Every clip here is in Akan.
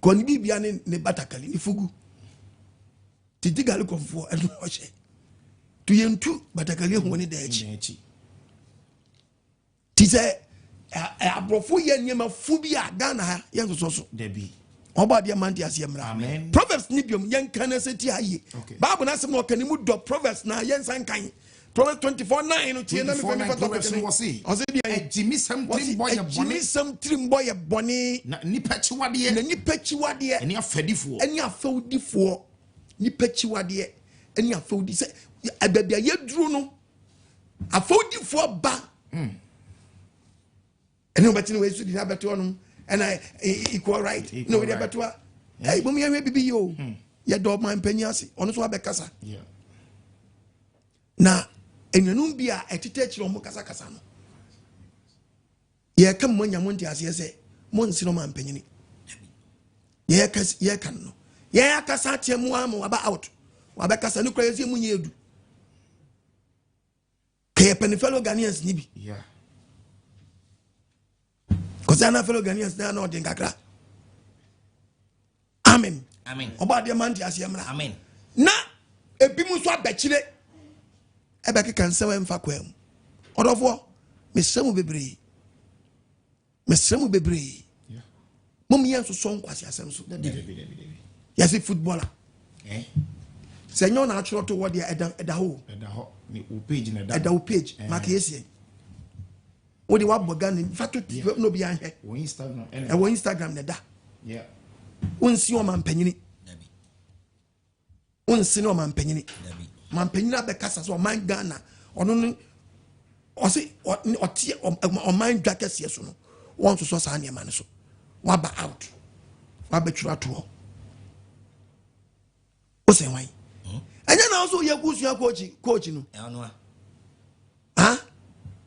Koni bibia ne batakali ni fugu. Titi gali konfo enu hoshe. Tu yentu batakali honi de echi. Ti se abrofo ye nyema fubi a Ghana ha yen so debi. Oba dia man dia siemra. Amen. Proverbs ni biom yen kan seti aye. Bible na sem no kan mu do Proverbs na yen san kan. Proverbs 24:9 no tie na me fa Proverbs no wose. O se dia ejimisem trimboy ye boni. Ejimisem trimboy ye boni. Na nipa chiwade. Na nipa chiwade. Eni afadifo. Eni afawdifo. Nipa chiwade. Eni afawdi se ababia ye duro no. Afawdifo ba. Eni obeti no we su di na beto no. And I equal right. No, we never to. Hey, but me be yo. Ya dog man penyasi. Ono so abekasa. Yeah. Na enunum bia etitechiro mo kasa kasa no. Ye kam mo nyamonti ase se mo nsino man penyini. Ye kan no. Ye akasa tiemu am aba out. Wa bekasa ni kwese mu nyedu. Ke penifelo Ghanaians ni bi. Yeah. Because I fellow Ghanaians they are not in Kakra. Amen. Amen. Oba de man ti asiemra. Amen. Na ebimu so abechire. Ebeke kan se wemfa kwam. Odofo mesremu bebre. Mesremu bebre. Yeah. Mum yen so Nkwasiasem So. Yes, footballer. Se nyo na atro to what eda ho. Eda ho. Ni o page na eda o page. Mark yesi. Odi wa bogan fatu no bi anhe. O Instagram e wo Instagram na da. Yeah. Unsi o mampanyini. Dabi. Unsi no mampanyini. Dabi. Mampanyini abekasa so man Ghana. Ono no osi oti o man dwa kese so no. Won so sa na man so. Wa ba out. Wa be twura to. O se wan. Anya na so ye kusu coach no. E ono a. Ha?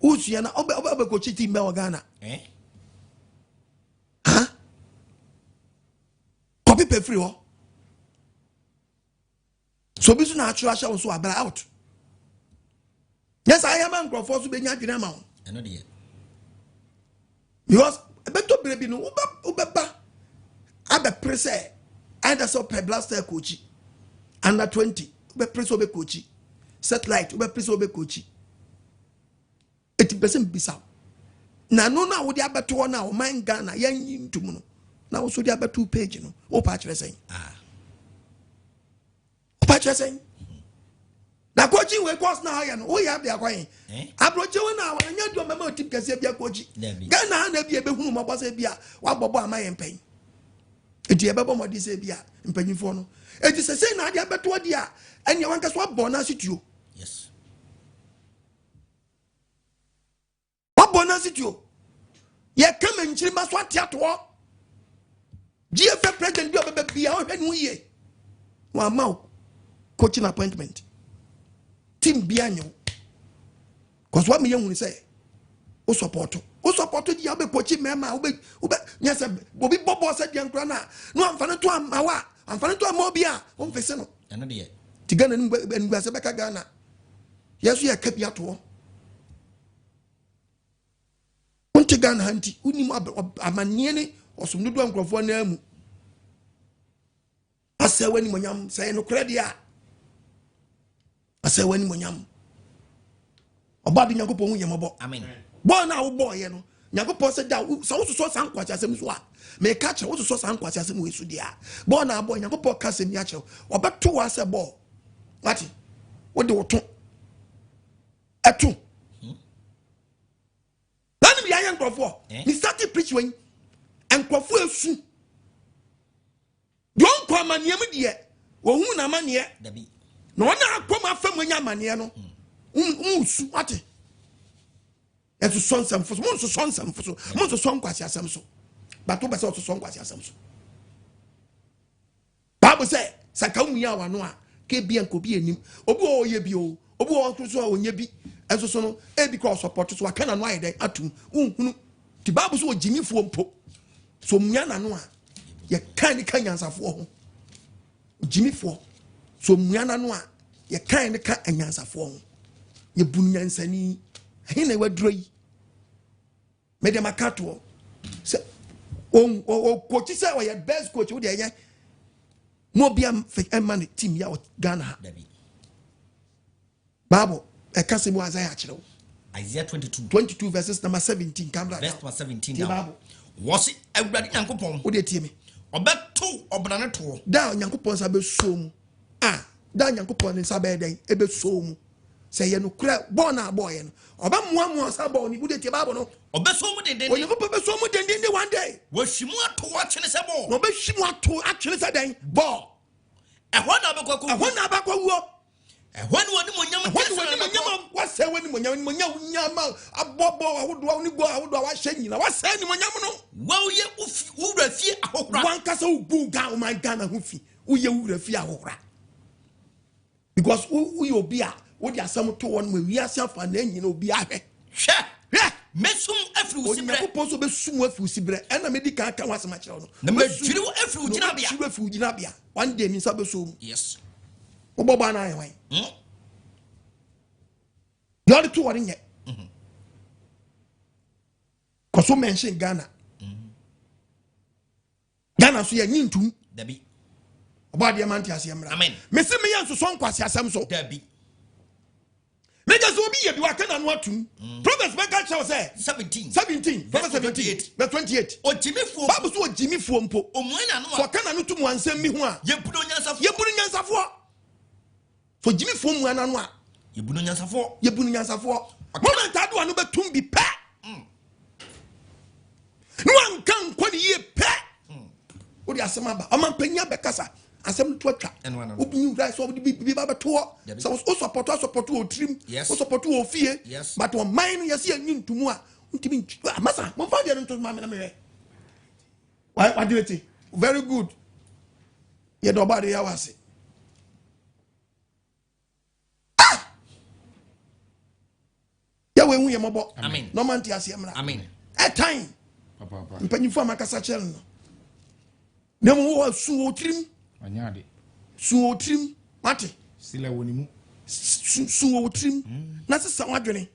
Usu ya na obe coach team be Ghana. Ha? Copy pay free ho. So bisu na atwa sha so abra out. Yes, I am for so be nya dwena ma ho. Eno de. Because beto brebi no ubeba abe prese either so per blaster coach under 20 ube prese obe coach satellite ube prese obe coach 80% bisa na no na wo dia beto na o man Ghana yan yintum no na wo so dia beto page no o pa kire sen o pa kire sen na coaching we course na haya no o ya bia kwan abroje we na anya do mama tip kase bia coach Ghana na bia behunu mo boss bia wa bobo amaye mpan enti e bebo mo di se bia mpanyifo no enti se sei na dia beto dia anya wanka so abo na situo yes abo na situo ye kam nchiri ma so atiato GFA president bi obebe bia o hwenu ye wa ma coaching appointment team bia nyo cause what me yehunu say o support di abe coaching mema ube nyase obi bobo say dia nkra na no amfane to amawa amfane to amobia o mfese no eno de ti Ghana ngba se beka Ghana yeso ye kapia to unti Ghana hanti unim amanie ne osumdudu ankrofo na amu asa wani monyam say no kredi a asa wani monyam obadi nyankopon hu yemabo amen bo na wo bo ye no nyankopon se da so so san Nkwasiasem so a me ka che wo so san Nkwasiasem we su dia bo na bo nyankopon ka se mi a che obeto wa se bo ati wo de wo to eto lani bi ayan krofo ni start preach when enkrofo esu don kwa maniem de wo hu na mane dabi na ona akoma afam anya mane no su ati eto sonsam fuso mun so sonsam fuso mun so son Nkwasiasem so bato be so son Nkwasiasem so Bible say sakamu ya wa no a ke bia nkobi enim obi o ye bi o obi o so so onye bi enso so no e bi ko support so aka na no ayede atum unhunu ti Bible so ojimifo mpo so muya na no a ye kan ni kanyansafo ho ojimifo so muya na no a ye kan ni ka anyansafo ho ye bunyansani he na waduro yi me de makato se coach say o your best coach wo de ye mo bia man team ya Ghana Bible e ka se mu Isaiah kire Isaiah 22 verses number 17 camera verse 17 Bible was everybody Nyankopon wo de tie me obeto obrane to da Nyankopon sa be so mu da Nyankopon nsa be den e be so mu se ye no kura born na boy no oba moa sa boy ni wo de tie Bible no obeso mu denden Onyankopon be so mu denden one day wo hwimu ato akyene se bo no be hwimu ato akyene se den bo ehwa na abakwaku ehwa na abakwawo ehwa ni woni monyam wase woni monyam abobo ahodo ni go ahodo wa hye nyina wase ni monyam no wo ye wura fie ahohora wan kasa ugu ga o my Ghana ho fi wo ye wura fie ahohora because wo ye obi a wo di asam to won ma wi ase afa na nyina obi ahwe hwe mesum afri usibre o poso be sum afri usibre ena me di kan kan wasema kire no na medwiri wo afri ujinabia medwiri afri ujinabia one day mi sa be so yes wo boba na ayi wan the other two were in yet because so mention Ghana Ghana so ye nyintum dabi oba de man tiase mra amen me se me Mensoso Nkwasiasem So dabi me just obi ye bi wa kana no atum Proverbs make show say 17 verse 17 verse 28 ojimifo Bible so ojimifo mpo omwana no so kana no tum wansam mi ho a yebuno nyansafo so jimifo mu ana no a yebuno nyansafo moment adu anu betum bi pe no ankan kwani ye pe o di asema ba amampanya be kasa asem to atwa obi right so bi ba beto so o support o trim o support o fie but o mine yes ye nyintumu a ntimi masa mo fa de nto ma me na me why do it very good ye do ba de ya wase ya we hu ye mobo amen no man ti ase mra amen at time papa mpanyifo amakasa chel no na mo wo su o trim anyade su o trim mate sile wonimu su o trim na sesa wadwene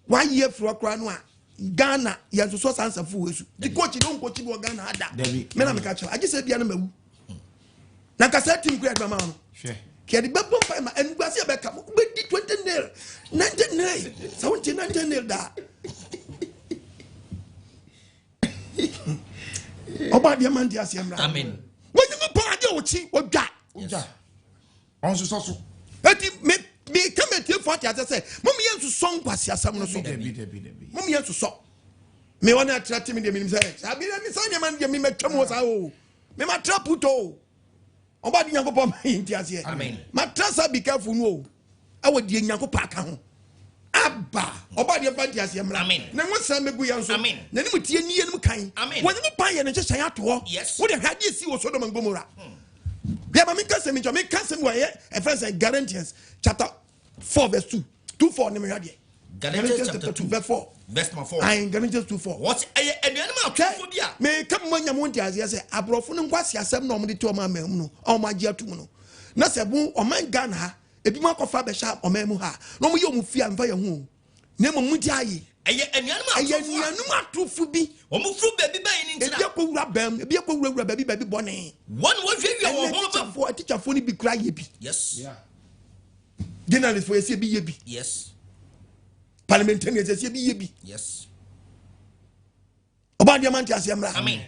wa ye fro kra no a Ghana ya so sansafu wesu di coach don coach bi Ghana ada me na me ka chel agi se bia na mawu na kasa team grade mama no hwe kedi be pompa ma enguase be ka be di 20 nail 90 nail 70 nail da oba dia man dia siamra amen wonyi po ade ochi odwa onso so eti me come to 40 as say mom Mensoso Nkwasiasem no so mom Mensoso me wona attract me de me say abi me say man de me metwam wo sa o me ma traputo oba di Nyankopon ma yinti ase amen ma trasa be careful no o awodi Nyankopon aka ho aba oba de fanti ase mra na ngosa megu ya nso na nim tie ni nim kan woni mo pan ye ne hyehyɛ ato wo de hade si wo Sodom and Gomorrah bia ma me kase me kase wo ye Ephesians Galatians chapter 4 verse 2:4 ne me hade Galatians chapter 2 verse 4 verse 4 I Galatians 2:4 what aduane ma atofo bia me kam mo nyam wonti ase say abrofo no Nkwasiasem na omde to ma mam no o ma agi atum no na se bu o man Ghana ha ebi ma kofa be sha o man mu ha no mo ye o mu fia mfa ye ho na mo mu di aye aduane ma atofo bi o mu fru baby ba yin ntina ebi ko wura bam ebi ko wura baby bone one wo hwehwe wo ho ba teacher fo ni bi kra ye bi yes yeah journalist for ye bi ye bi yes parliamentarians ye bi ye bi yes oba diamant asiamra amen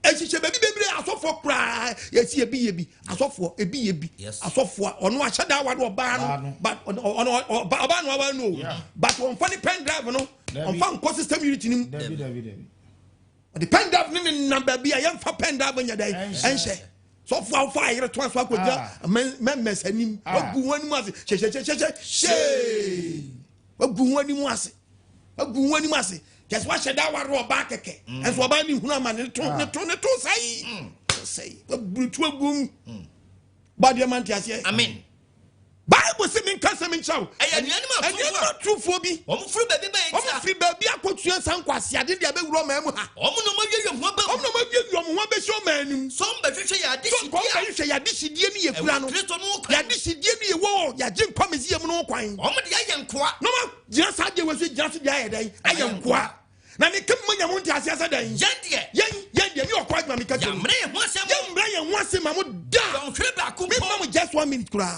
echiche baby bebre asofo kra yesi ye bi asofo ebi ye bi asofo ono ahyada wade oba no but ono oba no oba no but on funny pen drive no on fan co system unity nim David the pen drive ni number bi ayem fa pen drive nya dai enhye so for fire to answer ko ja members anim ogu wani mu ase she ogu wani mu ase just watch that one row back keke and so oba ni hunu ama ne to sai brutu agum body man ti ase amen Bible say me kan say me chow aduane ma trufo bi o mu fru baby ba yin o mu fri baby akotua sankwase ade dia be wuro ma mu ha o mu no ma wiye ho ba o mu no ma wiye ho ba show manim so mba hwehwe ya de so ko ba hwehwe ya de sidie ni yekura no ya de sidie ni yewo ya jin komezi yem no kwan o mu de ya nkoa no ma jina sa de we so jina so dia ya dai ayenkoa na ne kem manya mo nti ase ase dan yan de yan ni okwa ma me ka Yamre ho asem. Yamre ye ho asem ma mo da. Don hwere ba ko Me po. ma just 1 minute kura.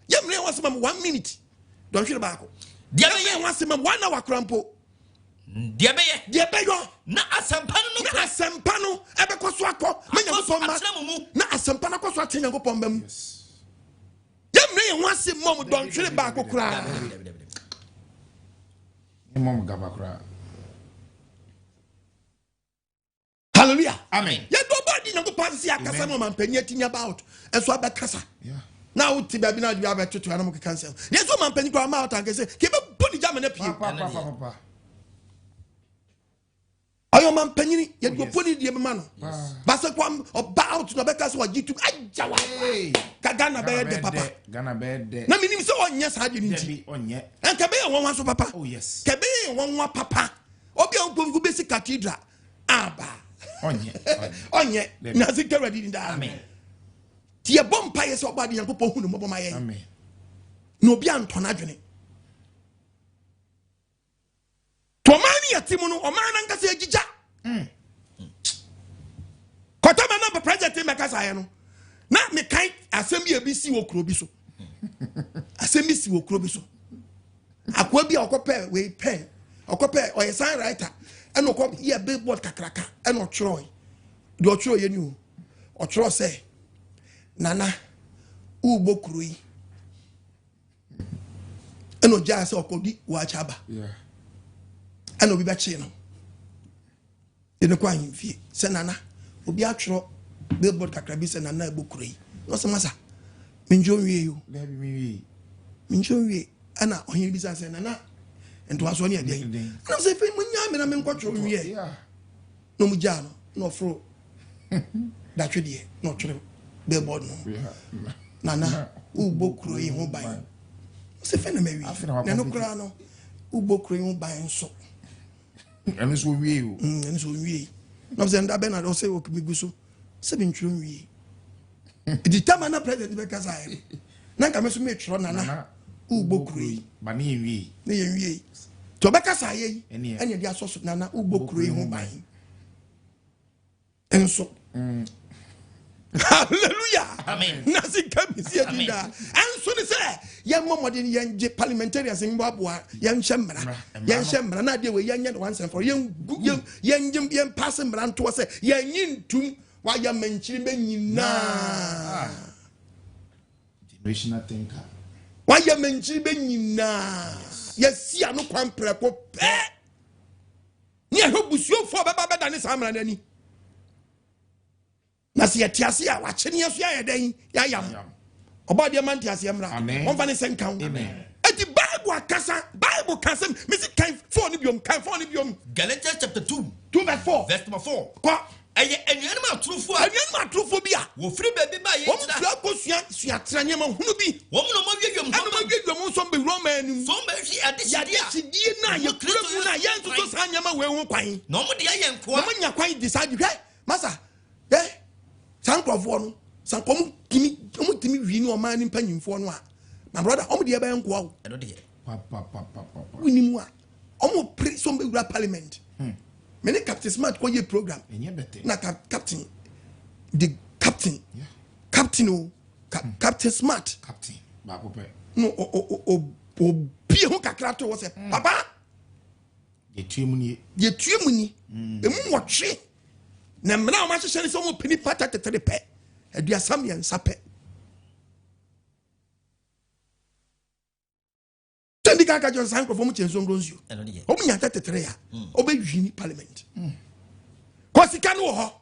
Yamre ho asem ma 1 minute. Don hwere ba ko. Dia Yamre ho asem ma 1 hour krampo. Dia be ye. Dia be yo. Na asampa no Na asempa no ebe koso akọ. Me Nyankopon ma. Na asempa na koso ate Nyankopon bam. Yamre ye ho asem ma mo don hwere ba ko kura. Mom Gabakra. Hallelujah. Amen. Ya do body Nyankopon si akasa no man panya tinya about. Enso abekasa. Yeah. Now uti baby na dia beto to anam cancel. Yes so man panya kwa ma out and say ke be body jam na pie. Papa. Ayo man panyini ye go yes. poni die be ma no. Ba se kwa about no bekasa wa gitu ajawa. Hey. Ka Ghana be de papa. Ghana bed. Na minim se onye sa de nti. Onye. En ka be ye wonwa so papa. Oh yes. Ka be ye wonwa papa. Obi an pomgu be si cathedral. Aba. Onye. Na se ka ready nda. Amen. Tie bompa ye se oba de Nyankopon hu no mo ma ye. Amen. Na obi antona adwene. Tomani yatimu no omana nkase agija. Kotama na president me kasa ye no. Na me kan asem bi ebisi wo kuro bi so. Asem bi si wo kuro bi so. Akwa bi okope we pen. Okope o sign writer. And okop ye billboard kakraka. And o chroy. Do o chroy ye ni o. O chroy say Nana ugbo kuro yi. And o ja say okodi wa chaba. Yeah. And obi be che no. Ene kwa himfie. Se Nana obi atwro billboard kakra bi se Nana ugbo kuro yi. No se masa. Minjo wie yo. There be me. Minjo wie. Ana ohin bi se Nana ento aso ne ade. Na se fe munya me na me nkotwo wie. Yeah. No mu ja no. No fro. Da twede no twere billboard no. Yeah. Nana ugbo kuro yi ho ban. Se fe na me wi. Na no kura no ugbo kuro yi ho ban so. And so we you. And so we. No se nda be na do se o kimi gu so. Se bi ntwere wi. Di tama na president be kasa ai. Na ka me so me twero Nana ugbo kuro yi. Ba na wi. Na ye wi. To be kasa ai. Ene Ene dia so Nana ugbo kuro yi ho ban. Enso. Hallelujah. Amen. Nothing can be said in that. And so they say, young modern young parliamentarians in Babua, young Shembra, not the way young once and for young passing brand to us, young yin to why young mentioning na. Generational thinker. Why you mentioning na? Yes, see, I no quan prepo. Near who was your for Baba than his hammer and any. Na se yetiase a wachene yeso ya den ya yam obade man tiase mra on fa ne senkan amen eti bible akasa bible kasa me se kan for ne biom Galatians chapter 2 verse 4 verse number 4 kwa eye enuanum atrofo bi a wo free baby ba ye won fira ko sua tranye ma hunu bi wo mo no mo wiewem anu ma wiewem so be roma anim so be hwi ade sidie na ye kura mu na ye nso so sanya ma we ho kwan no mo de ye nkoa mo nya kwan decide hwe masa sankrofo no sankom timi wi ni o man ni panyimfo no a my brother omo de be nko awo eno de Papa. wini mu a omo pre so be ura parliament me ne captain smart ko ye program na captain the captain yeah. Captain captain smart Captain ba ko pe no o bi ho kakra to wo se papa ye tuemu ni emu wotwe na mna o ma hye so mo pini pata tetere pe aduasam ye nsape tendi ka John Sanko fo mo chenso ngronzio eno de o munya tetere ya o be hwini parliament ko sika no ho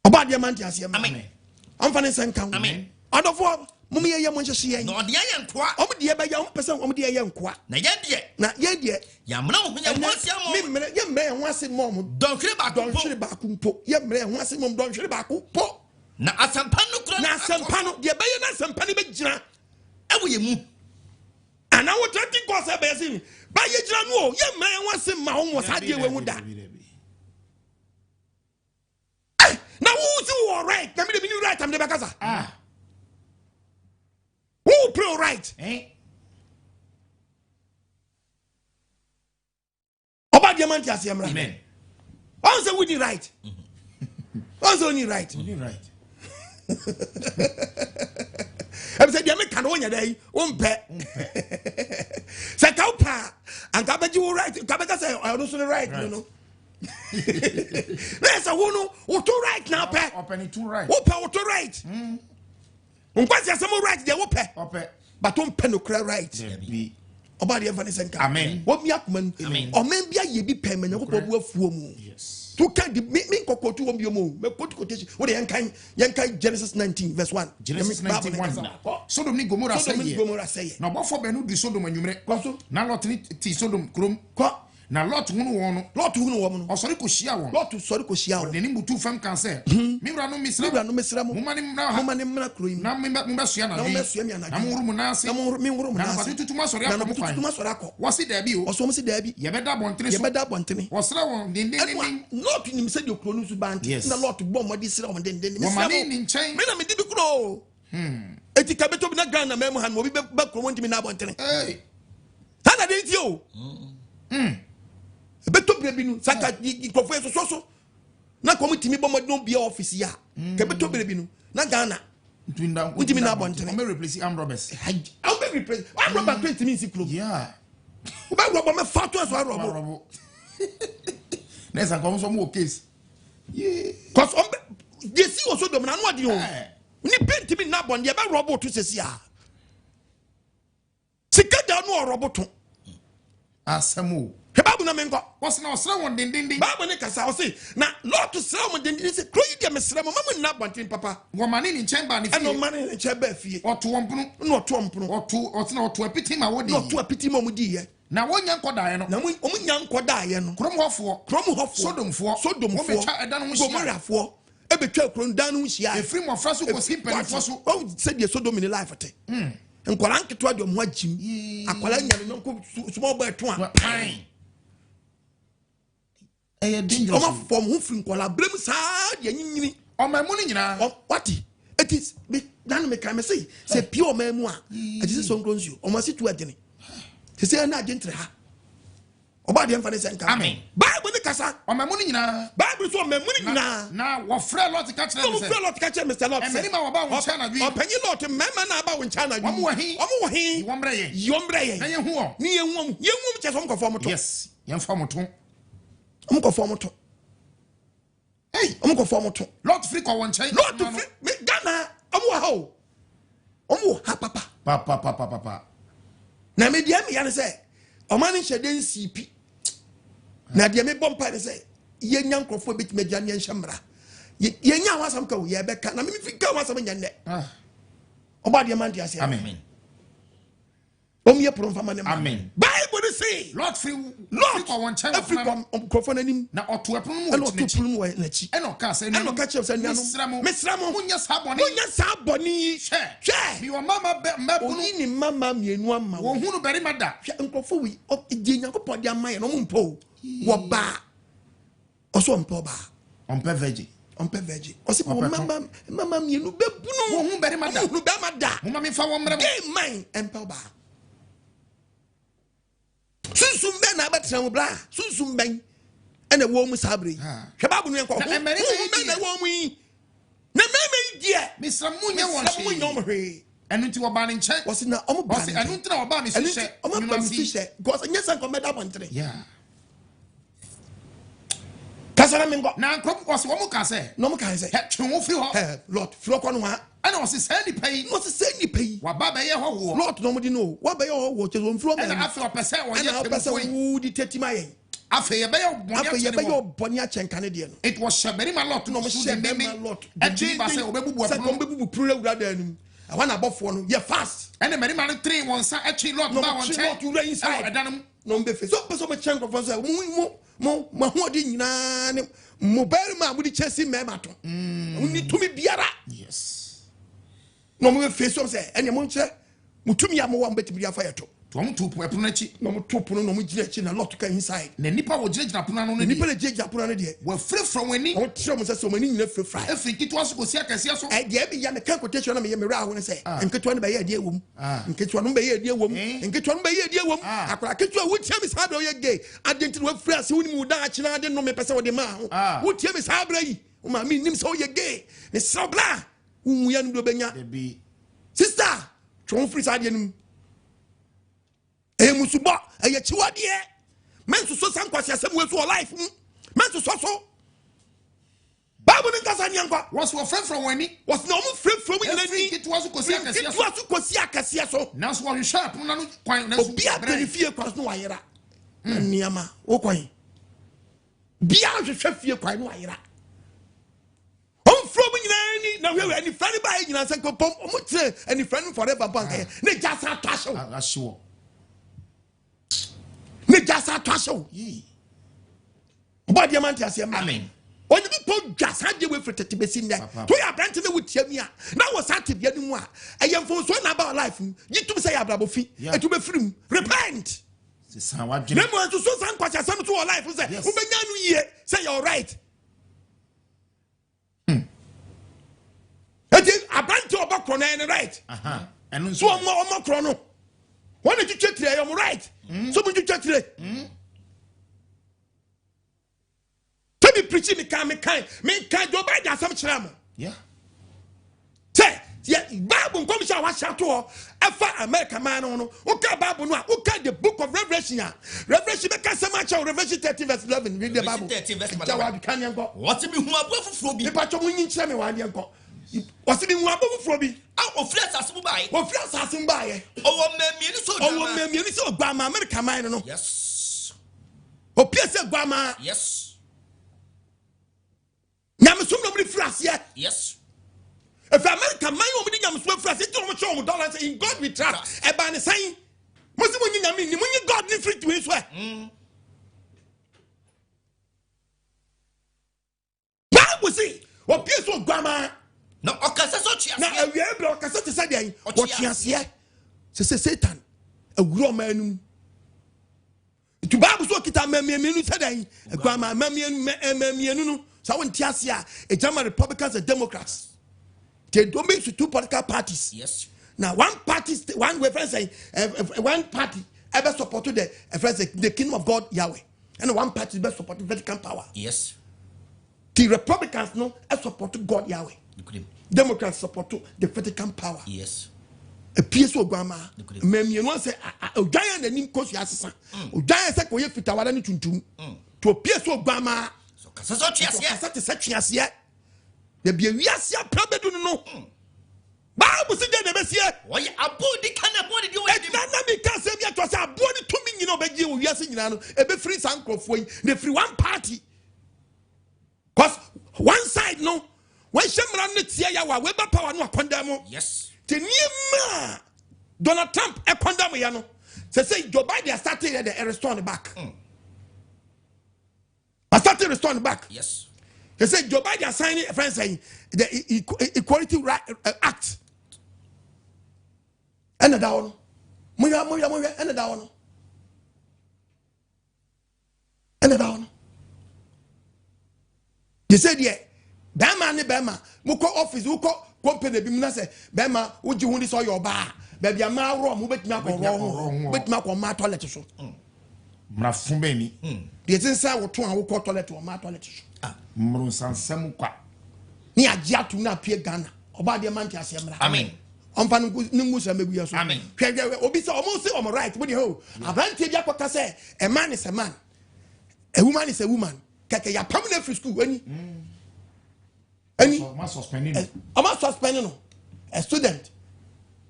oba de man ti asem amen amfa ne senkan amen adofo mum ye mo nhye ye no de ye nkoa o mo de be ya o pese o mo de ye nkoa na ye de ya mna wo nya mo asia mo me mre ye mre ho ase mo don hwere ba ko mpo ye mre ho ase mo don hwere ba ko po na asampa no kura na asampa no de be ye na asampa ne be gina ewo ye mu ana wo tati ko se be ye ba ye gina no ye mre ho ase ma ho sa de we hu da na wo si wo right na me de me right am de be kasa who pray right oba diamant ase mra amen Also we right. Also only right. Only right. I said, "You make an own day, pet." Sakaupa and Kabaji right. Kabaka say, "I also right." You know. There's a one who to right now, pet. Open two right. Who power to right? Nkwasiasem right there, who pet. But don't pen no right. About the evidence. Amen. What me akman? Or maybe I be payment. Yes. To can the me koko to omo me quotation what the yankai Genesis 19 verse 1 Genesis 19:1 Sodom ni Gomorrah say na bofo be no di Sodom anwumre na Lot ni ti Sodom krom na Lot hunu won no osori ko hia won Lot sori ko hia won de ni mutu fam kan say mi wura no misra mo mani mna kroim na me sua na na mo wuru na ase na mi wuru na ase tutu ma sori akọ wasi da bi o oso mo si da bi ye beda bontene wasra won den Lot nim say de kronu su bant na Lot bo mo di sira won den mani ni nchen me na me di bi kro eti ka beto bi na Ghana mem han obi be kromo ntimi na bontene hana de ti o beto brebinu saka ikofo so na komitimi bo modon bia office ya ke beto brebinu na Ghana ntimi na bontene me replace armed robbers how be replace armed robber 20 minutes club yeah o ba robber me fatu as robber nessa como so mo case yeah cause they see also dom na no ade o ni pentimi na bonde e ba robber to sesi a sika da no robber to asamo Bible na menko was na osra won den Bible ne kasa o say na Lord to sra won den say kroyi de mesra mo mama na bonten papa wo mane ni nchen ba ni fie no mane ni nchen ba fie oto wonpono no oto wonpono oto apiti ma wodi no oto apiti ma mudi ye na wonya nkodae no na mo nya nkodae no krom hofo sodomfo betwa eda no Gomorrahfo e betwa krom dan no hia efri mo fra so ko simpelifo so o say de Sodom ni life te nkwala nketwa de mo agim akwala nya no nko small boy to a pine dangerous. Oma form who fin kola blame sa de nyinyi o ma mu ni nyina what it is me dan me kan me say pure mamu a it is so nkronsu o ma si tu adene se say na agentre ha oba de mfa ne senka amen Bible ne kasa o ma mu ni nyina Bible so ma mu ni nyina na wo frɛ Lot ka kyerɛ me say Mr. Lot say ma wo ba wo ncha na dwi o panyi Lot mema na ba wo ncha na dwi omo wo hi yombre ye na ye hu o ni ye hu che so mkofo moto yes ye mfa moto mkofo moto hey mkofo moto Lot free ko won ncha Lot free Ghana omo ha papa na me dia me ya ne say o man nhede NCP na dia me bompa ne say ye nya nkrofo betima gya ne nhemra ye nya wasam ka wo ye beka na me fika wasam nya ne oba dia man dia say amen ye pron fama ne amen Bible say Lot free ko won ncha Africa nkrofo nanim na oto apun mu na oto pun mu na chi e no ka say no ka che say nanu mesramo munya saboni hwe bi wo mama mabunu ni mama mienu ama wo hunu beri mada nkrofo wi di Nyankopon dia man no mpo wo ba oso mpo ba ompe veggie osi po mama mienu bebunu wo hunu beri mada mo mama fa wo mre mo man empo ba sunsum ben na betra mo bla sunsum ben ene wo mu sabre hwe babu no enko ben na wo mu yi na meme die misra munya won hwe enu ti wo ba ne nche wasi na omo ba wasi enu ti na wo ba mi so she omo ba mi so she because nyesa nko meda bontre yeah kasara mingo na nkrop wasi wo mu ka se no mu kan se twe wo free ho Lord free ko no ha ana wasi say ni pay wasi say ni pay wa ba be ye ho wo Lord no mu di no wa be ye ho wo che zo free ana afi o pese wo ye pese wo di tetima yen afi ye be ye boni a chenkane de no it was shaberi ma Lot no mo shaberi ma Lot e ji ba say obebubu apro obebubu pro wura da anum awa na bofo no ye fast ene meri ma no 3 won sa e chi Lot ba won che Lot wura inside edanum no mbe fe so person me chenko for say mo ho di nyina ne mo beri ma mudi chesi mema to ni tumi biara yes no mo fe so say ene mo nche mutumi ya mo wa mbetimi ya fa yeto Tom to Punachi, no Topun, no Muji, and a lot to come inside. The Nipa will judge Napuna, the Nipa judge Apuna, were free from winning. What shows us so many left fry. I think it was Cosiaca. I gave me a quotation of me around and say, and get one by a dear woman, and get one by a dear woman, and get one by a dear woman. I could you would tell me how you gay. I didn't work for us who would die, and I didn't know me person of the man. Would tell me how brave, my meaning so you gay. It's so blah, whom we be sister, Tron Free Sadian. Musuba, a Yachua dear. Mensoso Nkwasiasem So life. Mensoso. Babu Nkasanyangwa was for friend from when he was no free from it was Kosiaka so. Now, what you sharp, quite be a benefit across no Ira. Niama, Okwai. Be out of Sheffield, quite no Ira. I'm from any now, any friend by you, and I any friend forever. They just have to show. Ne jasa twaso oba diamant asem Amen. onye bi po jasa de we fretete besi nda to ya brant na wutia mi a na wo sate bia nimu a eyemfo so na about life yitum say abrabo fi etu be firim repent sisan wa dwene na mo so Nkwasiasem So life say ubenya nu ye say you're right eti abrant oba krono en right enu so omo krono when did you check today? I'm right. So when you check today, to be preaching me kind, do buy that some chram. Yeah. Say, yeah, Bible come show what shout to Alpha America man on. Okay, Bible no. Okay, the book of Revelation. Revelation make so much. Revelation 13 verse 11. Read the Bible. 13 verse 11. What me who above me patcho mun yin chame wa de nko. What's the one above be? Of flats as buy. What flats as buy? Oh, me so Grandma America man no. Yes. O piece Grandma. Yes. Nyamsum no be flats yet. Yes. If America man o be nyamsum flats, it don't show dollars in God we trust. E ba ne saying. Mo se mo nyame ni mo nyi God ni free to his way. Bible say, o piece Grandma. No, okasa so chia. Na awie bro okasa te say dey. O chia se. Se Satan. Awuro manum. Tu Bible so kita mamienu say dey. Grandma mamienu no. So won tiase a e German Republicans and Democrats. They don't make two political parties. Yes. Now one party, one reference say one party ever support the kingdom of God Yahweh, and one party ever support Vatican power. Yes. The Republicans no support God Yahweh. Democrats support the Vatican power. Yes. A piece of grandma. Memi no say o giant anim kosu asesa. O giant say ko ye fitawara ni tuntum. To a piece of grandma. So kasa so chia sia. Kasa te se chia sia. The be wiase aprabedu no. Bible say dey be sia. Oye abodi kana bodi di we di. Na me ka say bia to say abodi to me nyina obegie wo wiase nyina no. E be free sankrofo yi. They free one party. Cause one side no. When Shemran netia ya wa weba power no condemn. Yes. Te niema Donald Trump e condemn ya no. Say Joe Biden started the restore back. I started restoring back. Yes. They say Joe Biden signing a friend saying the Equality Act. And down. Moya and down. And down. They said yeah. Bema ni bema. Muko office, muko company bi muna say bema uji hundi so your bar. Baby ama ro mu betima ko ro. Betima ko ma toilet so. Mra fumbe ni. The thing say wo to an wo ko toilet wo ma toilet so. Mru sansam kwa. Ni agia tu na pie Ghana. Oba de man ti asem ra. Amen. Ompa ngu sa mebu so. Amen. Hwe obi say omo say omo right. Wo de ho. Abante bi akota say a man is a man. A woman is a woman. Keke ya permanent free school any. Any suspended. I'm not suspending a student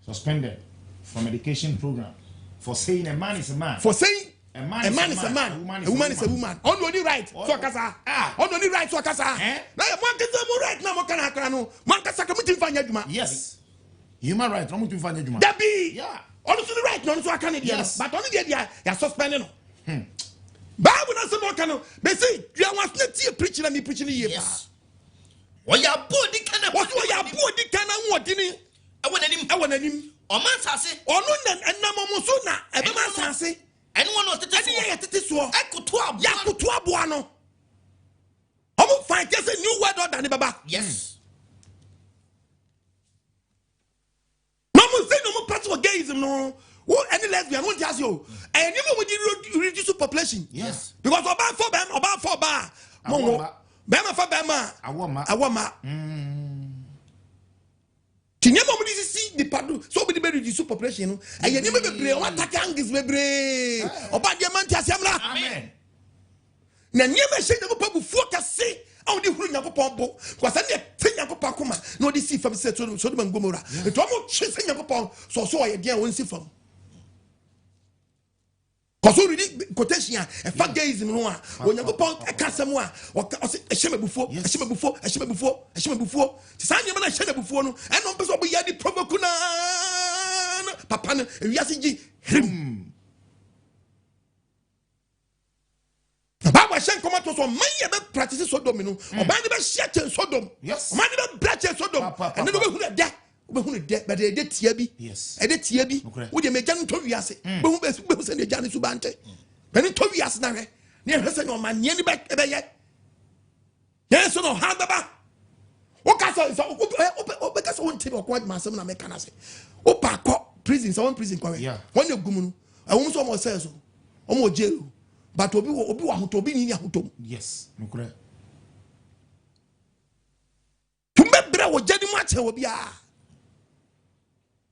suspended from education program for saying a man is a man. For saying a man is a man. A woman is a woman. On only right. So kasa. On only right. So kasa. Now man kasa mo right now. Man kana kana no. Man kasa kamuti fanya juma. Yes. Human right. Kamuti fanya juma. Dabi. Yeah. On the right. No so akane dia. Yes. But only dia ya suspending no. Bible na se mo kana. Be say you want to preaching and me preaching here. Yes. Oya bodi kana. What oya bodi kana wodi ni. Awonanim. Oman sase. Ono na enam so na ebema sase. Anyone was tete so. Ene tete so. Ekutu abo. Yakutu abo no. Omo find just a new word order ni baba. Yes. Mama say no more part of gayism no. Who any lesbian won't ask you. And you will reduce population. Yes. Because about 4 bar. Momo. Bema for bema. Awoma. Tinyama mo see the padu so be reduce population. And you never be one attack is bebre. Oba diamant asemra. Amen. Na nyema she no pabu focus say on the huru Nyankopon bo. Because any thing Nyankopon kuma no dey see from say so do man gomora. It almost chase Nyankopon so ye dia won see from. Because we read quotation and fagazing no one. When you go pon a casamwa or a shame before, a shame before, a shame before, a shame before. Sign your man a shame before no, and on person be yadi provocuna papa and yasiji him. Baba shan come out to some man practices Sodom, or man never shut in Sodom. Yes, man never bratch in Sodom, and then we that. But they did Tiabi. Yes. I did Tiabi. Would you make Jan Tovias? But who send the Janis Subante? When it Tovias Nare, near Hesson or man, Yenny back ever yet. Yes, no, Handaba. What castle is because I won't take a quite master and I can say. Opa prison, someone prison. Yeah. When you go, I won't almost say so. Almost jail. But Obi to be in your yes, no correct. To make better what Jenny Match will be.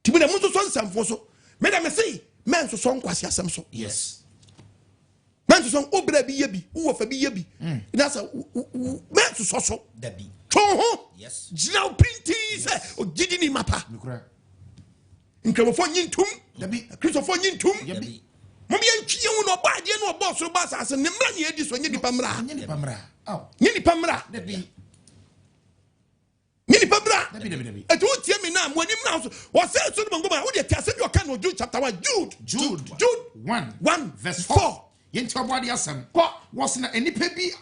Timina Mensoso Nkwasiasem So. Mensoso Nkwasiasem So. Yes. Mensoso obra bi yebi, wo fa bi yebi. That's a Mensoso so. Debi. Tonho. Yes. Jina printi say o gidi ni mapa. Nukura. Nkramofo nyintum. Debi. Christopher nyintum. Debi. Momi yantwie hu no ba de no boss so ba sase ne mra ne edi so nye dipa mra. Nye dipa mra. Aw. Nye dipa mra. Debi. Nye dipa mra. Debi. Etu tie mi na mo anim na so. Wo say so no ngoma wo de tiase bi o kan no Jude chapter 1. Jude 1 verse 4. Yenti obodi asem. Ko Was na enipa bi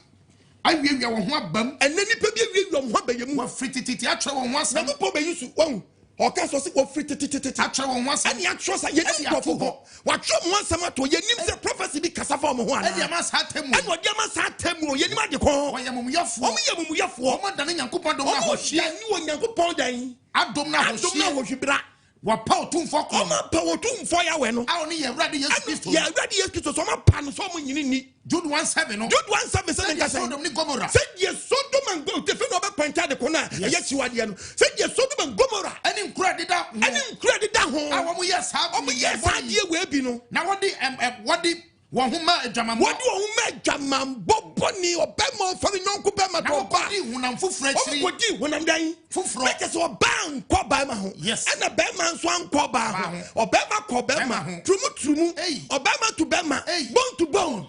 awiawia wo ho abam. Ene nipa bi awiawia wo ho abayemu. Wa fritititi atwe wo ho asem. Na po be yusu won. Oka so se wo fritititi atwe wo ho asem. Ani atwe sa ye nim profo ho. Wa twe mo asem ato ye nim se prophecy bi kasa fa mo ho ana. Adi ama sa temu. Ani odi ama sa temu ye nim ade ko. Wo ye mumuyafo. O mo ye mumuyafo. O mo dane Nyankopon dom na ho hwie. Ani wo Nyankopon dan. Adom na ho hwie. Wa pa otumfo ko. O ma pa otumfo ya we no. A oni ye Awurade Yesu Kristo. Ya Awurade Yesu Kristo so ma pa no so mo nyini ni. Jude 1:7 no. Jude 1:7 say nka say. Sodom ni Gomorrah. Say ye Sodom and Gomorrah. Te fe no be panta de ko na. Ye chiwade no. Say ye Sodom and Gomorrah. Ani nkura dida. Ani nkura dida ho. A wo mo yes ha. O mo yes ha die we bi no. Na wodi wo homa adwamambo. Wodi wo homa adwamambo boni obema ofari nyonko bema to ba. Wodi hunam fufura chiri. Wodi hunam dan. Fufuro. Make so ban ko ba ma ho. Yes. And a bema so anko ba ho. Obema ko bema. Trumu. Obema to bema. Bone to bone.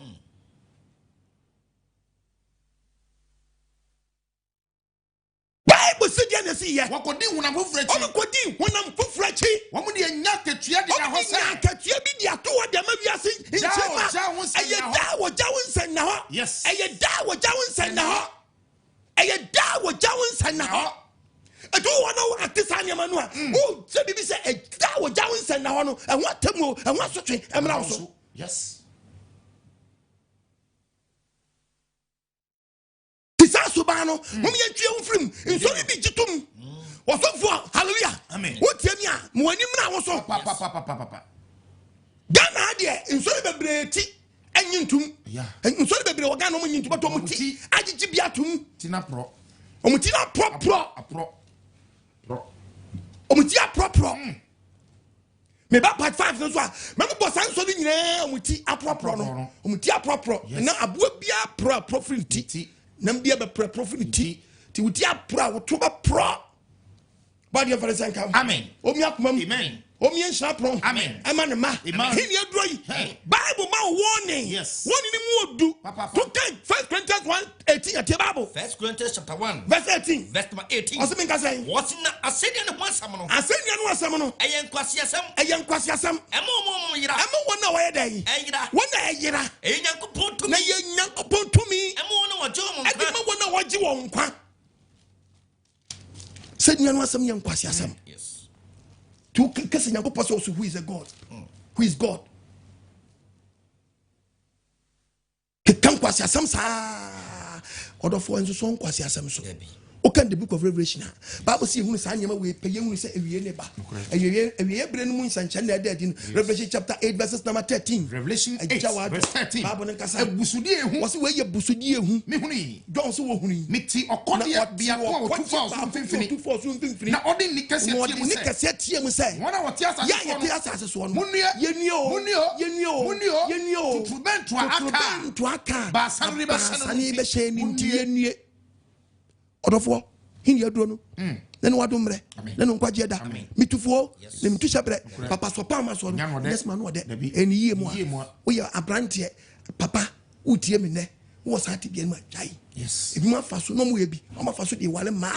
Bible said ya see ya. Wakodi hunam fufura chiri. Wakodi hunam fufura chiri. Wo mu de nya ketua de na ho se. Ketua bi dia to wo de ma wiase. Yes. Aye da wo jawo nsan na ho. Aye da wo jawo nsan na ho. Edo wono atisanya manu a. O se bibi se e da wo jawo nsan na ho no. E ho atamu, e ho asotwe, e mra so. Yes. Subano, mum ye tue mfrim, nsori bi jitum. Osofo, hallelujah. Amen. Wo tie mi a, mo anim na wo so. Papa. Gana de, nsori bebre ti enyintum. Yeah. Nsori bebre wo gana mo nyintum to mo ti agigi bi atum. Tina pro. Omo ti na pro. Omo ti a pro. Me ba part 5 so a, me mo boss anso ni nyina omo ti apro no. Omo ti apro. Na aboa bia pro frinti. Nam bia be profit ti wuti apra wo to ba pro ba dia fere san kam amen omi akomam amen omi enhia pro amen ama ne ma hini adro yi bible ma warning yes warning ni mu odu to take 1 Corinthians 1:18 at bible 1 Corinthians chapter 1 verse 18 verse number 18 osi minka say what na asenia ne ho asam no ayen kwasiasem emo yira emo wona waye dai wona yira nyankopon tumi na ye nyankopon tumi emo wona wajo mo edi ma wona waji won kwa se nua no asem nyankwasiasem yes to kese nyankopɔ sɛ also who is a God, who is God. Keka nkwasiasɛm saa ɔdɔfoɔ nso so nkwasiasɛm so. Okay, the book of Revelation. Bible see who is anyama we pay you say ewie neba. Ewie bre no mu nsanche na dead in Revelation chapter 8 verses number 13. Revelation 8 verse 13. Bible nkasa. Ebusudie ehu. Wose we ye busudie ehu. Me huni. John so wo huni. Meti okode bia ko 2000 na odi ni kase tie mu say. Wona wote asase so no. Yenio. Tubentu aka. Ba sanri be sheni ntie. Odofo hindi aduro no nenu wadomre nenu nkwaje da mitufuo ne mitushabre papa so pa ma so no yes man no de eni yie mu a wo ye abrante papa utie me ne wo saati bia ma jai yes ebi ma fa so no mu ye bi o ma fa so de wale ma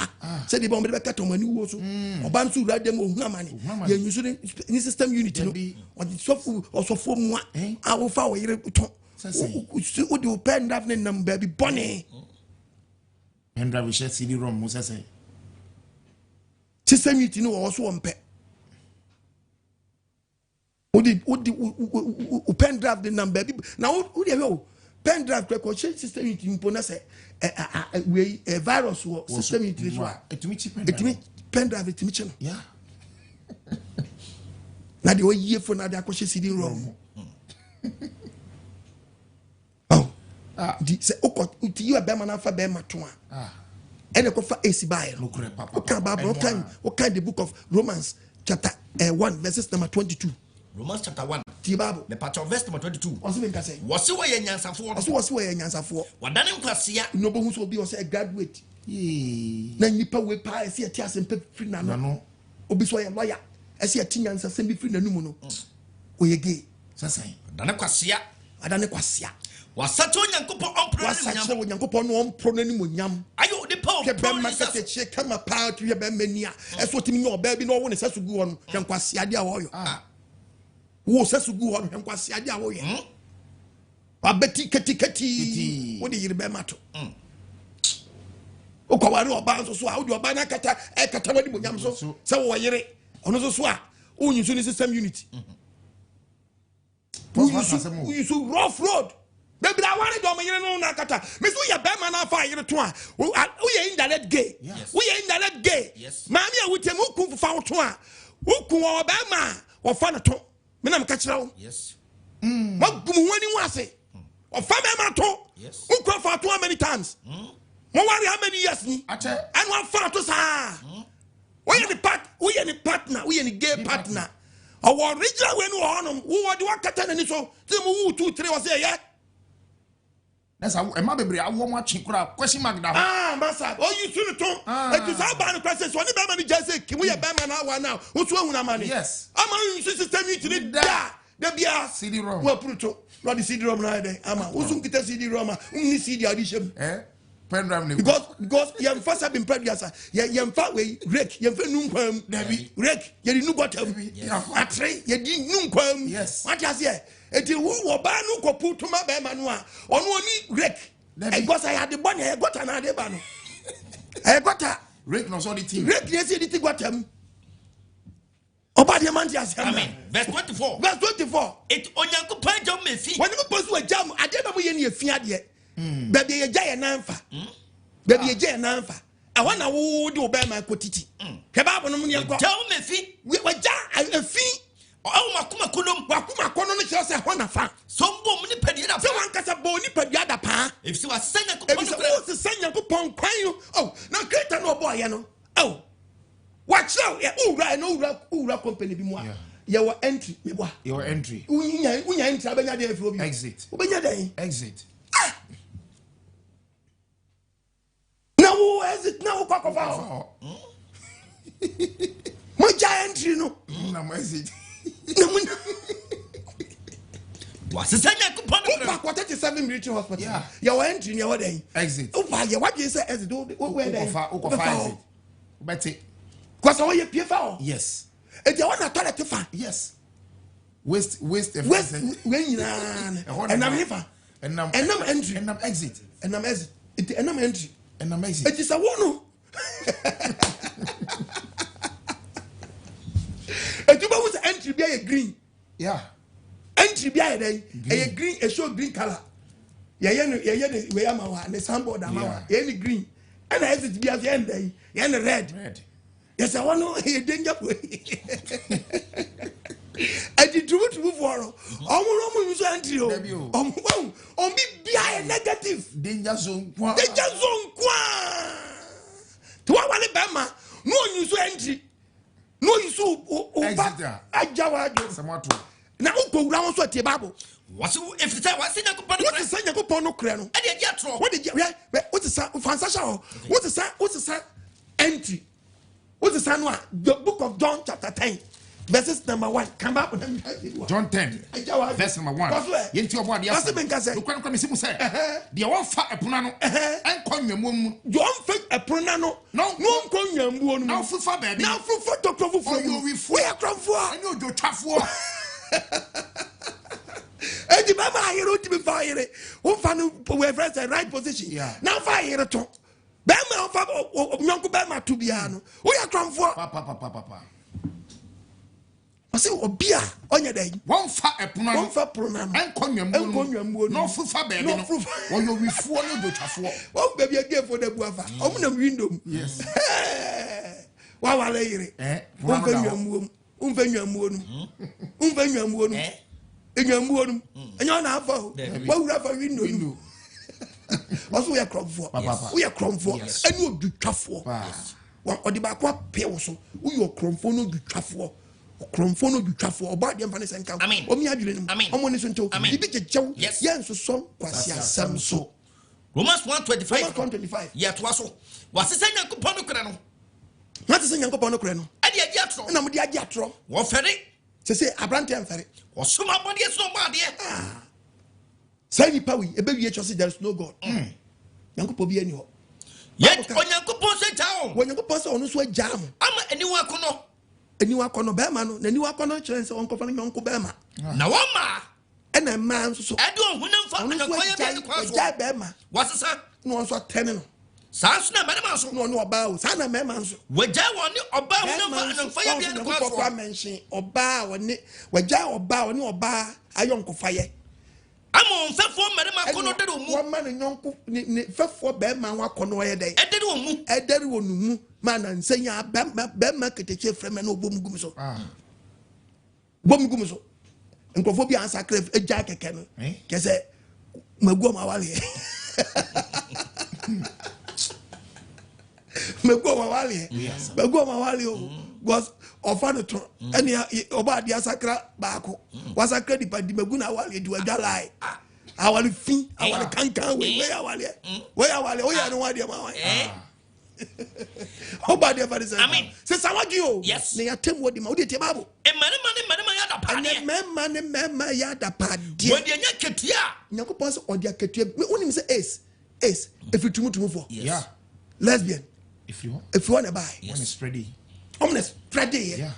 se de ba mo de beka to mani wo so oba nso ura dem ohun amane ye nyuso ni system unity no o di sofo mu a wo fa wo yire to wo de open daf ne nam ba bi bone and we share CD ROM Musa say system unity no also on pe odi pen drive the number now who dey pen drive ko system unity mpo na say we virus wo system unity so etimi pen drive etimi che no yeah na dey o yie for na dey akoshe CD ROM di se okot uti you be man afa be mato a ene ko fa AC Bible no kure papa okay Bible okay the book of Romans chapter 1 verses number 22 Romans chapter 1 the Bible the part of verse number 22 what's it say what's we nyansafo what's we nyansafo wadane nkwasia no bo hu so bi o say graduate na nipa we pa ese ati asem pe free na no obi so ye lawyer ese ati nyansasem bi free na numu no oyege sasan adane kwasia wasato nyankopɔ no ompro n'animonyam ayo de power ke be market che kama pa to ye be mania eso timi nye oba bi no wo ne sasugu ho no hwenkwase ade a wo yo wo sasugu ho no hwenkwase ade a wo yo abeti keti wo de yire be mato o ko ware oba nso so a wo de oba na kata n'animonyam so se wo yire ono so a wo nyusu ni system unity you so rough road baby I want to do no na kata me so ya be man afa yire to a wo ye indirect gay wo ye indirect gay maami a wutem ku fufa wo to a wo ku wo be ma wo fa na to me na me ka kira wo yes magum wani wo ase wo fa me ma to wo ku fa to how many times mo worry how many years ni and one fa to sa wo ye ni partner wo ye ni gay partner our original when no wo de wakata na ni so say mo 2 3 wo say yeah that's how am bebre awo mo atwe kura question mark da massa oh you sunu to e tu sa ba no question so ni be ma ni jase ki mo ye be ma na wa na wo so ehuna ma ni yes ama you system you da bia CD ROM wo pruto no the CD ROM na dey ama wo so kita CD ROM ni CD addition pen drive ni because yem fa sa been previous yem fa we rake yem fa nu nkwam rake ye di nu bottom atre ye di nu nkwam yes what you say eti wo ba nu ko putuma be ma no a ono oni rake e gosa ya de bone e gota na de ba no e gota rake no so the team rake yes the team gotam oba de man just amen verse 24 it onyankopɔn jam mefi when you post we jam ade na mo ye ne afia de baby ye jaya nanfa baby ye jaya nanfa I want na wo de obema kotiti ke ba bo no ne nko jam mefi we ja afi o makuma kono no kire se ho na fa so mbo mu ni padie da se wan kasa bo ni padie da pa if si wasanya ko pon ko se sanya ko pon kwan yo oh na creator no boy ye no oh watch out ya ura company bi mu a ye wa entry me boa your entry unya entry abenya de afi obi exit obenya de exit now exit now kwakofa mo ja entry no na mo exit wasanya ko pon back 37 military hospital ya wa entry ya wa dey exit over ya wa dey say exit o we dey okofa exit beti kwasa wo ye pie fa yes e dey wa na toilet fa yes waste we nyina enam hifa enam entry enam exit enam exit enam entry enam exit e say wo no a green. Yeah. Entry be a green, a show green color. Yeah, we are my the sample that any green. And I said to be at the end day, and red. Yes, I want to hear danger. I did do it before. Almost entry. On be a negative. Danger zone. Danger zone. To what Bama? No use entry. No use Exeter. Now, go round to a table. What's if it's what's in a What is saying? What did you what's the sound? What's the sound? Entry. What's the sound? The book of John, chapter 10, verses number 1. Come up with them. John 10, verse number 1. Yenti obo ade asa. Lokwan kwa mesimu se. De won fa epona no. Enko nwamum. John fa epona no. No enko nwambuo no. Na fufa baby. Na fufa tokofo fo. We are cromfo. Ani ojo twafo. Edi mama ayero ti be fire. Won fa no we friends the right position. Now fire to. Bema fa nyonko bema to bia no. We are cromfo. Papa. I say obia onye dey. Won fa epona no. Won fa prona no. Enko nwamum. No fufa baby no. Oyo wifuo no ojo twafo. Won baby again for the buafa. Omo na window. Yes. Wa wale yire. Won fa nwamum. Unvenyamuo no. Enyamuo no. Enya na afa o. Wa wura fa window no. Also we are cromfo. We are cromfo. Eni odutwafo. Wa odi ba kwa pe wo so. We are cromfo no dutwafo. Cromfo no dutwafo. Oba de mfa ne senka. Omi adwire no. Omo ne so nto. Ibi jejew. Yensoso Nkwasiasem So. Romans 1:25. Romans 1:25. Yeah, to us. Wasisa Nyankopon no kra no. What is Nyankopon no kra no? Ade agi atro. Na mo de agi atro. Wo fere. Se abrante am fere. Wo soma bode so ma de. Say ni pawi ebe wie chose there is no God. Nyankopon bi ani ho. Yet Onyankopon se jawo. Onyankopon se onu so agya mo. Ama eniwa kono. Eniwa kono be ma no, na eniwa kono kire se onkofa no nyonko be ma. Na wo ma. Ena ma nso so. Ade ohunam fa ankoya be kwa so. Agya be ma. Wasisa. No so tene no. Sansu na mema so. No oba o. Sa na mema nso. Wagya woni oba hunam fa ankoya be kwa so. Kwa mention oba woni wagya oba woni oba ayonkofa ye. Amo mfefo mmarima kono dere omu. Wo ma ne nyonko ne fefo be ma wa kono ye dey. Edere omu. Edere wonu mu. Ma na nsenya be ma keteche freme na obom gum so. Bom gum so. Nkofo bi ansa kref eja keke no. Kese magu ma wale. Magu ma wale o. Because ofano to any oba dia sakra baako. Wasakra di padi magu na wale di waja lai. Awale fin, awale kankan we awale. We awale o ya no wa dia ma wa. Oba dia fa say. Amen. Say sawagi o. Yes. Ne yatem wodi ma wodi te babo. Mmarima ya da pade. Mema ya da pade. Wodi anya ketua. Nyankopon se odi aketua. Woni me say ace. If you tumutumu for. Yeah. Lesbian. If you want to buy. When it's ready. I'm gonna spread it. Yeah.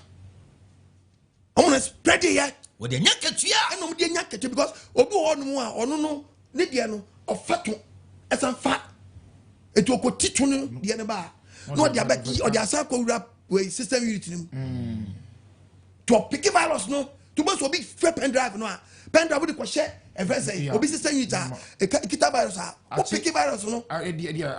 I'm gonna spread it. Wodi anya ketua. And wodi anya ketua because obi onu mu a onu no ne de no ofato esanfa etu okotito no de ne ba no odi abaki odi asako wura we system unity nim to pick virus no to bo so big pen drive no a pen drive dey ko share e friend say obi system unity a kita virus a o pick virus no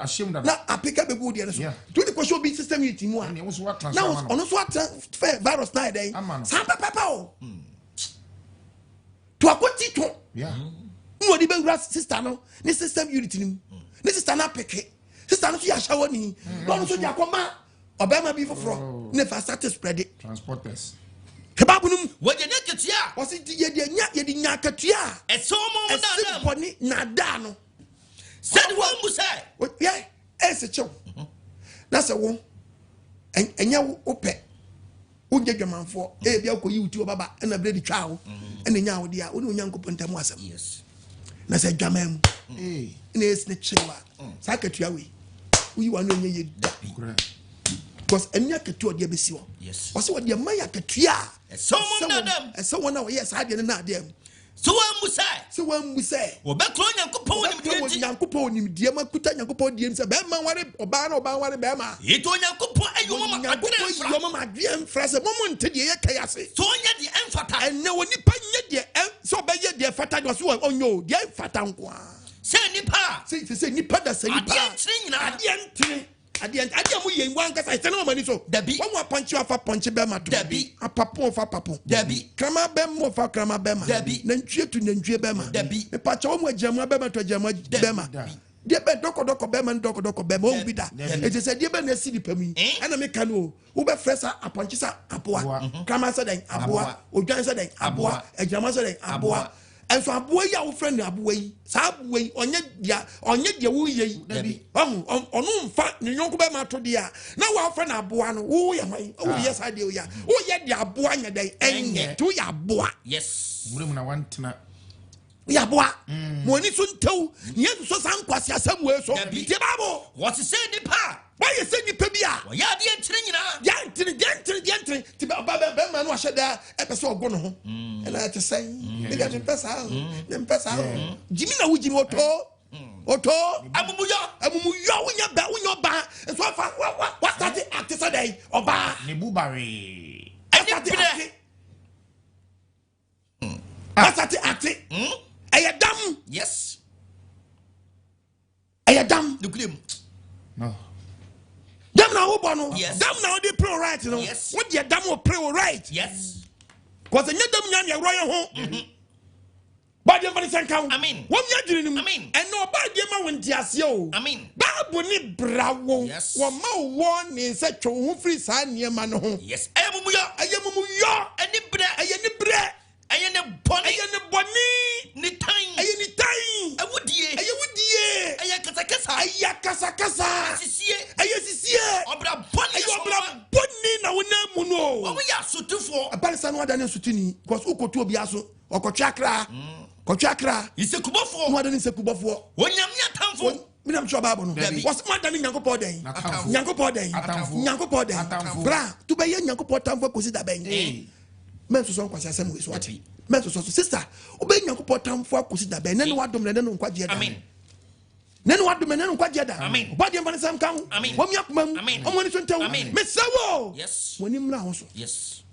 ashamed that na apika be go there so to dey ko show big system unity mu a now ono so transfer virus na dey san papa o to akotito yeah no di be wura sister no ni system unity nim ni sister na pick sister no so ya shawo ni no so dia koma obema bi foforo ne fa start spread it transporters kebabu num wodi anya ketua. wasi ye di nya ketua Eso mo na boni na da no said wo mu say yeah ese chew na se wo enya wo pe wo je dwamanfo e bia ko yi uti obaba na bre di twa wo ena nya wo dia wo ni onyankopon ntam asem yes na se dwamam na ese ne chewa sa ketua we uyi wa no nya ye da because enya ketua dia besi wo yes wasi wo dia maya ketua eso mo na dem eso wona wo yes ade na dem So one musa. So one we say. Obekro Nyankopon Nyankopon nim die makuta Nyankopon die se be ma ware oba na oba ware be ma. Ito Nyankopon ayoma adwene yoma ma adwene mfra se momo nte de ye kai ase. So onya de emfata. Enne woni pa nye de so be ye de fata do so onyo de fata nko a. Se nipa. Se nipa da se nipa. Ade mu yen wan kasa se na mani so. Dabi. Won wa punch afa punch be ma to. Dabi. Apapo fa papo. Dabi. Krama be mo fa krama be ma. Dabi. Nantwie tu nantwie be ma. Dabi. Me pa cha wo mo agyamu be ma to agyamu be ma. Die be doko be ma doko be ma o bi da. E je se die be na si di pamu. Ana me ka no wo be fresa aponchi sa aboa. Krama sa den aboa. Odwan sa den aboa. Agyamu sa den aboa. And so aboa ya wo friend aboa yi. Sa aboa yi onye dia wo yi. Onu mfa ne yonko be ma to dia. Na wo friend aboa no wo ya man. Wo yes ade wo ya. Wo ye dia aboa nya den enye. To ya aboa. Yes. Mure na wantena. Ya aboa. Mo ni so ntew. Mensoso Nkwasiasem so. Ti babo. What say nipa? Why you say nipa bia? Ya de entire nyina. Ya entire. Ti ba ma no ahye da e pese ogo no ho. E na te say. Me ga te pesa. Me pesa. Jimi na wo jimi oto. Amumu yo wonya ba. So fa what start act say dey oba. Ne bubare. What start act? Ayadam. Yes. Ayadam. The claim. No. Dam na wo bono. Yes. Dam na wo dey pray right no. Yes. What dey dam wo pray right? Yes. Cause nya dam nya na royo ho. Ba dey fani sankan. Amen. Wo nya dwiri nim. Amen. Eno ba dey ma wo ntiase o. Amen. Bible ni brawo. Yes. Wo ma wo ni se two ho firi sa niema no ho. Yes. Ayemumu yo. Ani bre. Ayene boni. Ni time. Ayeni time. Awudie. Ayakasa. Sisie. Ayesisie. Obra Boni na wona mu no. Omo ya sotufo. Abalisa no adane sutini because ukotu obi aso. Okotwakra. Kotwakra. Isekubofo. No adane sekubofo. Onyame atamfo. Minam sure Bible no. Was madane Nyankopon den. Nyankopon den. Bra, to be Nyankopon tamfo kosi da ben. Mensoso Nkwasiasem so ati. Mensoso sister, obe Nyankopon tamfo kosi da ben. Nenu wadom na nenu nkwaje da. Amen. Nenu wadom na nenu nkwaje da. Amen. Obadi mfane sam kan. Wom yakomam. Omoni so ntew. Mesawo. Yes. Woni mra ho so. Yes.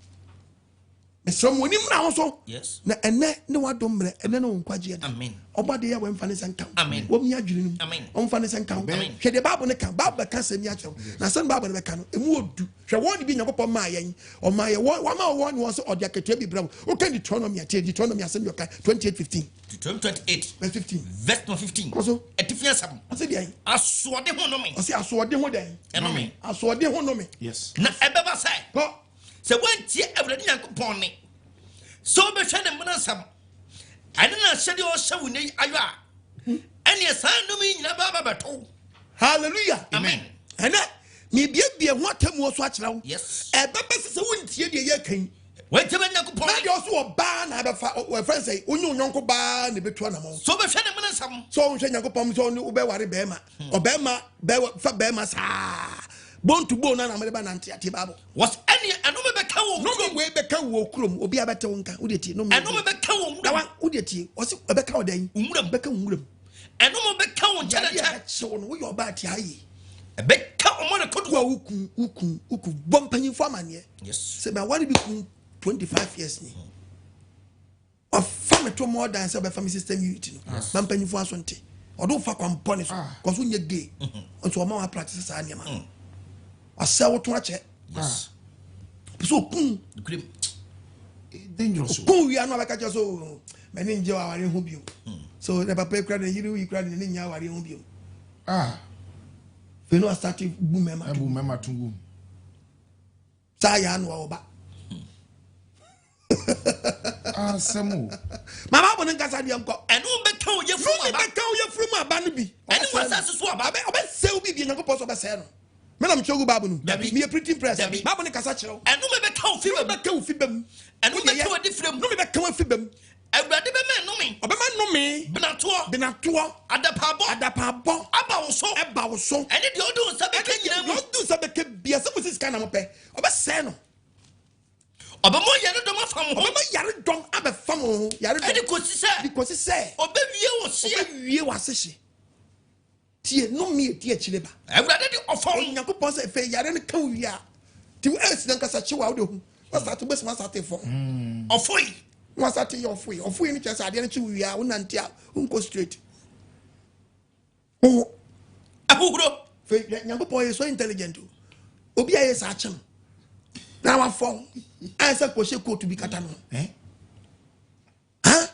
Mesrom woni mra ho so. Yes. Na ene ne wadom mre ene no nkwaje da. Amen. Obadi ya wemfane sam kan. Amen. Wom nya dwiri nim. Amen. Omfane sam kan. Amen. Hwe de Bible ne kan. Bible kan sem ya chew. Na sem Bible ne be kan no emu odu. Hwe won bi Nyankopon ma yen. O ma ye wa ma won won so odi akatua bi bram. O kan Deuteronomy asem yo kan 28:15. Deuteronomy 28 verse 15. verse 15. Also, Etifia sam. ase dey. Asode ho no me. Ase asode ho den. Eno me. Asode ho no me. Yes. Na ebeba sai. Ko Se wantie Awurade Nyankopon ne. So be hwe ne mena sam. Ane na hyede o hyewu ne ayo a. Ene san no me nyina ba beto. hallelujah. Amen. Ene me bie ho atamu so akirawo. Yes. Ebeba se wontie de ye kan. Wantie be Nyankopon. Na de also oba na abefa we friend say onyu nyonko ba na betu anamo. So be hwe ne mena sam. So onhwe Nyankopon so no be ware be ma. Obema be fa be ma sa. Bone to bone na mereba na ante Bible. Was any anu me beka wo. No go we beka wo krom obi abete wo nka wo de tie no me. Anu me beka wo. Da wan wo de tie o se beka wo dan. Umuram Beka umuram. Anu me beka wo nchara So no wo yo ba tie ayi. beka omo ne kodo. Wa uku bompanyin fo amane. Yes. Se me wari bi ku 25 years ni. Of family to more than say be family system unity no. Bompanyin fo asonte. Odo fa kwampone so. Cause wo nye gay. Onto o ma wa practice sa anya ma. Asawo to ache. Yes. So kun Dangerous. kun wi anu abeka so many nje wa ware hu bio. So the papa kra de yiri wi kra de ne nya ware hu bio. Fe no start bu mema. Abu mema tungu. Sa ya anu oba. Semu. Mama bo nka sa de nko. Anu beka wo ye frum aba. Beka wo ye frum aba no bi. Anu wasa so aba. Oba se obi bi Nyankopon so be se no. Me na mchogu babu no. Me a printing press. Babu ne kasa kire. Anu me beka wo fi bam. Beka wo fi bam. Anu beka wo di frem. No me beka wo fi bam. Awurade be me no me. Obema no me. Benato. Adapabo. Aba wo so. Ene de odu sa beka nyina mu. Odu sa beka bia se musi scan na mo pe. Oba se no. Obama yaredom afam ho. Obama yaredom abefam ho. Yaredom. Edi kosi say. Obewie wo hye. Obewie wasehye. Tie no me tie chileba. Ewurade di ofom. Yakopon say fe yare ne kan wi a. Ti else nan kasa chiwa wo de hu. Wasa to bes wasa te fo. Ofoi. Wasa te your foi. Ofoi ni chese ade ne chi wi a wonante a unko straight. Oh. Ahugro. Fe Yakopon is so intelligent. Obi aye sa chem. Na wa fo. Asa ko she ko to bi kata no. Huh?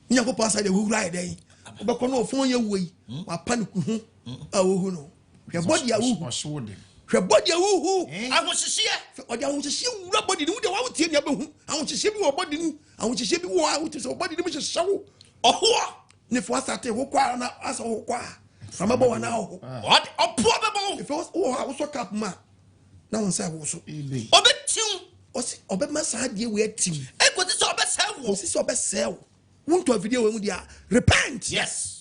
Yakopon say de wura ide yi. Obekọ no ofon ye wei. Wa panic hu. A wo hu no. Hwe body a wu. Hwe body a wu. Ahohyehyɛ. Odi ahohyehyɛ wura body ni wo de wa wo tie ni abehu. Ahohyehyɛ bi wo body ni. Ahohyehyɛ bi wo a wo te so body ni mo hyehyɛ wo. Oho. Ne fo asate wo kwa na asa wo kwa. Amabo wa na ho. Odi opo bebo. If wo ha wo so cap ma. Na won say wo so. Obetiu. Osi obema sa de we atim. E ko ti so obese wo. Osi so obese wo. Wonto video we mu dia. Repent. Yes.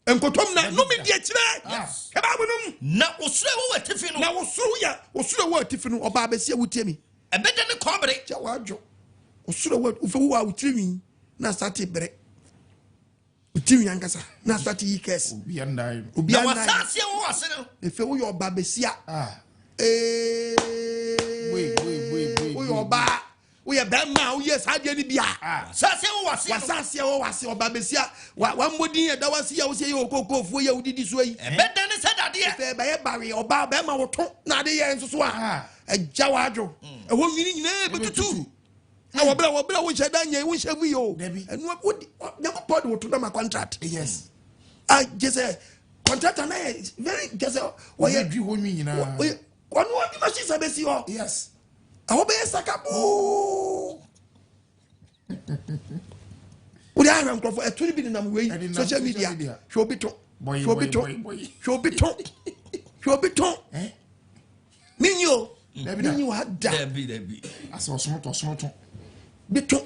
Enkotom na no me dia kire. Yes. Eba bonum. Na osure wo atifi no. Na osuro wo atifi no oba abesia wutie mi. Ebede ne kobere. Ja wadwo. Osuro wo ufe wo a wutiriwi na start bere. Utiriwi ankasa na start yi kes. Obi andai. Na wasase wo wase no. Efe wo yo oba abesia. Wait. Wo yo oba. Wo ye bema wo ye saade ni bia. Sase wo wase. Wasase wo wase oba abesia. Wa modin e da wase ya wo se ye okokofo ye udidi so yi. Ebede ne sedade. Efe ba ye bare oba bema wo to na de ye nsoso a. Eja wadwo. E wo nwini nyina betutu. Na wobra wo sheda nya wo shevu yo. Enu Yakopon de wo to na contract. Yes. Just contract na very just Why you do me nyina? Kwanu odi ma shisa besi ho. Yes. Awo be sakabu. Odi ara nkrofo eturi bi na we social media. Show biton. Show biton. Minyo hada. Debi. Aso somoto. Biton.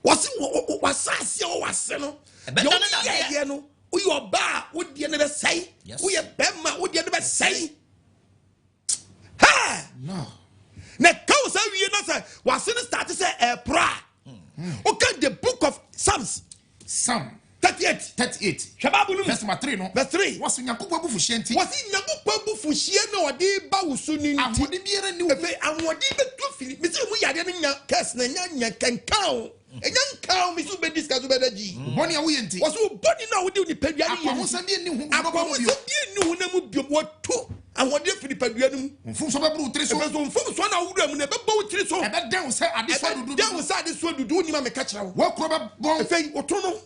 Wasase o wase no. Ye no. Uyo oba wo de ne be sai. Uye bema wo de ne be sai. Ha! No. Na kawo sa wie na say wase no start say pra. Okay, the book of Psalm 38. Shababu Verse 3 no. Verse 3. What's Yakopon bu fuhye nti? Wasi Yakopon bu fuhye na odi ba wusu ni nti. Amode biara ni wo. Efe amode betu fili. Mi se mu yade no nya kes na nya kenkan. Enya nkan mi su be discuss be daji. Boni a wo ye nti. Wasi boni na wo de ni padua ni. Akwahosa de ni hu. Akwahosa de ni hu na mu bio wo to. Amode fili padua ni mu. Mfum so be bru tiri so. Efe so mfum so na wura mu na be ba wo tiri so. Ebe den se ade so dudu. Den se ade so dudu ni ma me ka kira wo. Wo kro be bon. Efe wo to no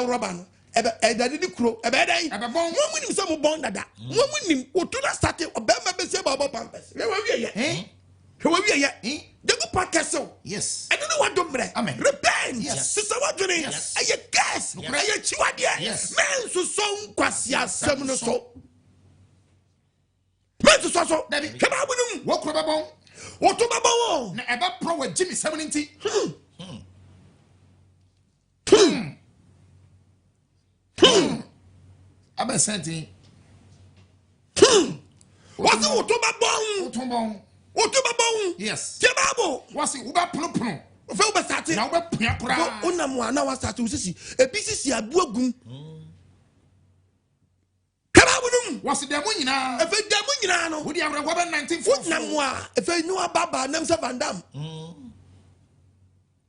roba no dadi ni kuro ebe dai mo munim se mo bon dada mo munim otuna start obema be se baba pampers we wiye de go pakese Yes. I don't know what do mre repent Yes. sister what do ni aye gas aye chiwade Mensoso Nkwasiasem So Mensoso so kema bunum Wo kro be bon. wo to baba wo Na ebe pro wa Jimmy 70. Abe senti. wasi wo to baba wo Yes. kema Wasi wo ba pono. fe wo be start Na wo be pia kra. onam ana wa start usisi ebisisi abu agum kama bunum Wasi de mo nyina. efe demu nyina no Wo di awre wo be 1944. onam a efe nu ababa nam se vandam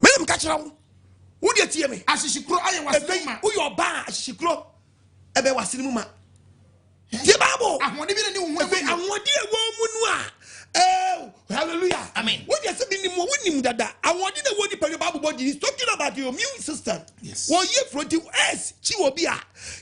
menem ka kira wo wo de tie me Ashishikro aye wasi efe ma. wo yo ba ahyehyekro ebe wasiri mu ma tie babo Ahode bi ne wo hu. efe awode ewo mu nu a hallelujah Amen. What you say minimum winim dada awode na wo di pere bible body is talking about your immune system. Yes. Wo ye front s chi obi a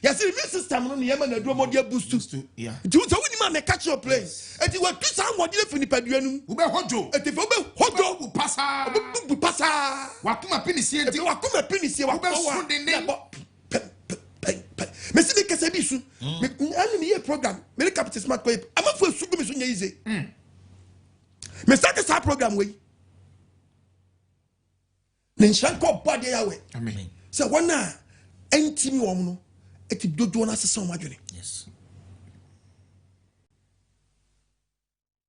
you see immune system no ne yema na duro mo dia boost. Yeah. Do so winim am catch your plane. Enti wo tu san wode le fini padua num. Wo be hojo. Enti wo be hojo Bu pasa. bu pasa. Wakuma pinisi enti. Enti wa kuma pinisi wa Wo be so dende. Me see the kese bi su. Me ani me program. Me capital smart ko. Amafo su gumi su nya easy. Me start this program we. Ne nshanko body ya we. Amen. So wana entimi wo no eti dodo na sesa wo adwene. Yes.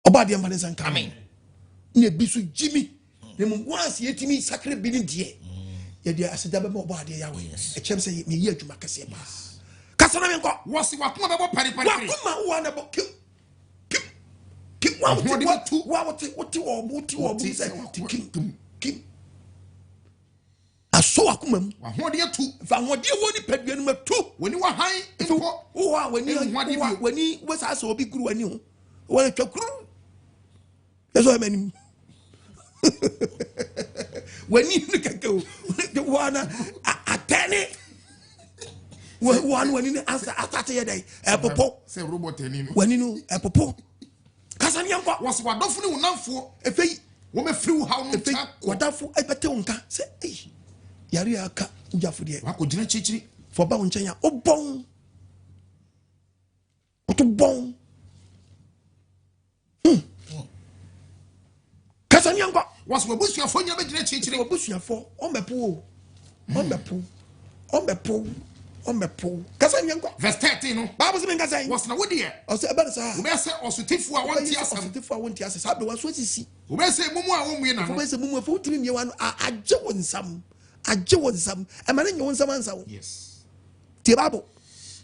Oba de mba nsanka. Amen. ne bisu Jimmy ne mu once yetimi sakre bi ne die ye dia aseda be mo bo ade ya we e chem say me yi adwuma kase ba kasa na me nko wasi wakuma be bo pari wakuma wo na bo kim wa kim aso akoma mu wa ho de tu fa ho de woni padua no matu woni wa han info wo wa woni wo sa so obi guru wani ho wo twakuru eso amani wani ni kakao wana atene wani ni asa atate ye dai popo se robot ani no wani no popo kasa ni anko was wadofo ni wonamfo efei wo me free how no efei wadafo ebete wonka se yari aka njafo de wa ko gina chichiri fo ba won chenya obon otobon kasa ni anko was wabusuafo nya be gina chichiri wabusuafo ombepo kasa ni anko verse 13 no bible say kasa was na wodi e o say eba sa wo be say osotifo a wonti asam osotifo a wonti asam sabe wa so sisi wo be say mumu a wonwie na no wo be say mumu fo timi mie wa no agye wonsam e ma ne nye wonsam ansa wo yes tie bible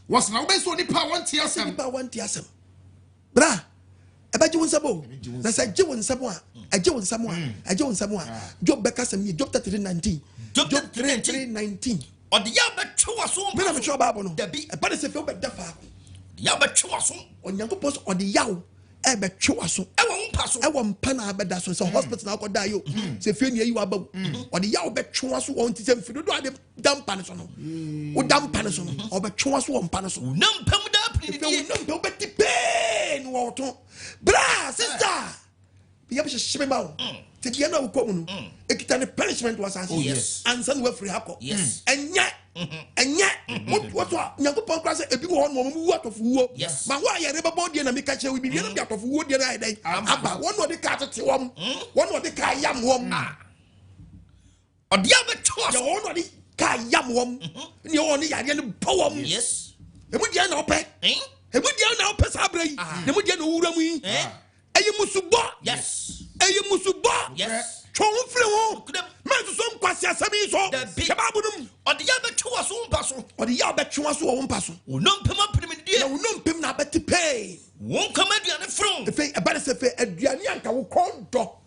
was na wo be say onipa a wonti asam bra eba gye wonsam o na say agye wonsam a job be kasa mi job 3:19 job 3:19 odi ya betwe waso me na me twa bible no dabi e ba de se fe obeda fa ya betwe waso onyankopon so odi yawo e betwe waso e wo mpa so e wo mpa na abeda so se hospital na akoda yo se fe ni ayi wa ba odi yawo betwe waso won ti se mfido do ade dampa ne so no wo dampa ne so no o betwe waso wo mpa ne so na mpam da pini die na mpam beti pain wo to bra sister bi yabse shime ba wo te dia na wo ko mu no ekita ne punishment was answer answer we free hako enye what nyankopon kra say ebi wo no mu atofu wo ma wo ayere be bo die na meka che we bi no bi atofu wo die na ai aba wo no de ka tete wom wo no de ka yam wom odi ya betwe ya wo no de ka yam wom ni wo ni yare ne bawom emu die na ope emu die na ope sabra yi emu die na wura mu yi eye musubo twon fre wo Mensoso Nkwasiasem So kebabu num odi ya betwe waso mpa so odi ya betwe waso wo mpa so unompem aprim die na unompem na beti pay won kama aduane from efe ebare se fe aduane anka wo kondo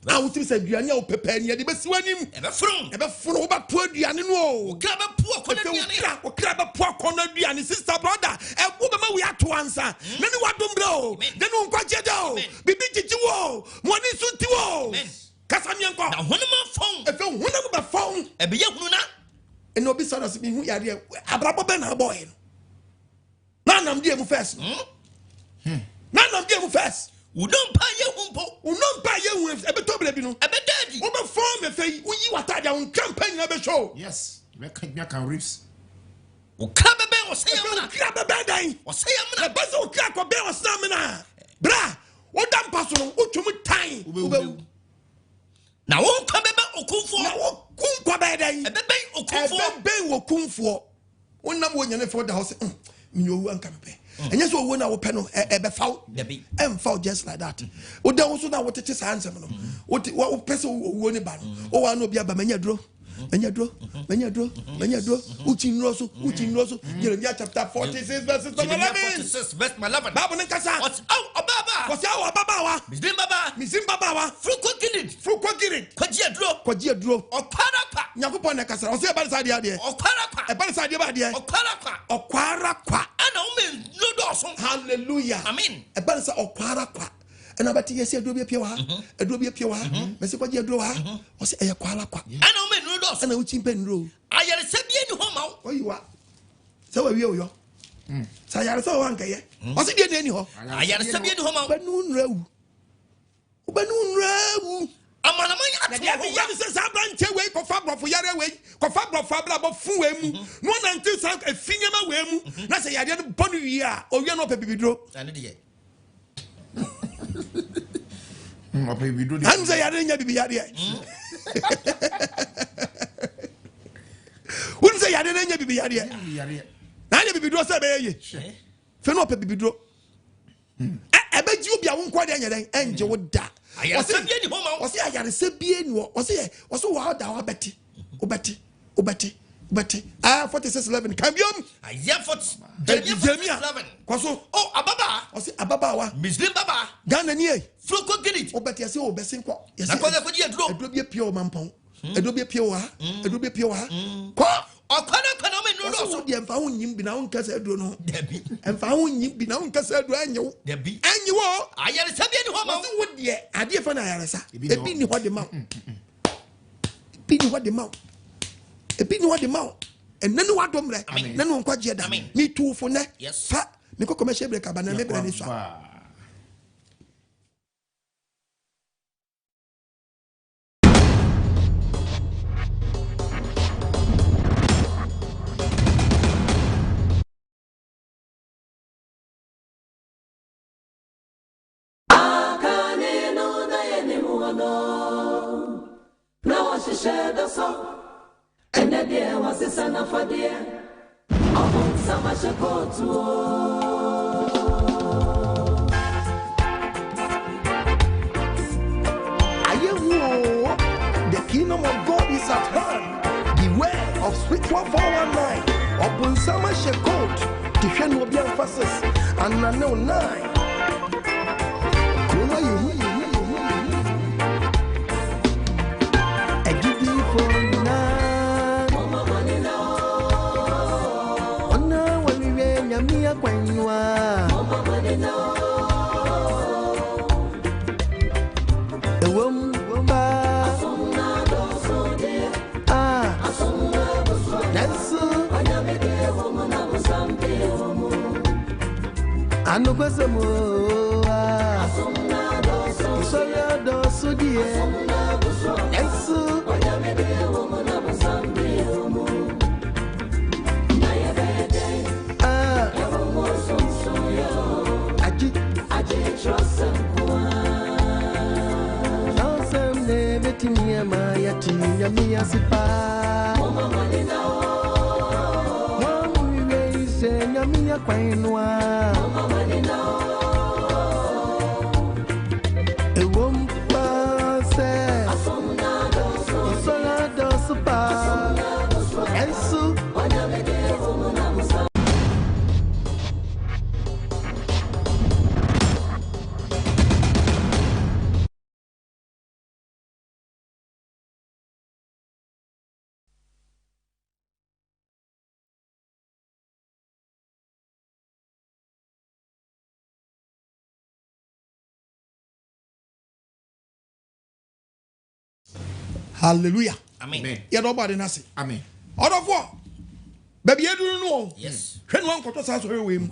a wo timi se aduane a wo pepa ni de besi wanim ebe from wo ba po aduane no o kra be po akona aduane wo kra be po akona aduane sister brother e wo be ma wi ato ansa na ni wadom bra o de no nkwaje da o bibi chichi wo mo ni sunti wo kasa mi enko na honoma fon efe honam be fon ebe ye hunu na eno bi so na se bi hu yare abrabo be na boy na nam die mu first na nam die mu first unompa ye hu ebe to bra bi no ebe dadi wo be fon me fe wo yi wata dia won campaign na be show yes me kan riffs o kra bebe o se yamna kra bebe dan o se yamna be so kra ko be o stamina bra wo dam paso no wo twum tan wo na won kwa bebe okunfo na wo kun kwa be dan bebe okunfo bebe wo kunfo wonnam wo nyane fo da ho se mi owu anka me enye so wo na wo pe no e be faw em faw just like that wo dan so na wo tete sa ansem no wo pese wo ni ba no wo wa no bia ba manya duro uchi nroso Jeremiah chapter 46 verses 11 Bible nkasa what's ababa wa mizim baba wa fruko girid kwaji aduro okwara kwa nyakopon ne kasa o se ba sa dia okwara kwa e ba sa dia ba dia okwara kwa ana o men no do so hallelujah amen e ba sa okwara kwa ena bati yesi aduro bi pia wa mesi kwaji aduro wa o se e kwara kwa ana o men no do so ana uchi mpenro ayare se bi eni ho ma wo oyiwa se wa wie oyo sa yare se wa nkaye o se die na eni ho ayare se bi eni ho ma wo banu nrawu amanaman ati ya bi se sa branche we ko fa brofo yare we ko fa brofo abra bo fu we mu no na nti sa afinyema we mu na se yare no bonu wi a o wi no pe bibidro ane de ye han se yare nya bibi yare un se yare nya bibi yare na nya bibidro se be ye fe no pe bibidro ebe ji obi a wo nkwa de nya den enje wo da What's the ayaresa bien? What's it? What's the wild hour betty? Obeti. 46:11. Come on. Isaiah 46:11. Kwaso. Oh, Ababa. What's it? Ababa wa. Muslim Baba. Ghana niye. Floko Gillit. Obeti yasi obesin kwa. Yes. Nakola kodi edro. Edro bi pure mampon. Edro bi pure wa. Edro bi pure wa. Kwa. Okana me no so de emfa ho nyim bi na won kasa edro no. Dabi. Emfa ho nyim bi na won kasa edro anyew. Dabi. Anyewo. Ayaresa bi ni ho ma. What's wo de ade fa na ayaresa. Ebi ni ho de ma. Ebi ni ho de ma. Ebi ni what the mouth and then what domre nanu nkwa jeda me too for ne fa me ko commercial break abana me bra ni so akane no na yene muano na washisheda so and the dear was a son of a dear. Among some much a coat to the kingdom of God is at hand. Beware of spiritual 419. Upon summer shekot, defend will be emphasis, and I know 9. I give you for Mia Quanua the woman that's I know what's the more so dear that's Mia sipa Mama raise Mia Quanua a woman say Sola dosupa and so Hallelujah. Amen. Yeah, nobody nasi. Amen. Out of what? Baby, you don't know. Yes. When one quarter says we when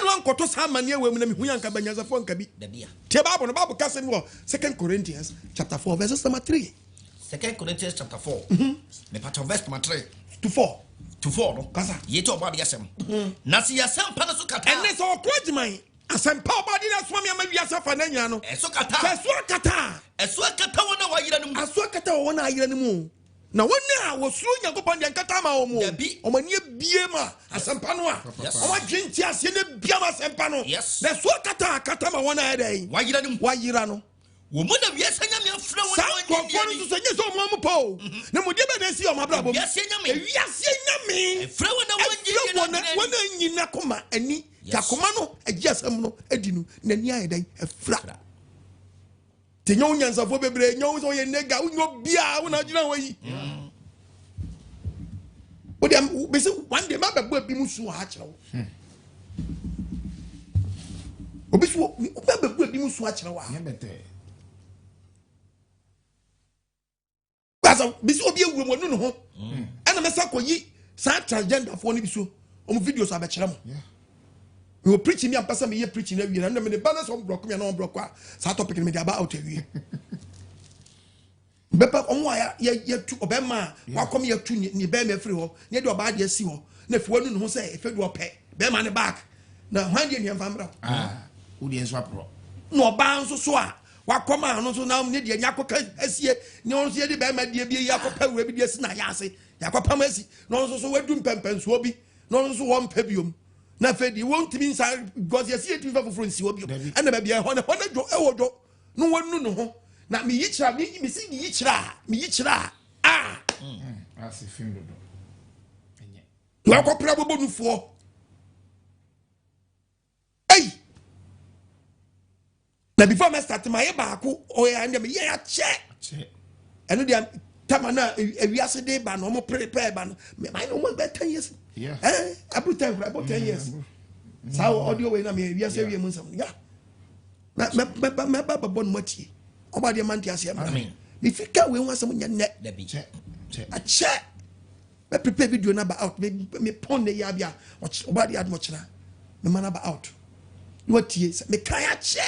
one quarter samania women who yanka banyaza phone kabi. The Bible casting war 2 Corinthians chapter 4 verses number 3. 2 Corinthians chapter 4. The part of verse number 3 to 4. To 4 no. Kasa. Ye to about yasem. Nasi yasem pana so kata. And this all clergyman. Asem pa body na swami amawiasa fa na nya no. Eso kata. Eso kata wona wa yira nimu. Aso kata wona ayira nimu. Na wona wo suru Yakobon de kata ma wo mu. Omani bie ma asempa no a. Oma dwenti ase ne bia ma asempa no. Na so kata ma wona ayira. Wa yira no. Wo mo na wiase nyame afra wona wa ni. Sa ko so senye so mo mo po. Na mo de be na si o ma bra bom. Wiase nyame. Afra wona wona nyina koma ani. Yakoma no agiasam no adinu nani ayedan afra te nyon nyansafo bebre nyon so ye nega unyo bia wona gina wayi o dem be se one day ma be bi mu su a kire wo obi so be bi mu su a kire wa basa bi so obi ewuo mo no ho ana mesa koyi sa transgender fo no bi so o videos a be kire mo we were preaching me and pastor me preaching every year and the balance on block me and on block sa topic me about every bepa onwa ya tu obema wa kom ya tu ni be me free ho ne de oba de si ho na fi wanu no say e fe do ope be ma ne back na hande ni mfamra wo de enso apro no oba nso so a wa kom anu so na ne de nya koka asie ne on so de be ma de bi ya kopa we bi de si na ya ase ya kopa ma asi no nso so wadu mpempenso bi no nso wo mpa biom na fe di won't mean say because you see it for nsi obi and na bia ho na jo e wo jo no wonu no ho na me yichira me si me yichira as if you do enye wa ko pra bobo nufuo hey na before me start my baako o ya ndem ye ya che eno dia tamana ewiase de ba no mo prepare ba no me no mo be 10 years about 10 years sao audio we na me ewiase wie mu nsam ya me ba bon mati oba de manti ase amen me fika we hu asem nya ne da bi che me prepare video na ba out me pon ne ya bia oba de admo chira me mana ba out what tie me kan ya che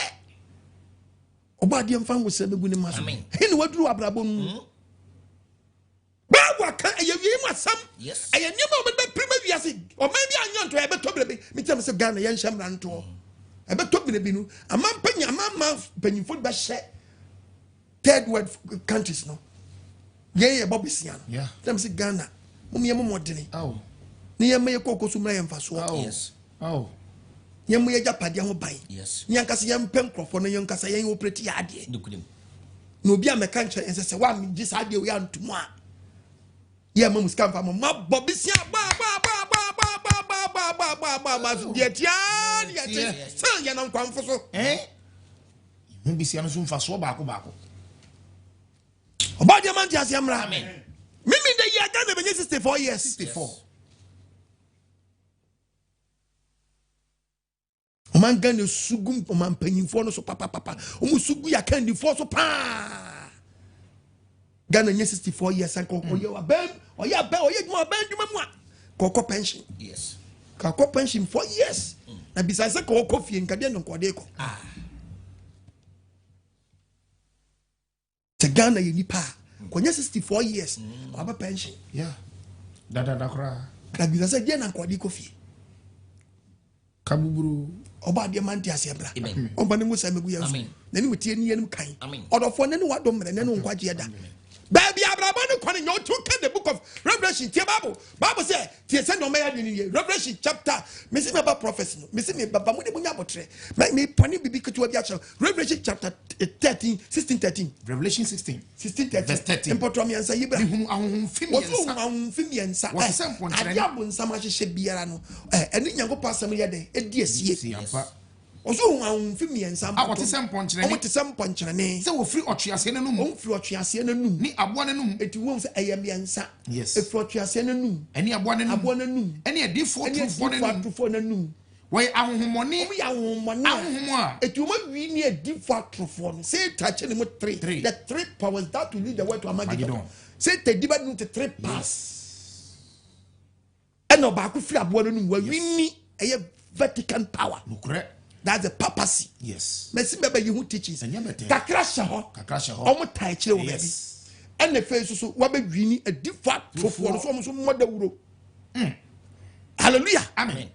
oba de mfa wo se begu ne maso he ne waduru abrabo mu bawa kan ayewie masam aye nyema obebe prima wiase o man bi anyanto e beto brebe mi tell me say Ghana ye nham ranto e beto brebe nu amam panya amam panyimfo be hye third world countries no ye bobisia no tell me say Ghana mum ye modene ni ye me kokosu mra ye mfaso ye mo ye japade ho ban ni ankase ye mpem krofo no ye ankase ye operate ya ade no obi ameka nche se wa mi gisa ade we antumu a ye mamu scam fa ma bobisia ba de tia se ye na nkwanfo so mu bisia no so mfaso baako oba de man ti ase amra amen mimi de ye Ghana be 64 years 64 oman Ghana sugum oman panyimfo no so papa omu sugu ya kandifo so pa Ghana 64 years and koko ye wa ben oya duma ben duma mu koko pension koko pension 4 years na bisa se koko fie nkade no nkode ko te Ghana ye nipa konya 64 years aba pension da kra na bisa se je na nkode ko fie kabuburu oba de man ti asebra oba ne ngusa megu yansu na ni mutie ni yenim kan odofo ne wa dom mre ne no nkwaje da baby abrabo ne kwane nyo to can the book of Revelation tie bible say tie se no meya ni Revelation chapter me see me ba prophecy no me see me baba mu de bunya botre me poni bibi keto bi acha Revelation chapter 16:13 Revelation 16:13 verse 13 impotro mi ansa yibra hunu ahunfimi ensa adia bo nsa ma hye biara no eni nyankopɔ asem ye de edi esie oso ahunfimi ensa awote semponkyerene se wo free otwease nanum ni aboa nanum eti wo se ayam ensa efri otwease nanum eni aboa nanum eni adifo trufo nanum wey ahunhumoni ahunhumo eti wo ma wi ni adifo trufo no say touch ni mo 3 the 3 powers that will lead the way to Armageddon say te diba no te 3 pass eno ba ko free aboa nanum wa wi ni eye Vatican power no correct. That's the papacy. Yes. Messi baba you teaches. Kakra shaho. Omo tai kire wo baby. And the face so wa be dwini a default trofo no so moda wuro. Hallelujah. Amen.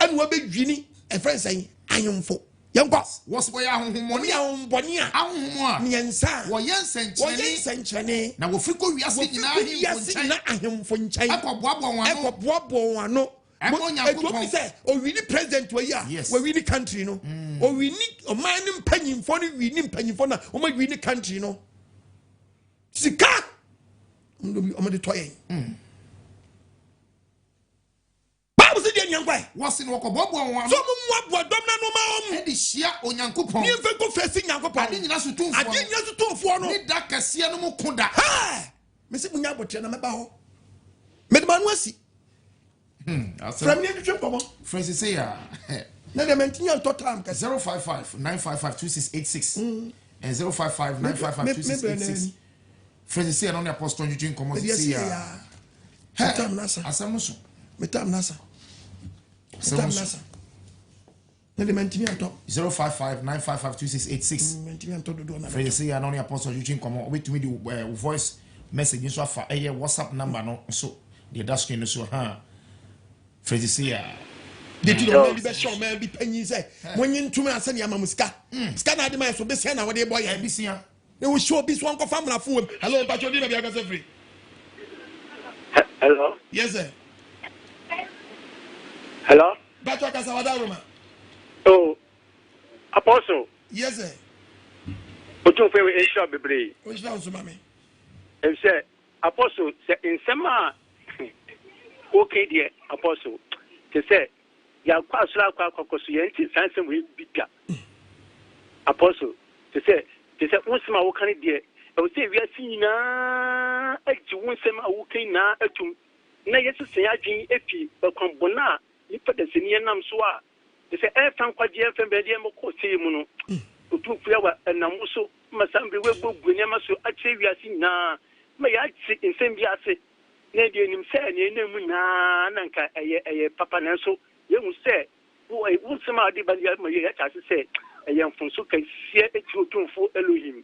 And wa be dwini a friend saying ayomfo. Yanko. Was boy ahunhumoni ahunboni a. Ahunhumo a. Nyensa. Wo yensenkyene. Na wo friko wiase nyina ahemfo nkyai. Ekoboabo wano. Eto say o wini president we ya we wini country no o wini o man mpanyimfo no wini mpanyimfo na o ma wini country no sika o de toyen Bible say dey nyankwa wose no kobobo wano so mo dom na no ma e di hia onyankopon ni mfe ko fesi nyankopon ade nyina so tumfo no ni da kase no mu koda ha me se munya botre na meba ho me de manu asi from near the come on. Francis say na the maintain total 055-955-2686 and 055-955-2686. Francis say on the apostle you drink come on say ya. Metam nasa. Asamuso. Metam nasa. Na the maintain top 055-955-2686. Maintain top do na. Francis say on the apostle you drink come on wait to me the voice message so afa WhatsApp number no so the dash screen so Freddy say the two of them be show man be penny say when you to me asani amamuska ska na de man so be say na we dey boy ya be sia they will show this one ko family phone hello pacho di na be agase free hello yes sir hello Bacho Kasawada Roma. Oh, Apostle. Yes, sir. What you feel is sure be. Which now, Sumami? And say, Apostle, say in summer. Okay, dear Apostle. To say, ya kwa sura kwa kokosu yenti sanse we bigger. Apostle. To say unsema wokani dear. I would say we are seeing na etu unsema wokai na etum. Na yesu se adwen epi bakwambona nipa da seniye nam so a. To say e fan kwaje e fan be de mo ko sei mu no. Otu fuya wa namuso masambe we gbogbo nyama so a che wi ase na ma ya ci nsem bi ase. Na de nim se ne na mu na nka eye papa na so ye hu se wo sema ade ba ya ma ye ya cha se eye mfunso ka sie eti otumfo Elohim.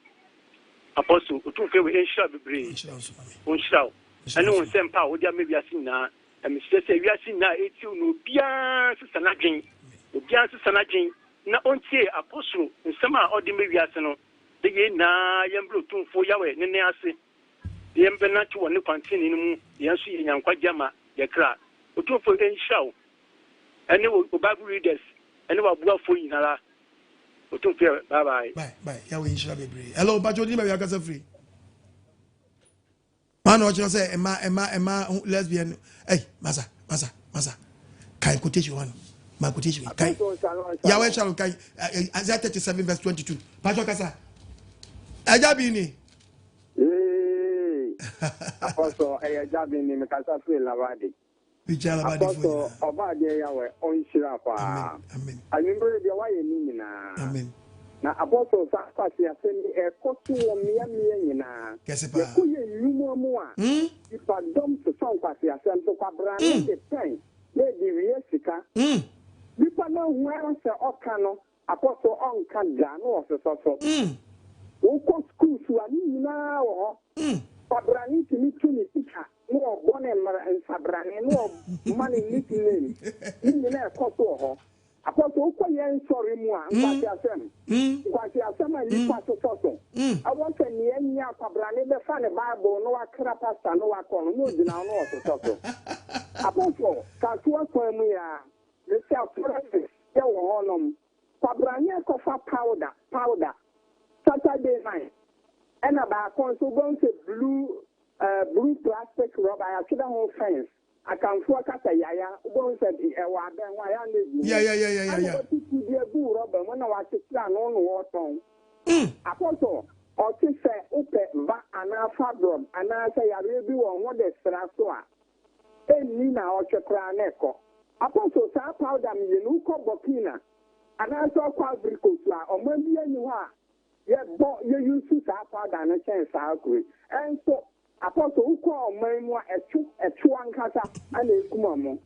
Apostle otumfo we enshira bebre onshira ane won se mpa wo dia mebi ase na me se wi ase na eti no bia sesa na dwen obia sesa na dwen na ontie Apostle nsema odi mebi ase no de ye na ye mbro otumfo yawe ne ne ase yembe na ti woni kwantini ni mu yansu yanyankwa jama yakra otumfo enshira ane wo Bible readers ane wa buafo yinara otumfo bye yawe enshira bebre hello Bacho ni me akasa free man watch say emma lesbian hey masa kai quotation one my quotation kai yawe shall kai Isaiah 37 verse 22 Bacho kasa ajabi ni Apostle ajabi ni me kasa free lavadi Apostle obade yawe onshira pa amen ayimbre de waye ni nyina amen na Apostle sakwasi asemi ekotu wo mia nyina ku ye nyumu mu a ifa dom to sakwasi asem so kwabra ne de pen ne di wiye sika bipa na huwa se oka no Apostle onka da no so wo ko school su ani nyina wo kwabra ni timi tuni sika no bone mara ensabrane no mani nickname ni na ekotu ho Apostle uko yen sorry mu a nkwasi asem ali kwaso soso awon ni enya kwabrane be fa ne Bible no wakra pastor no wakon no dina no soso Apostle ka tuwa so mu ya the self process ya wo honom kwabrane ko fa powder Saturday night and about so going to blue plastic rubber I should have fence I can focus a yaya, don't say a water, why I live. Yeah. What is the blue rubber when I was plan on water? Apostle, or to say, okay, va and a fabrum, and I say, I will be on what is Strassoa. And Nina or Chacraneco. Apostle, Sa powder, you know, Bokina, and I saw Quabricola, or maybe you are. Yet, you use Sa powder and a chance and so. Apostle uko maimwa etu ankasa ana ekumamo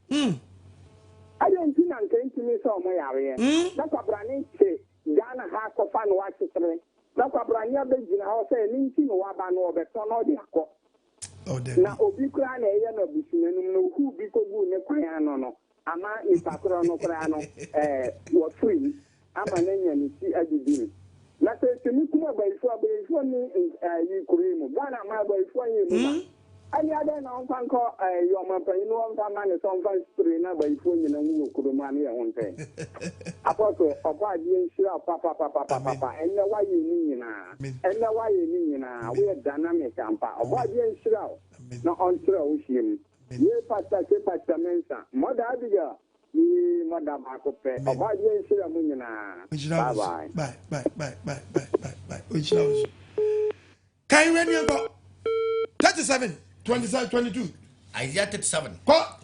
adentina nkentimi so mo yare na kwabrane che Ghana ha kofa no wachetre na kwabrane abegina ho se ni nti no waba no obeto no de akọ na obi kura na eye na busunenum no hu bi kogu ne kwan no ama ni pakro no kura no wo free ama nanya ni ti adidi na se temi kuma baifo ni yi kurimu bana ma baifo yi mu ani ada na on fanko yo ma pan no on fa man so on fa story na baifo ni na wu kuruma ni e honte Apostle oba di nsira papa enne wa yi ni nyina we dynamic ampa oba di nsira na on tira o hiem ye pata mensa moda adiga ni moda makope oba di nsira mu nyina bye Ojinawo kai reni go 37 27 22 Isaiah 37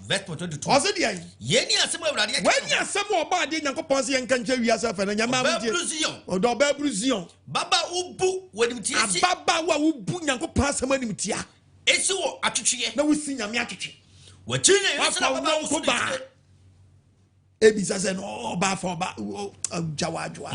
verse 22 ose dia yeni asem awurade weni asem oba de nyankopon se yenka nche wi asafa na nyama wudi odo ba bruzion baba ubu wadimtia baba wa ubu nyankopon asem animtia esi wo atwetwe na wusi nyame atwetwe wachine yesa baba usu ebisa se no oba fa oba jawajwa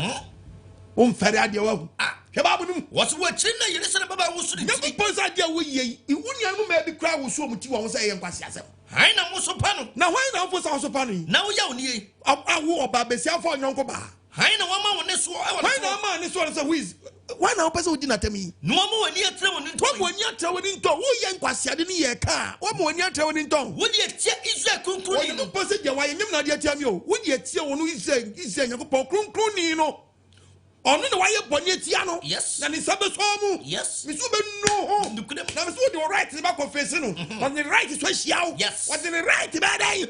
fere ade wa hu hwe babu num wasu wachine yesa baba usu nyankopon sa ade wo yi iwunya mu ma bi kra wo so omuti wo se yen kwase asem hai na mo so pano na hwan na ofo sa so pano na wo ya oni yi awu oba besia fa nyonko ba hai na wama wo ne so e wo hai na ma ne so who is why now person who didn't tell me? No more near Trevor. What you tell me to? Who young Kwasiadini ye car? What more near tell me to? Would you check is that conclusion? You person you why you not yet tell me? Would you tell one who is saying you go crunino? On the way upon Yetiano? Yes. And it's Sabbath home. Yes. Miss no. Now, what your right is about confessing. What the right is what you. Yes. What the right about I?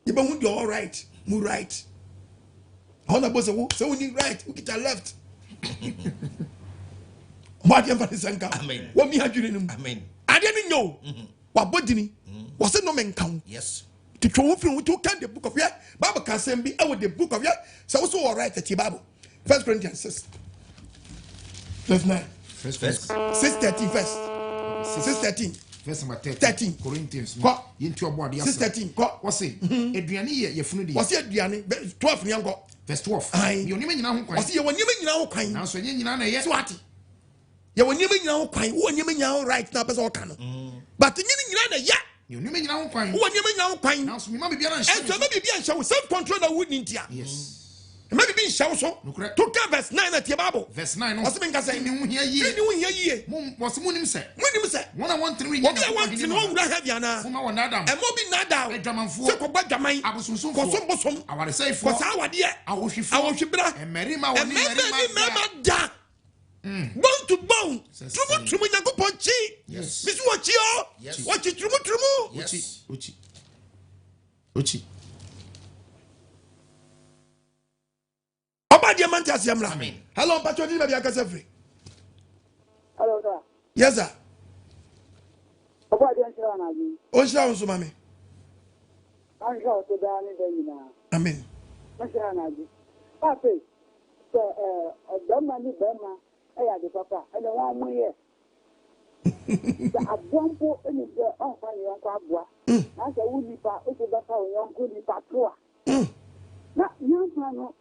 You don't do all right. Move right. Honorable, so we need right. We get a left. What you have Amen. What me had you in him? Amen. I didn't know. What body was it no man count? Yes. To throw from we took the book of ya. Bible can send me out the book of ya. So also all right at the Bible. 1 Corinthians 6. Verse 9. 6:13 first. 6:13. Verse number 13. Corinthians. What? Into your body. 6:13. What's it? Adriani ye funudi. What's it? 12 nyango. Verse 12. You only mean now. What's it? When you mean now, kind. Now so you know yes. What? You when you mean now, kind. When you mean now, right now, person can. But you mean now, yeah. You mean now, kind. When you mean now, kind. Now so we might be and so maybe be and show self-control that wouldn't India. Yes. Maybe being show so. To verse 9 at your Bible. Verse 9. What's the mean? Say you hear ye. You hear ye. What's the moon say? When you say. One I want to read. What I want to know that have yana. Kuma wa nadam. And mo be nada. E jaman fu. Se ko ba jaman. Abosunsun bosom. Aware say fu. Ko sa awade. Awohwibra. E merima woni merima da. Bone to bone. Trumu Nyankopon chi. Yes. Miss what you? Yes. What you trumu? Yes. Uchi. Oba diamante asiamla. Amen. Hello, Pacho di baby akase free. Hello, sir. Yes, sir. Oba diamante anaji. O shira unso mami. Anja o to da ni de nyina. Amen. O shira anaji. Papa, ọdọọma ni bẹẹma ẹyà di papa ẹnna wọn amú yẹ. Sẹ abọ́npọ̀ ẹni bẹ ọ̀nfà ni yọ̀nkọ abua. N'a sẹ wú nípa ó ti bẹ́ẹ̀ ká òyìnbó nípa tó a. Na yọ̀nfà no.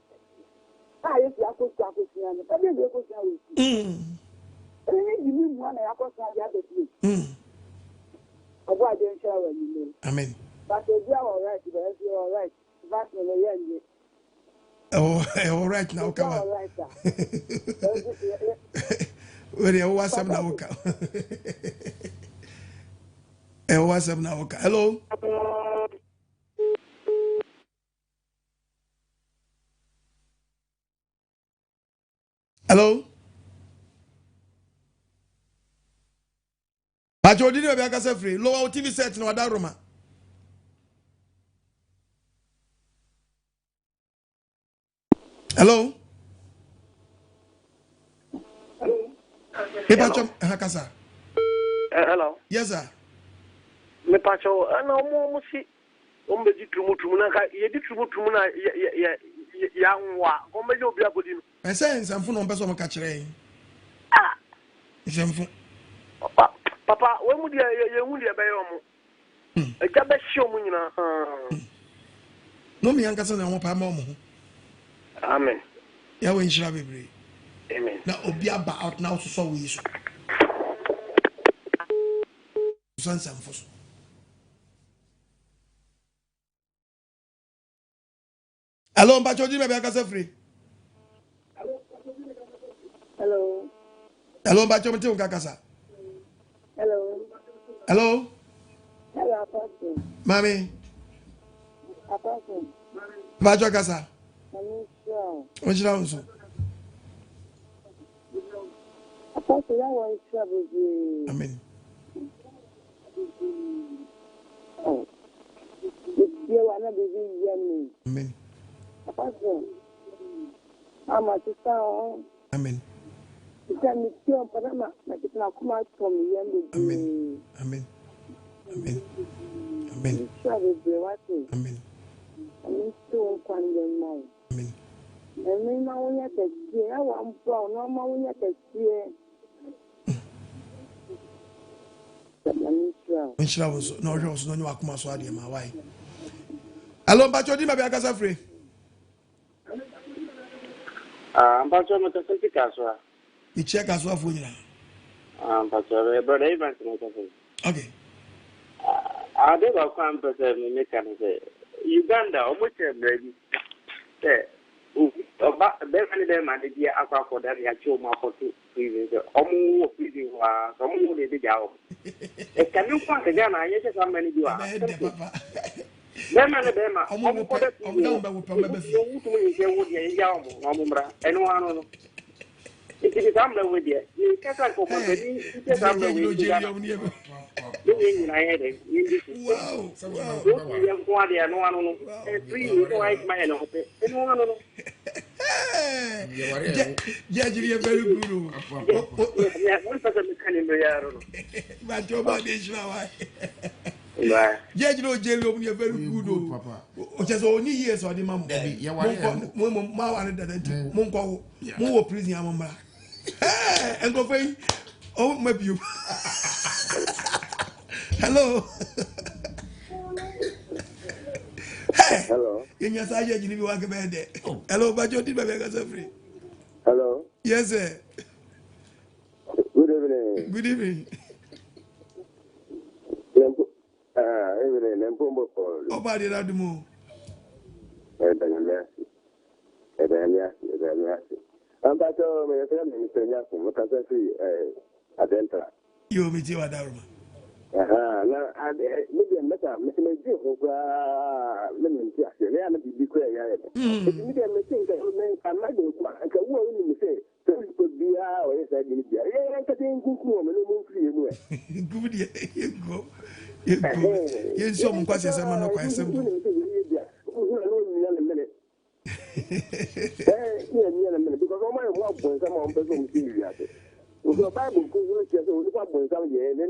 Yesi akosi ya no ebe le akosi ya we eni yimi mu na akosi ya de play obo ade ncha wa ni le amen but obi all right be all right but no ye nje all right now come all right where you WhatsApp now okay WhatsApp now okay hello hello. Pacho did you be akase free? Lower TV set no ada Roma. Hello. Hey Pacho hakasa. Hello. Yes sir. Me Pacho ana mo si o mbe di trumu na ka ye di trumu na ya nwa o mbe obi abodi no. Ese nsamfu no mpeso mo ka kire. Nsamfu. Papa, we mu dia ye hu dia be yo mo. E ja be hye mu nyina. No mi yankasa na mo pa ma mo. Amen. Ya we nshira bebre. Amen. Na obi aba out now so we so. Nsamfu so. Hello, Mpacho di baby akase free. hello Hello, Mpacho mte ukakasa. hello Hello. hello apostle Mami. apostle Mpacho akasa. mami sure Onjira unso. apostle ya wa sure be Amen. oh ye wa na be ye Amen. apostle ama tita o Amen. tita mi tio panama na tita kuma to mi yende Amen. Amen. Amen. Amen. sure be what Amen. I'm still quite now. Amen. And then now we have to see, I want brown, no more we have to see. Onjira unso. No hwe unso no nyi wakuma so ade ma why. Hello, Mpacho di baby akasa free. Mpacho mo ta senti kaswa. I check as well for you now. Mpacho brother Evans mo ta senti. Okay. Ade ba kwa mpese me kan say Uganda o mo che bredi. Oba be them and the dear aqua for that ya chill more for 2 reasons. Almost busy was almost the job. Can you find again? I just how many you are. Them and them are almost for that. And one. It is under with you. You can't go for me. Just under with you. I had it. Wow. You have one and one. 3 white man. And one. Judge, you are very good. Yeah, one person can be but your body is now. Judge, you are very good, Papa. Just only years or the mamma. Monko, more prison, Mamma. And go pay. Oh, maybe you. Hello. Hello. In your side, you walk about there. Hello, but you did my free. Hello. Yes, sir. Good evening. Good evening. Evening. Mpombo for. Oh, body that the moon. I'm back to my friend, Mr. Yakum, because I see Adenta. You meet you at Darma. Now, maybe I'm better. Mr. Major, let me see. I am be clear. If you didn't think that I'm not going to only say, so it could be our SID. I can't go home and move free. Good, you go. You saw Nkwasiasem So no Nkwasiasem because all my work was some on person serious. The Bible could just only one some year and then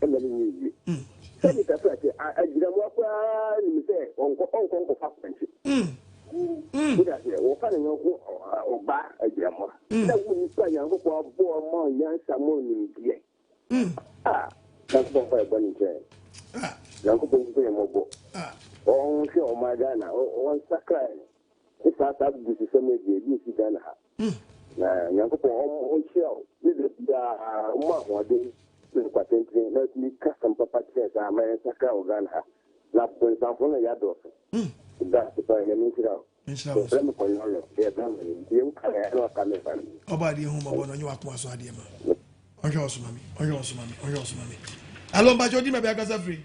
and then I did a walk and say, Uncle Faction. Or buy a jammer. That wouldn't say young for more young someone in that's what I'm going to say. Young people say mobile. Oh, sure, my Ghana, one sacrifice. If I have this is some of the Ghana. Young people on show. This is the one day. Let me custom papa chairs. I may sacra Ghana. Not when some of your daughter. That's the point. I'm so let me call you. They're done. You can't come in. Obadi home on your aqua, Diema. On your mommy. Hello, Bajodi, maybe I got free.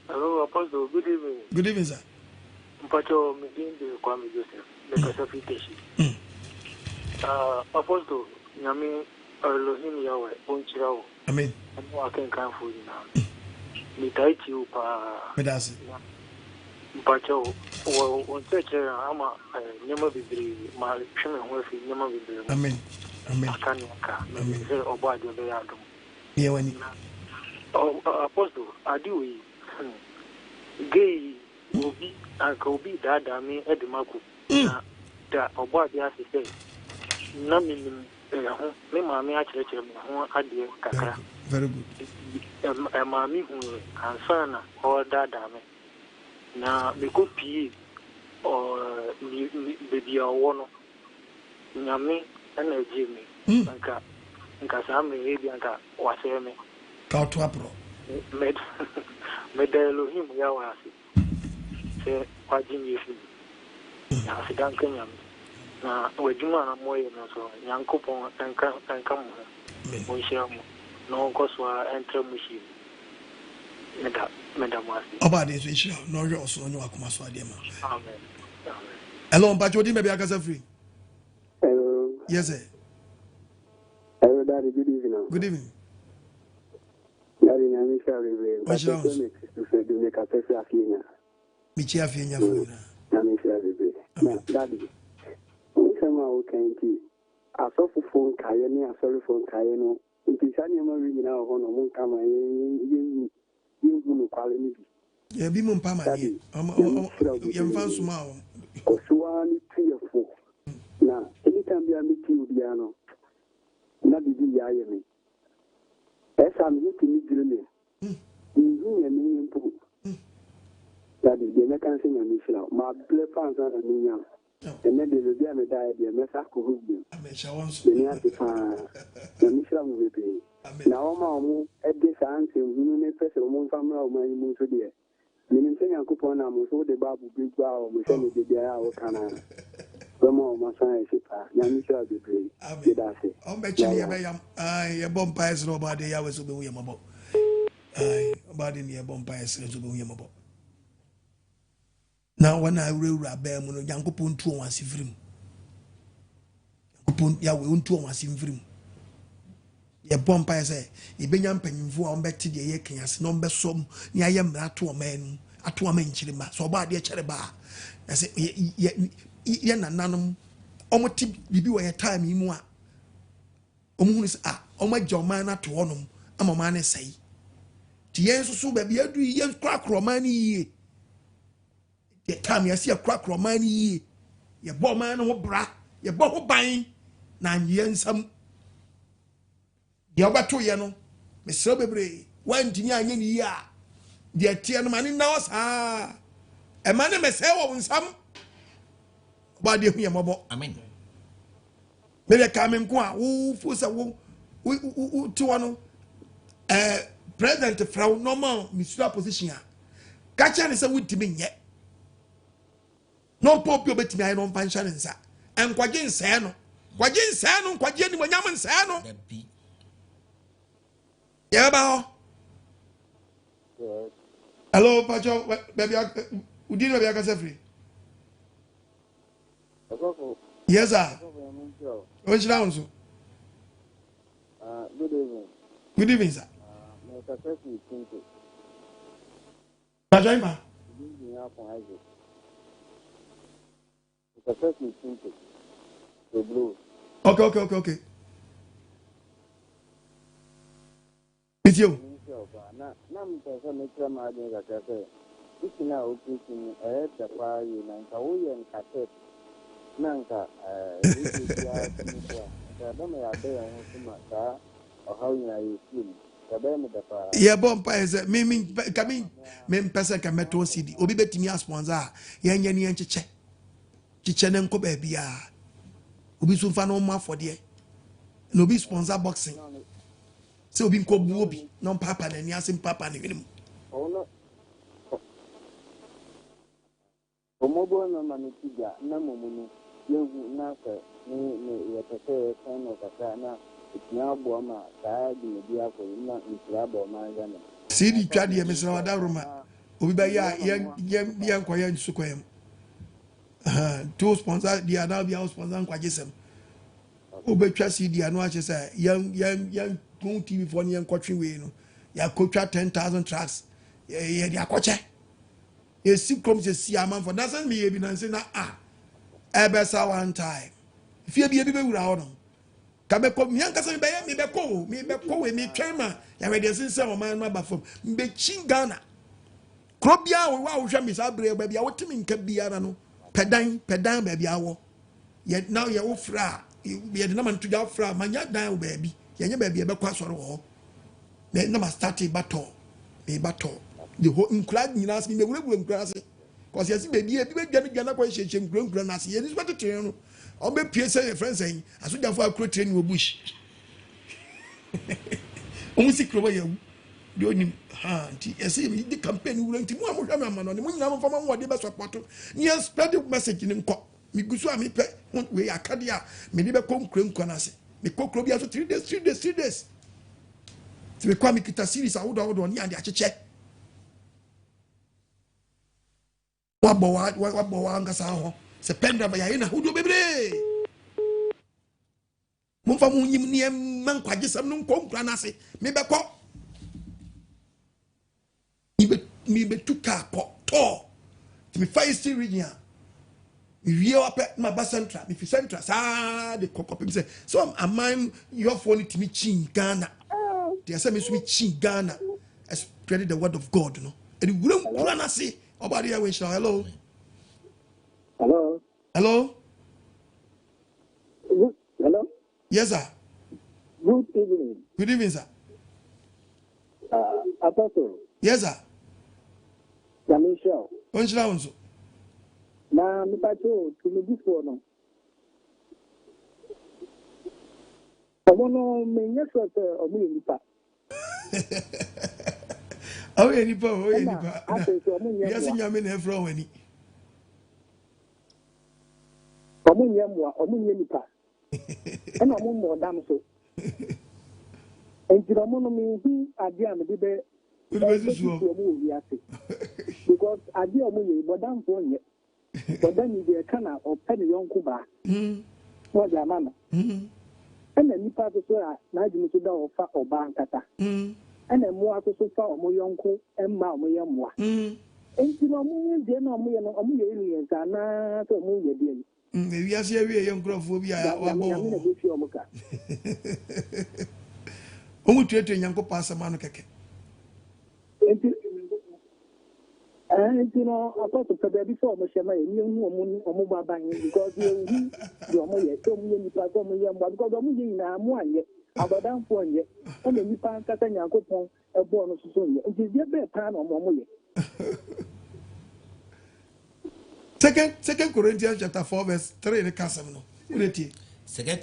Hello, Apostle. Good evening. Good evening, sir. Mpacho, meeting the Kwame Joseph, the classification. Apostle, Yami, Elohim Yahweh, Bonchirao. Amen. And I can come for you now. Mitaiti Upa. Medasi. Mpacho, on church, I'm a Yama Bibri, my Shaman Worthy, Yama Bibri. Amen. Amen. Akanaka, Mr. Obadi Beadum. Yeah, when Apostle, I do gay will be and could be that I mean at the Marco. That Obadi has to say, Namin, me, mammy, actually, idea, Kaka. Very good. A mammy who and son or that dame. Now, we could pee or baby or one. Yami. And a Jimmy, because I'm a lady and was a me. Count to Apro. Medelohim Yawasi. Say, what Jimmy is. Now, I don't come. Now, we're doing a more so young couple and come. We shall no Goswa and Tremushi. Madam was. About this, we shall know you also know Akumaswadima. Amen. Hello, Bajodi, maybe I got free. Yes, sir. Hello, Daddy. Good evening. Good evening. Daddy, I'm Michelle. What's your name? Michelle Fiena. I'm Michelle. Daddy, somehow can keep. I saw for phone Kayani, I saw for Kayano. If you send your marine now on a moon come you will call me. Yeah, be Mumpama. I'm found small. Oswani 3 or 4. Now, anytime you are meeting with Diano, not the Yayami. As I'm looking at you, you and me pool. That is the American and Michelle. My blood fans are a million. And then there will be a medal, the Messaco who will be. The Michelle will be. Now, Mamma, at this answer, you may press a moon from my moon to dear. Meaning, saying a coupon, I'm so the Babu Big Bow, we send it the Canada. Come on, my son, Yamisha, the great. I'm betting you, I bomb pies, nobody, I was to be Yamabo. I about in your bomb pies, to be Yamabo. Now, when I will rabber, when Yanko Puntu was in film. Ya we won't was in film. Your bomb pies, you been yamping for on back to the yaking as number some near yam that to a man, at to a man chilima, so bad dear cheraba. I say, yen and nanum, omoti, you be a time in moi. Omunis ah, oma jomana to honum, I'm a man say. Tiens so baby, I do yen crack romani. The time you see a crack romani, your bomb man or bra, your bomb buying, 9 years some. The other 2 years, Miss Sobebre, 1 year, the Tian man in house, ah, a man may say on some. But you hear more. Amen. Maybe come in qua, who was a woo, to one, President Frau Normal, Mr. Position. Catcher is a wood to me yet. No pope, you bet me I don't find Shannon, sir. And Quajin Sano, Quajin when Yaman Sano. Yeah, hello, Pacho, baby, we didn't have a free. Yes, sir. Which round, sir? Good evening. Good evening, sir. Okay. It's you. Yeah, bomba is me coming. Person can metal CD. Obi betting me as sponsor. Yan chiche. Chichen and baby. Obi soon fan on more for dear. No be sponsor boxing. So be called Bobby, non papa and yasin papa and him. See the Chadi, Mr. Wadaruma. Obi by young quiet Suquem. 2 sponsors, the other be our sponsor and Quagism. Obi Chassi, the Anuaches, young TV for young coaching way. Ya coach 10,000 tracks. Ya coach. You see, comes to see a man for doesn't me even saying, Ebessa one time. If you be a bit around. Come come, young cousin, me beko, me trema. Ya ready to say, man, my bafom. Be chingana. Crobia, wow, Jamis Abre, baby, I want to mean Cabiano. Pedan, baby, I yet now you're fra. You be the number to your fra, my young down, baby. Ya baby, a backwas or me no start a battle. The whole inclined me ask me, the room grass. Because yes, baby, a big Gana question, grown grass. Here is what the train. I'll be PSA friend saying, as we have a crew train your bush. Almost a you. Doing see the campaign will to more man on the moon from what they best support. Yes, spread the message in court. Me go so me pay we Acadia, me never come cream conasi. Me cook Robia for 3 days. To be quite a series, I would on the check. What boy, September by Yana, who do baby? Mumfa near man quagisam no compranasi, maybe call me be 2 car pot tall to be 5 still region. You up at my bus central, if you central, the cock up say, so I'm mine your phone to me chin Ghana. They say me sweet chin Ghana, spread the word of God, you know. And you wouldn't plan say about the way. Hello. Hello. Yes, sir. Good evening. Good evening, sir. Apostle. Yes, sir. Yamisha. Onchla. Na me pacho to me before no. Omo me nyesho se omo nipa. Oh, nipa. Yes, nyame na efro wani. Omunyamwa, Omunyamipa. And Omun dam so. And Jiramono Adiam did because Adia Muni, but down for it. But then you get a canna or penny young Kuba. What your mamma? And then you pass the soil, Najim to or fat or bankata. And then more to so far or more young and Mamma. And Jiramono, dear no more aliens are not a movie. Maybe I see a young girl for me. I want to treat young pass a man. And I thought of before Mashama, you know, or mobile banking because you're more yet, so many platform, because I'm in one yet, about down for yet, and then you find Catania coupon a bonus soon. It is your best time on Momoye. Second Corinthians chapter 4, verse 3 in the Casino. 2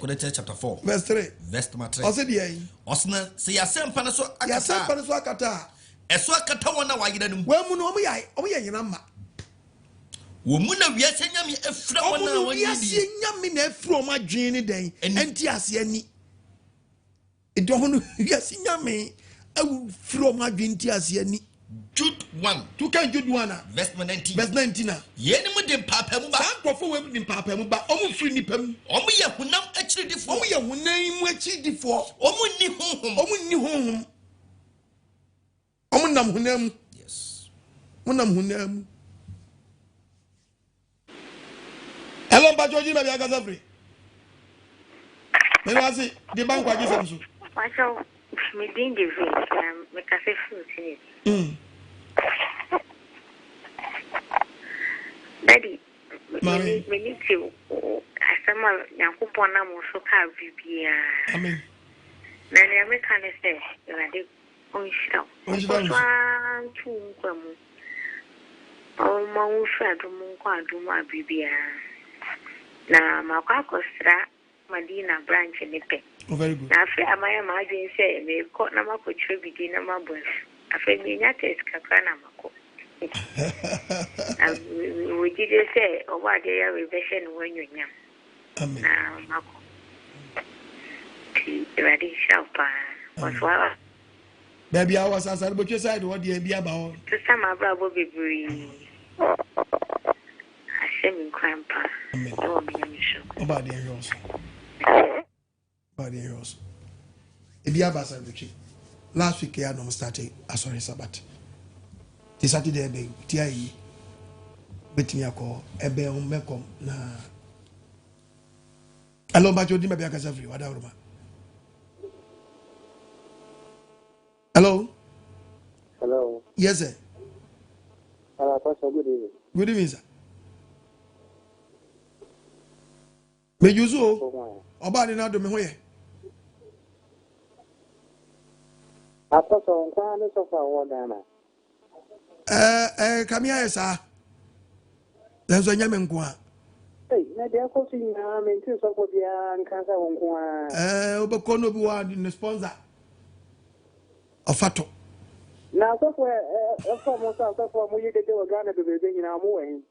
Corinthians chapter 4, verse 3. Verse 3. I said, yeah. Osna, say, Yasem Panaso Akata. Eswa Katawana, why you didn't. Well, Munomi, number. Womuna, we are saying, a flower, we are seeing Yamina from my journey day, and Tiasiani. It don't, yes, Yami, from my Vintiasiani. Jude 1. To can Jude 1. Verse 19. Verse 19. Yenimudin Papa Muba. Go forward in Papa Muba. Omu free nipem. Omu ya hunam actually the Omu ya hunam actually the four. Omu ni home. Omu ni home. Omu nam hunam. Yes. Munam hunam. Hello, Bajoji, maybe I got free. Maybe I see the bank was just so. Marshall, me didn't give it. Make a fruit in it. Daddy, we need to. Asama Yakupona Musoka Vibia. Amen. Nanny American say, Radi Onshao. One, two, oh, Moussa, Dumunqua, Duma Bibia. Na Macacostra, Madina branch in the pen. Oh, very good. Now, I imagine say, they caught Namako Tribby dinner, my boys. I feel me not as Cacanamaco. We did say, oh, what they are revision when you're young. Amen. Now, Marco. Ready, sharp. Baby, I was as I would just say, what do you be about? To some of our baby breeze. I say, in Crampa. About the heroes. About the heroes. If you have a sandwich, last week I don't start a sorry Sabbath. This Saturday, be TIE. Bet me a call, a bell, Mekom. Na. Hello, Bajo, Dimma Biakas every whatever. Hello? Hello. Yes, sir. Pastor, good evening. Good evening, sir. Me use you. About it now to me where? Apostle, I'm going to one come here, sir. There's a young man. Hey, maybe I'm coaching now. I'm into some of the cancer on Obakono Buad in the sponsor of Fato. Now, somewhere, almost after we did a Ghana to be in our moving.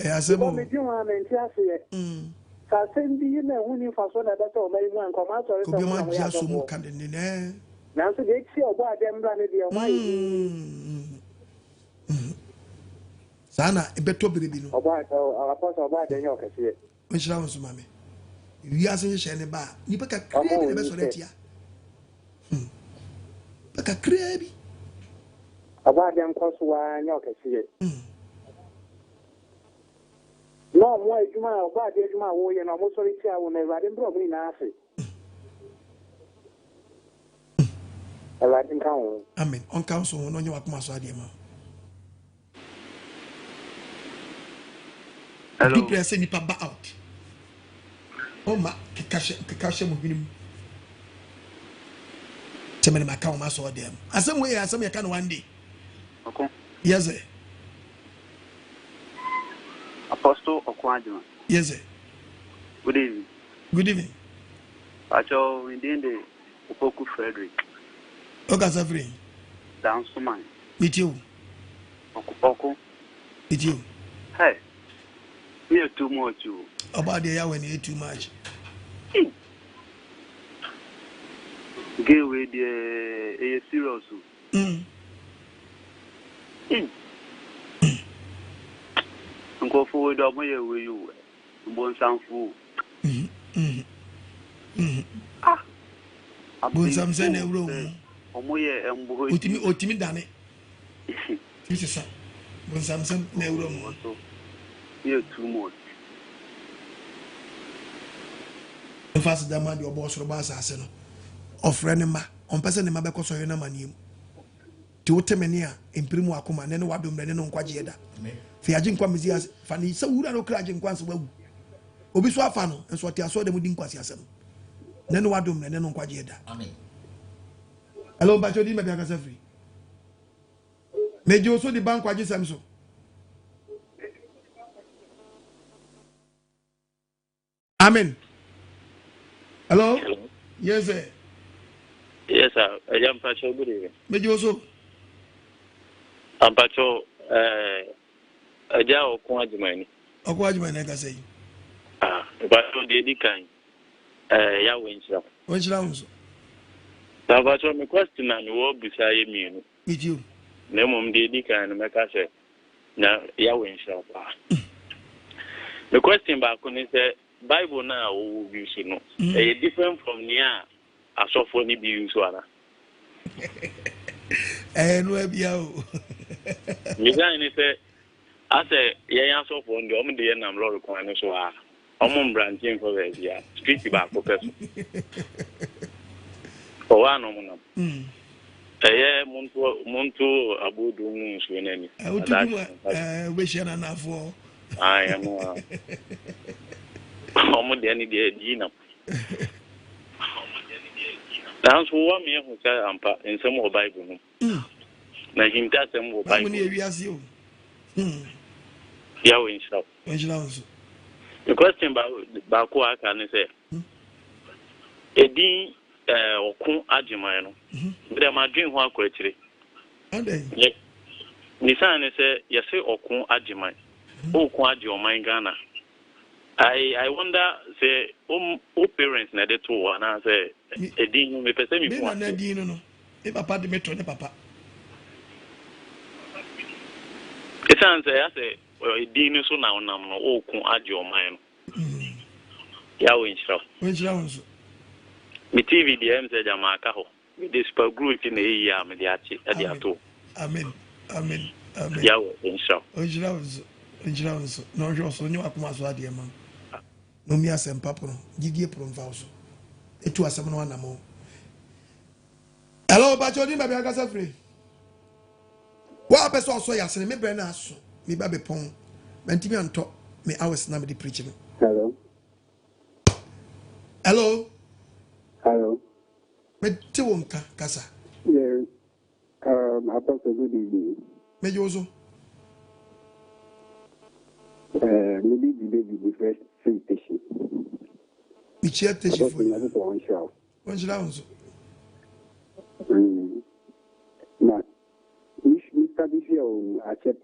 As a moment, you are in Tiasia. Send you know when you first one that's all very one come out or something. Now, so they see about them running the Sana, a better baby. About our apostle about the York. Which rounds, mammy. You are saying a bar. You pick a crab in the best of it. Like a crab. About them cost one York. No, why you might about the Juma way and almost sorry, I will never probably nasty. I like in town. I mean, on council, on your Masadiama. People are saying Papa out. Oh, my Kakasha Mubinim. Tell me, my cow must order them. As some way, as some you can one day. Okay. Yes, sir. Apostle OKOH. Yes, sir. Good evening. Good evening. Pacho, within the Opoku Frederick. Okay, Safri. Down to mine. Meet you. Oko. It's you. Hey, you're too much. About the year when you eat too much. Get with the serious. Go forward, I'm here with you. Born some fool. Born some send a room. Otimi dane. This is born some send a room. You're too much. The first demand your boss robas aseno. Of Renema, on person in Mabeko Soyana Manium. To Temenia, imprimo Akuma, Neno Wadum, Neno Quajeda. Fiajin Quamizias, Fanny, so would I no crajin quans well. Obiswa Fano, and so I saw them with Nkwasiasem. Neno Wadum, Neno Quajeda. Amen. Hello, Bachodi Mabakasafri. May you also the bank Quajisam so. Amen. Hello? Yes, sir. Yes, sir. I am Pacho. Good evening. May you also? I'm Pacho. I just OKOH. OKOH, I can say. Pacho, the kind. Yahweh. Which rounds? Now, Pacho, my question and what beside me. With you. Name the kind of Macasset. Now, Yahweh. The question back on is Bible now we should know. Different from near a soft one be used one. And where be out? Migan say, I say, yeah, soft one, the only day and I'm Lord Quine so I'm on branching for the yeah, street back for person. For one, Monto Abu Dunes when any. I would do wish you enough for. I am almost any day, Gina. That's one me who say I'm in some more Bible. Now, him that some more Bible. You. Yahweh shop. The question about who I can say. A dean or Kun Ajimano. But I'm a dream one question. Nissan say, yes, or Kun Ajiman. Oh, Kwaji or my Ghana. I wonder, say, parents needed to one. I say, a dean may perceive me. No, if a party metro, papa. It sounds, I say, a dean so now, no, Kwaji or mine. Yahweh shop. Which rounds? Me TV, the M said, Jamaica, with this per group in the year, Mediachi, at the Ato. Amen. Amen. Amen. Yahweh shop. Which rounds? No, you're so new. I dear man. No, me as and papa, Gigi from Fauso. It was someone more. Hello, Bachodi, maybe I got free. What best also, yes, and me Brenas, me baby pong, Mentimi on top, me hours nobody preaching. Hello. Hello. Hello. Me Tiwonka, Casa. Yes. Apostle, good evening. Me Jozo. Maybe the baby the first film station. We chair station for you. One show. One show. Now, Mr. Bishop, I check.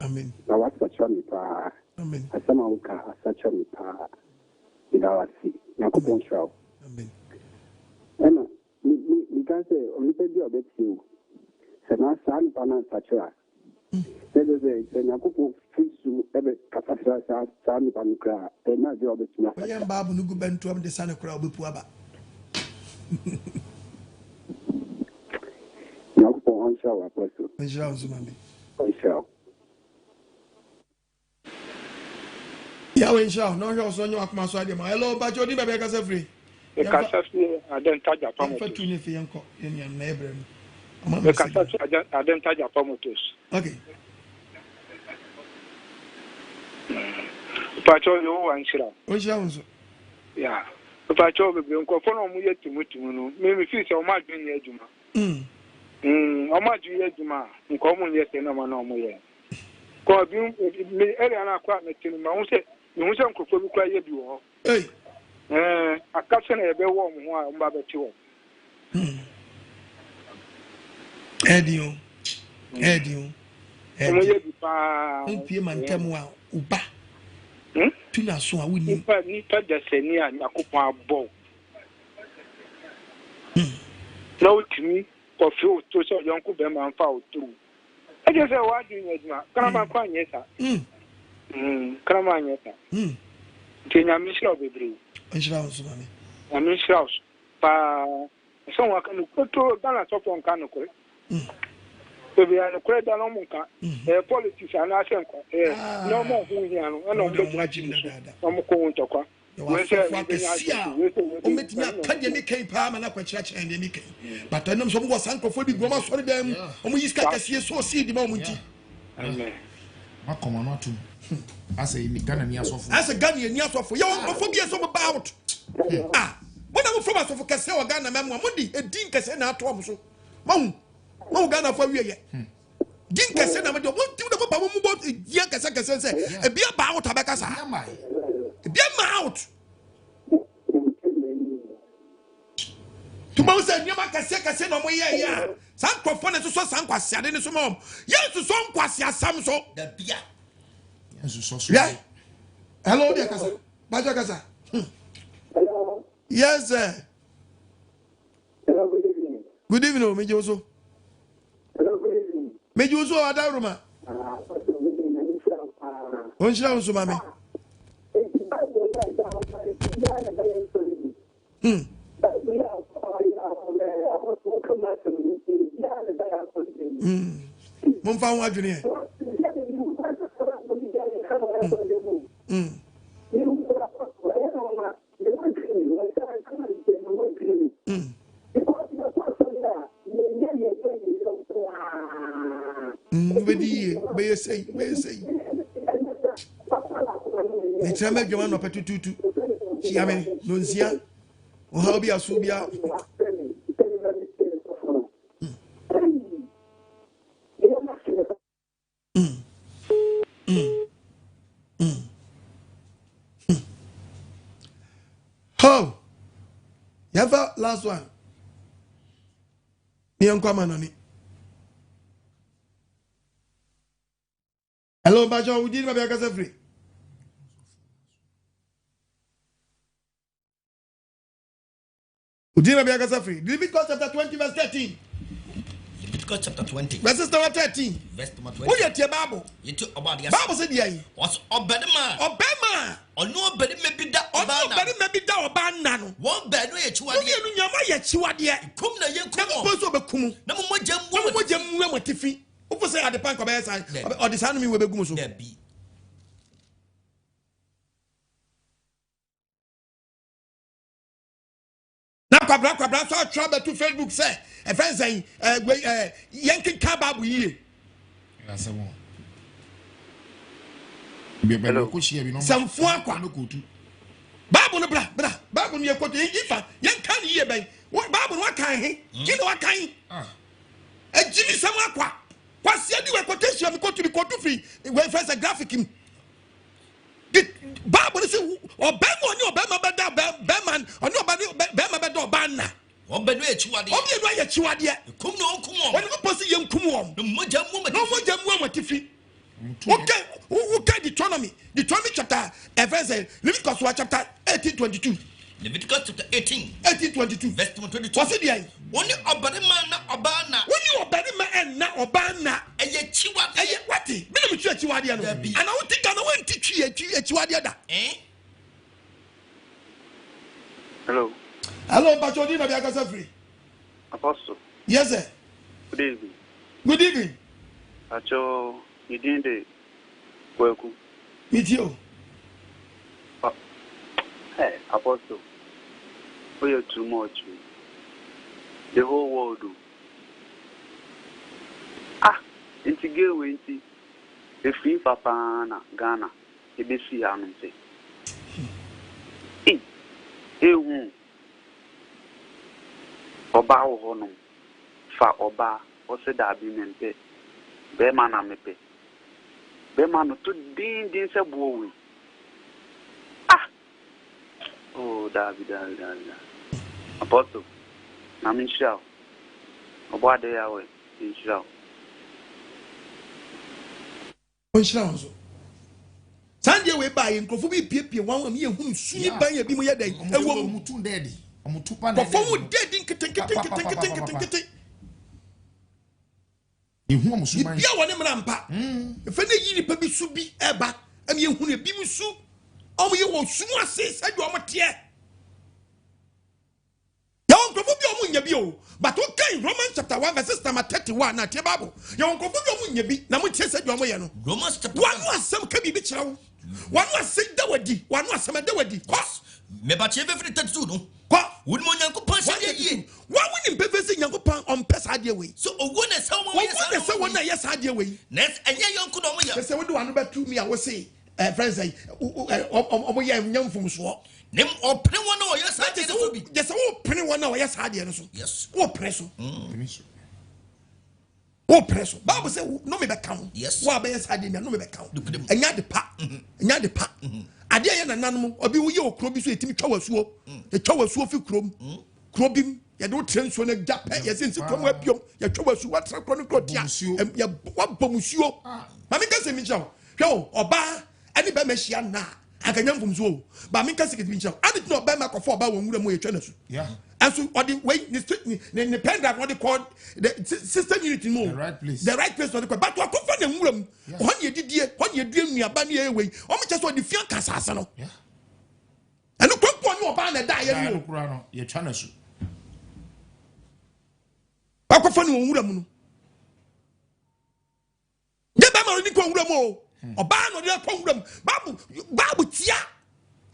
Amen. Now what's such a pa? Amen. I somehow such a pa. In our sea. Now go one show. Amen. And we can say only pay you a bit you. So now son pana such a. There is a Nakupo Fisu ever Capasa Sami Panuka, and not the other two. I am Babu Nuguben to the Santa Crowd Puaba. Nakupo on show, Apostle. And she was mammy. On show. Yahweh shall no son you my side. Hello, but you didn't make us free. The Cassasi, I don't touch a promoter. For 2 Uncle in your neighbor. The Cassasi, I don't touch a promoters. Okay. Patrol, you want to which sounds? Yeah. If I told you, conform me to Mutu, maybe feel so much in Yajuma. How much you Yajuma, in common yes, and no one no more. Call you, Eliana Quamet, you say, you want to cry you. Hey. A captain a very warm one, Babacho. Edio. omo ye bi pa mpie mantem a uba tuna so a woni ni pa da seni a yakopon abo na utimi ko fi o to so yonko be man fa o to e je se wa du nyedma kana ma kwa nyesa kana ma nyesa Kenya Mishra Bedri. Insurance, mammy. And Mishra pa someone can put to Dana top on Canocre. So we are a credit on Monka, politics and Asenko, no more who here, and no more watching some Contaka. But I know some was uncle for the Goma for them. We can see so see the moment. Amen. As a Ghana near so as a Ghanaian near so for your phobia so about. Ah, when I'm from us of Casella Ghana, Mamma Mundi, a dink as an atom so. Mom, Ghana for you yet. Dink as an amateur, what do the Papa about Yakas say? A beer about Tabacasa. Beer out. Tomorrow said, Yamaka said, no way, yeah. Some profanity to some Quasia in some home. Yes, to some Quasia, so the beer. Yeah. Hello, dear Casa. Baja Casa. Yes, sir. Hello, good evening. Good evening, Mejoso. Hello, good evening. Mejoso Adaruma. Onshira Usumami. Mumfa wa junior. Be say. Ni treme dwuma no petututu. Chi ame no nsia. O ha obi aso bia. Oh, you have a last one. Hello, Bajo. We did my bag free. We did my bag free. Leviticus chapter 20, verse 13. Leviticus chapter 20. Verse number 13. Verse number 20. What is your Bible? You took about the Bible said, yeah. What's Obedema? Obama. Or no, but it may be that Obana. One bed, no, it's what you come na ye come. No more jam, what Tiffy. Who say at the bank of side or the son of me will be good. Now, Cabra, so trouble to Facebook say, a friend saying, Yankee Cabab, we that's a one. Some Fuaqua. Babu no bra, Babu near Cote, if young can hear by what Babu, what kind, you know what kind? A Jimmy Samaqua. What's the other quotation of the court to free when first a graphic him? Babu is or Bama or Bama Beman or nobody Bama Bedo Banna. Or Bedway Chuadia. Come on, when you post young Kumon, no more jam woman, Tiffy. Okay, who can Deuteronomy? Deuteronomy chapter, Leviticus chapter 18:22. Leviticus chapter 18:22. Verse 22. What's it there? Only Obana. When you Obana and not Obana, and yet Chiwa, what? Minimum Chiwadia, and I don't think I want to teach you a Chiwadia. Hello. Hello, Bajodina Biagasafri. Apostle. Yes, sir. Good evening. Good evening. Acho, you didn't welcome. Meet you. Hey, Apostle. We are too much. The whole world do. It's a girl winty. The free papa na Ghana. It be see how say. Oba ho fa oba o se da bi mente be ma na mepe be ma no to din se buo we oh da Apostle na min shao oba de ya we in shao onhyira so Sunday we buy nkrofo bi piepie wan am ye hunu suni ban ya bi mo ye dan ewo mutu dedi omutu pa na perform dedi nkete ihu omusu man bia woni mra mpa efe na yi nipa bi su bi eba am ye hunu bi mu su am ye wo su ase sadu am te ya nkrofo bi omu nya bi o but okay Romans chapter 1 verse 31 na te bible ya nkrofo bi omu nya bi na mo tie sadu am ye no Romans chapter 1 asem ka bi bi kira wo one was say dawadi one was sama dawadi cause me ba che be free 32 no ko won mo nyankopon se ye wa woni be fe nyankopon on pesa de we so owo na se wo na se wona yes ade we next enye yonko do mo ya se we do anu betu me a we say friends say omo ye nyamfum so nem opene wona o yes ade so bi je se wo pene wona o yes ade no so yes wo pene so wo preso bible say no me be count yes wo be yes ade me no me be count enya de pa ade ye nananom obi wo ye okro bi so etimi twa wasuo e twa wasuo fi krom krobim ye do trenso na jape ye sensi kom apiom ye twa wasuo watra kro no krotia ye wabomusuo ma me kase mi chawo hwe oba ani be mehia na akanyam fumsuo ba me kase mi chawo ani tino oba ma kofo oba wonwura mo ye twa na su yeah. And so, or the way the pen drive, what they call the system unity more. The right place. The right place, what they call. But to accompany them, when you did here, when you dream me about the way, how much just what the fear can assassinate. Yeah. And look what you about the die. You're trying to. Accompany them. The Bama only come with them. Or ban or the program. Babu tia.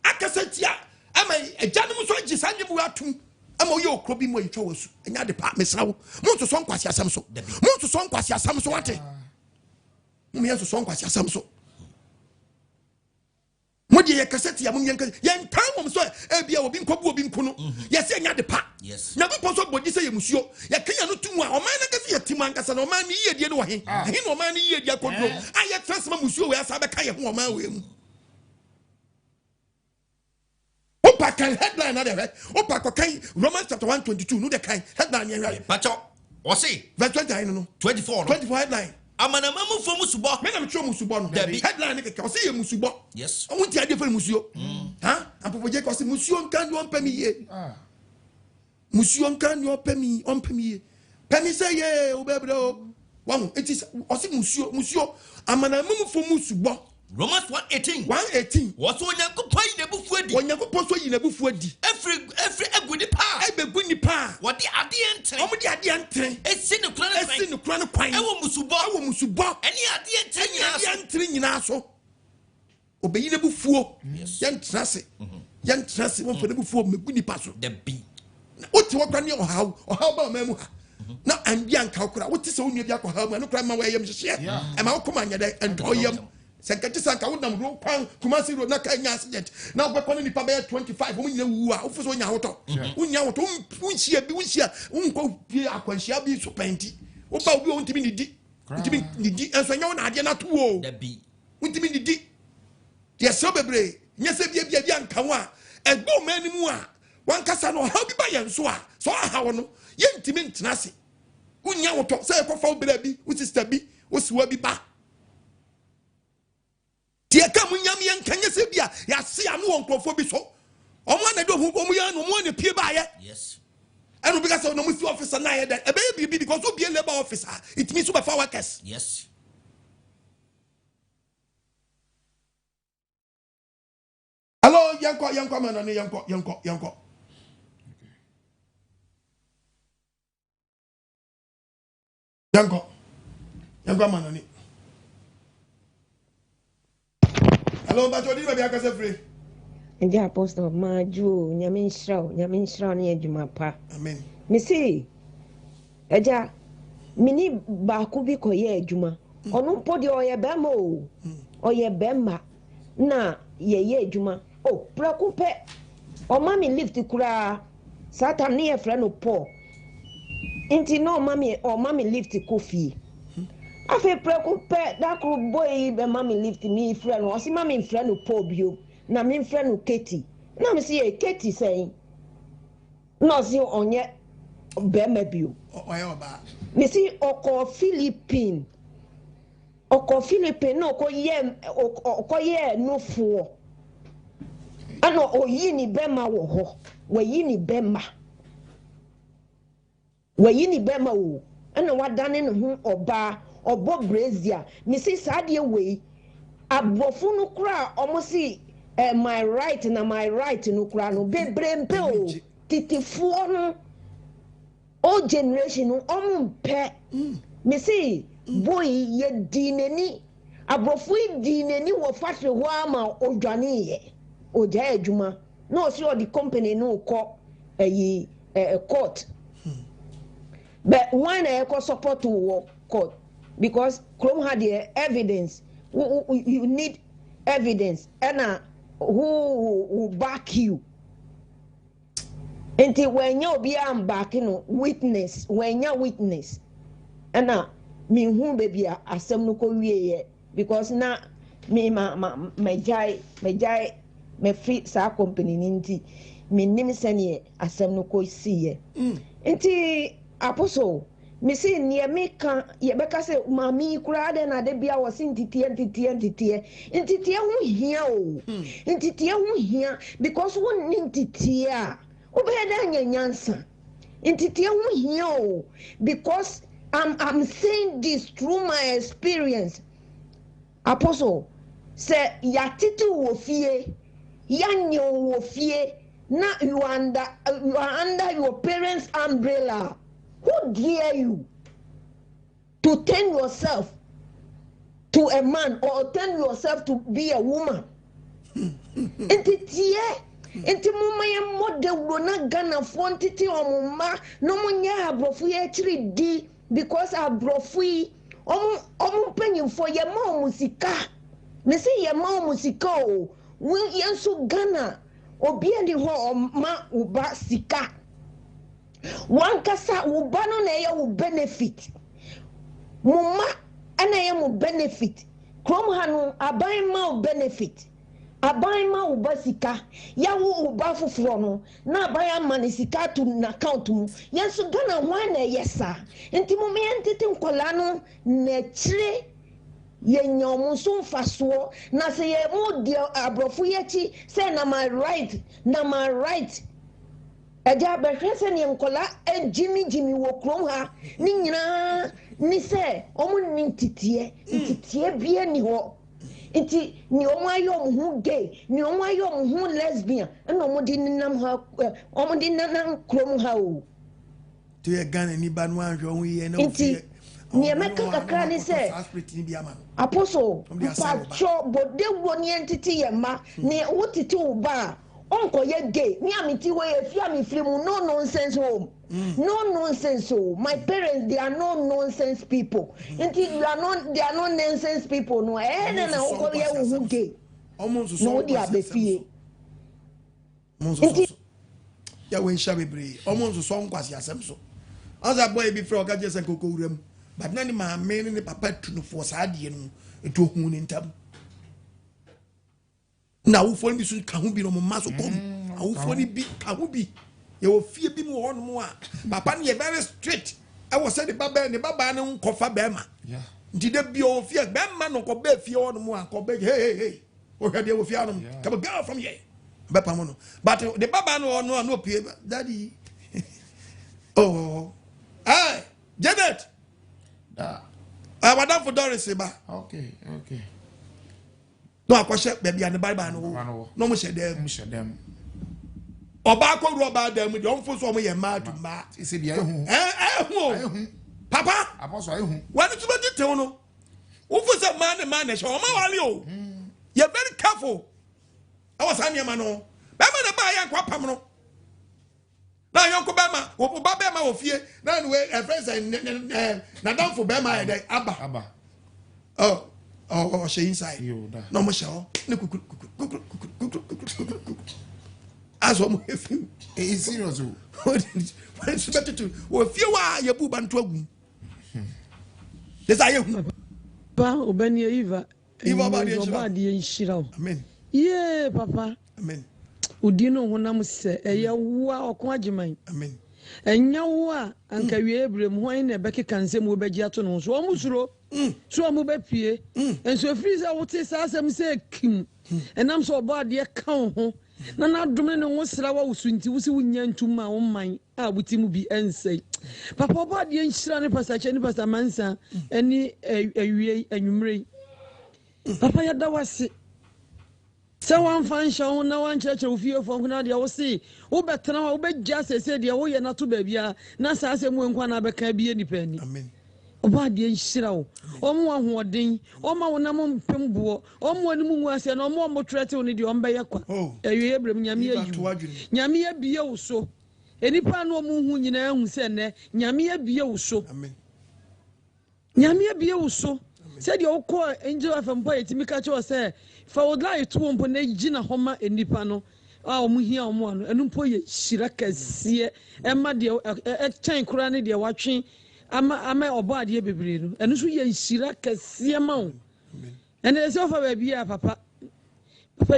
Akasetia. Am I a gentleman so just hand you out to. Amo yo krobi mo yitwa wasu enya de pa mesrawo Mensoso Nkwasiasem So Mensoso Nkwasiasem So ate Mensoso Nkwasiasem So mo de ye kaseti ya mo yen tan mo so e bia obi nkobu obi nkono ye se enya de pa na go poso bodi se ye musuo ye kenya no tumu a o man na kase ye timan kasa na o man ni ye die no wa he no o man ni ye die akodro aye transma musuo we asa be ka ye ho o man we mu Opa kan headline na there. Opa ko kan Romans chapter 1:22 no the kan headline here. Pacho, o say verse 29 no. 24 headline. Amana mamu fo musubo. Me na me tro musubo no. Headline ne ke o say ye musubo. Yes. O wonti ade fe musuo. Ha? Apopoje ko say musuo nkan ni on pemi ye. Musuo nkan ni on pemi ye. Pemi say ye o bebre o. Wan it is o say musuo amana mamu fo musubo. Romans 1:18. What's on Yankopon in the buffet? When Yankopon in the buffet, every egg pa. Ebe guni pa. What the adient? Omo di adient. It's in the crown of kwine. Ewo musubo. Any adient nyina so. Obeyi ne bufuo. Yan trase. Won for the bufuo me guni pa so. The B. Oti wo kwani ohaw ba mamu ha. Na ambia nka okura. Woti se onua bi akọ ha mu no kura ma wa yem hye. E ma wo koma nya de entoyem. Sanka wonam ro kwan Kumasi road na ka nya accident na obekọ ni pa be 25 wo nyina wu a ofuso nya hoto unya hoto unhia unko pie akwanhia bi so penti wo ba obi ontimi ni di enso nya wona ade na to o da bi ontimi ni di ye so bebre nya se bia anka wo a egbo mani mu a wan kasa no ha bi ba ye nso a so ha wo no ye ntimi ntena se unya hoto se ekofa obra bi wo sister bi wo siwa bi ba tie ka munyam ye nkanye se bia ya se anu onkrofo bi so omo na do hu omo ya no mo na pie ba ye yes anu bi ka se no musi officer na ye da e be bi because obi labor officer it means super for workers yes hello yanko man no yanko man no hello, but you didn't be a free. And the apostle of my Jew, Yamin Shroud near Jumapa. Amen. Missy Eja Mini Bakubi Koye Juma. Or no podi or ye bemo or ye bemba. Na ye Juma. Oh, Prakupe or mammy lift the kura Satan near friend of poor. Inti no mammy or mammy lift the coffee. I feel preoccupied that could boy be mammy lift me friend or see mammy friend who poor you. Na me friend who Katie. Now me see Katie saying no see on yet be maybe you. Me see Oko Philippine oko Philippine no okoye no fo ano oyi ni bema wo ho wayi ni bema wo ana wadane ne ho obo brazier misi saade we abofo no kura omosi my right na my right no kura no bebrempe o titifo no old generation no ompe misi boy ye dineni abofo dineni wo factory ho ama odwane ye oja adwuma no si o the company no ko court but when I support to court because Chrome had the evidence you need evidence and who will back you until when you be am back witness when you witness and me who baby asem no ko wie because na me my jai me free sa company ninti me nim sene asem no ko sie nti apostle me say near meka ye beka say mami kura de na de bia wo sintitie hu hia o ntitie hu hia because won ntitie a obeda nyanyansa ntitie hu hia o because I'm saying this through my experience apostle say yatiti wo fie yanyo wo fie na you are under your parents umbrella. Who dare you to turn yourself to a man or turn yourself to be a woman? Enti mama ye model wona Ghana fontiti omuma no munya abrofu ye chiri di because abrofu penyin for ye ma musika. Me say ye ma musika o. We yenso Ghana obi andi ho ma uba sika. One kasa ubano na ye will benefit. Muma ana ye mu benefit. Krom hanu abaima will benefit. Abaima ubasika. Ya wu uba fufuro no. Na abaya manisika to na account mu. Yansu Ghana wane yesa. Enti mume yantete nkola no nechire ye nyomu so mfaso na se ye mu di abrofu ye chi say na my right Eja behwese ne nkola Jimmy wo krom ha ni nyina ni se omu ni ntitie bia ni ho nti ni omu ayo mu gay ni omu ayo mu lesbian na omu di nam ha omu di nan krom ha o to ye Ghana ni ba no anhwe ho ye na ofie ni emeka kakra ni se apostle pacho bode woni entity ye ma ni wotiti wo ba Uncle ye gay, me amiti way if you am free no nonsense home. No nonsense home. My parents they are no nonsense people. Until they are no nonsense people. No, na uncle ye who gay. No dia be fie. Ya we shabe bre. Omonso so Nkwasiasem So. As boy be free oga just koko urem. But na ni ma me ni papa tunu for sa de no eto hu ni ntam. Na wofo bi so ka ho bi no maso kom awofo ni bi ka ho bi ye wo fie bi mu ho no a papa ne ye very strict I was said the baba no kofa bema nti de bi o fie bema no ko be fie ho no a ko be hey o hwe de wo fie no come go from here be pa mo no but the baba no pie daddy oh hey Janet I want for Doris ba okay no akwashe baby and Bible no mo shedem oba ko ru oba dem de onfo so mo ye ma to ma ise bia ehu papa apostle ehu when to be tell no onfo se man na she o ma wale o you very careful I was anya ma no ba ma na ba ya kwa pam no na yonko ba ma o ba ba ma ofie na we friends na don for ba ma e dey aba oh she inside no mo show aso mo efi is serious o what is better to o fie wa ye bu bantu agu this are you ba obani Eva ba de nshira amen yeah papa amen udino honam se eye wa okon agyeman amen enya wo a anka wie ebrem ho na beke kansem wo begia to no so o musuro so mo be pie enso free say wo te sa asem say kim enam so obo ade ka ho na na dom ne wo sra wa usunti wo si wunya ntuma wo man a wutimu bi ensei papa obo ade nhira ne pasache ne pasa mansa eni awie anwumre papa ya da wase se wan fan shawo na wan cheche ofie fo na de wo si wo betena wo be gya sese de wo ye na to ba bia na sa asem wenkwa na be ka bia nipa ni amen oba de nhira wo omo ahoden omo wona mo mpembo omo ni mu ase na omo trete wo ni de omba ye kwa ewie ebrem nyame ayu nyame abie wo so enipa no omo hu nyina hu se ne nyame abie wo so amen nyame abie wo so se de okọ angel afempo yetimi ka cho se fa wodai to mpo na gina homa enipa no a omo hia omo ano enu mpo ye shira kase ema de chen kura ne de watwe ama obo ade bebre no enu so ye shira kase ma wo ene se ofa ba bia papa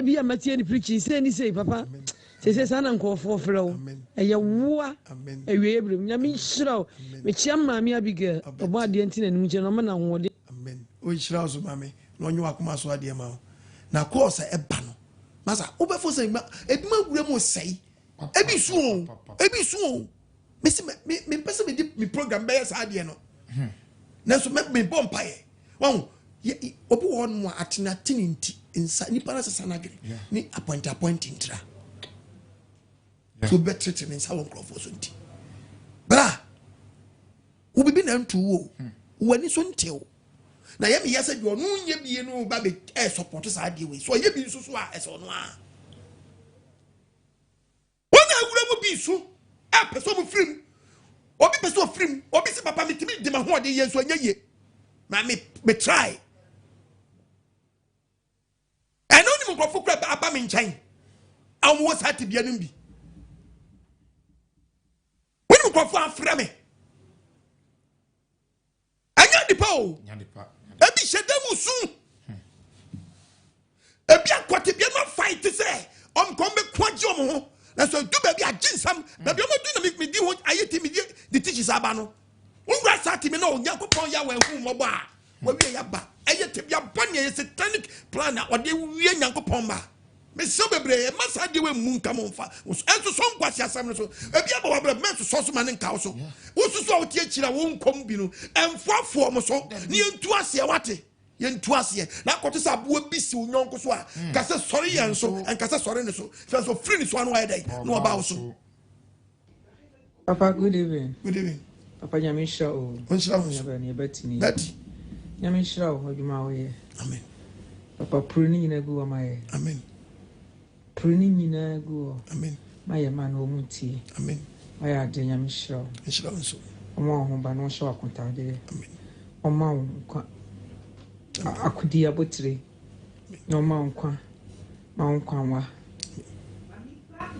bia matie ni preaching say ni say papa se sana nkofo frɛ eye woa ewie ebrem nyame shira wo me chia maami abiga obo ade ntina nim je no ma na hode amen o shira wo so mame no nyu akoma so ade ma na course eba no masa obefo say eduma wura mo sei ebi su me pese me di me program be sa ade no na so me bom pae won obi won mo atena tininti insa ni para sasa na gere ni appoint intra so better to me sa won crofo so nti bra wo bibi na ntu wo wani so ntew na yemi yesa bi onu nye bie no ba be support sa ade we so ye bi so so a eso no a wona awura mo bi so a peso mo frim obi peso frim obi se papa me timi de ma ho ade ye so anya ye ma me try eno ni mo krofo kra aba me nchen am wo sa te bia no bi woni mo krofo afra me anya dipa o ebi shedemu su ebi akwate bi ma fight say kom be kwaji ho na so do baby aginsam baby o do na me di ho ayeti me di teachers aba no unra sati me na Yakobon ya wa hu mo ba wa wi ya ba ayeti bi abone ye satanic plan na ode wi Yakobon ba me so bebre ma sa de we mu nka mo mfa enso so Nkwasiasem no so ebi aba wa bra Mensoso so ma ne nka so wo so so oti akira wo nkom bi no emfafo mo so ni entu ase wate yentu ase na koto sa bo bi si unyonko so a ka se sori yen so en ka se sori ne so so free ni so anu why dey no ba so Papa, good evening. Good evening. Papa Nyamisha o. Onsha o. Nyabani betini. That. Nyamisha o adwuma wo ye. Amen. Papa pruni nyina gu wa maye. Amen. Pruni nyina gu. Amen. Maye man o muti. Amen. Maye ade Nyamisha o. Onsha o so. Omo ho ba no hye wakontade. Amen. Oma wo kwa akudi abotire. Oma wo kwa. Ma wo kwa wa.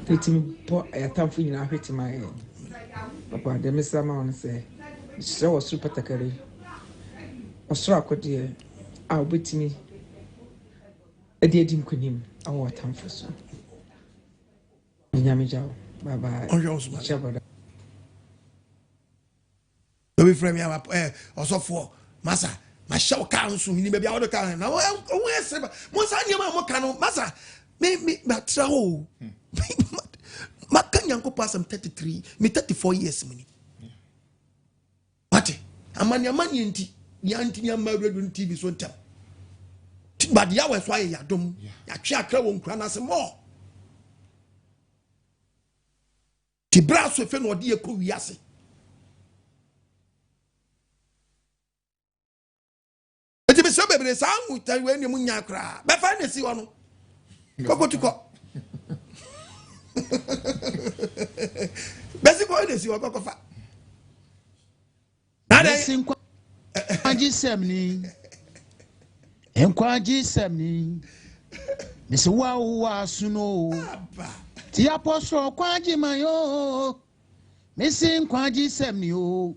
Petimi po atamfu nyina ahweti maye. Papa de mesama on say she was super takari osra akodi a obetimi edi edim kunim awo atamfu so nyame jaw bye bye chabada do we frame ya osofo masa ma show kan so ni bia wo kan na wo ese mo sa nyama mo kan masa me tra ho Makanya nko pass 33 me 34 years mini mate amani enti yanti nyama radio TV so ntam but ya we so aye yadom ya twa akra won kura na se mo ti braso fe no de ye ko wiase eti be so bebre sa hu tan we ni mu nya kra be fa na si wo no kokotuko besi ko de si wa kokofa besi nkwaji semni enkwaji semni mesi wa suno ti apostle kwaji mayo mesi nkwaji semni o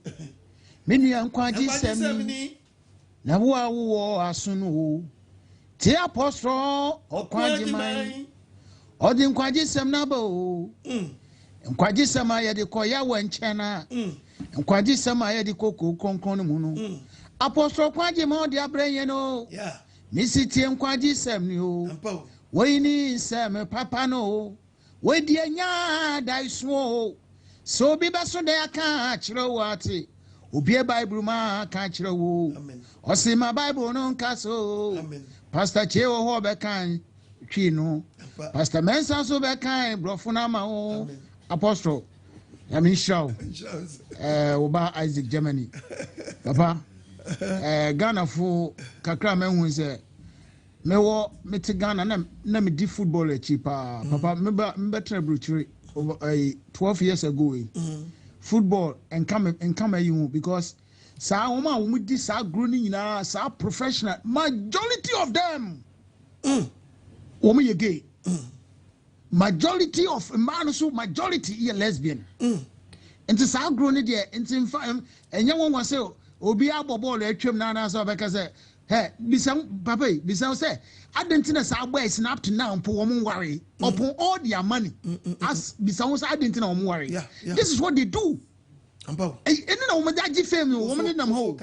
menu enkwaji semni na wo asuno ti apostle kwaji mayo odi nkwaji sem na ba o nkwaji sem aye de koya wanchena nkwaji sem aye de koko kronkron mu no Apostle Kwajima de abranye no. Yeah. Missy Tiem Kwaji Sem you. Wayne Sam Papa no. We dear nya die small. So be basso de a catch wati. Ubie Bible ma catch wo. Or see my Bible non castle. Pastor Cheo Hobekan Chino. Pastor Mensoso Bekan Brofuna Mao. Apostle. I mean show. Oba Isaac Germany. Papa. Ghana for kakra menhu say me wo meti Ghana na me di football cheaper papa me better bruture over 12 years ago football and come you because sa woman we di sa groaning na sa professional majority of them woman ye gay majority of man so majority ye lesbian into sa groaning there into enye won was say obi abobol atwam na na so beka say hey bisam papa bisam say adentina sa boy snap to now po won worry upon all their money as bisam say adentina won worry this is what they do ampa eni na won daji fame won ni nam ho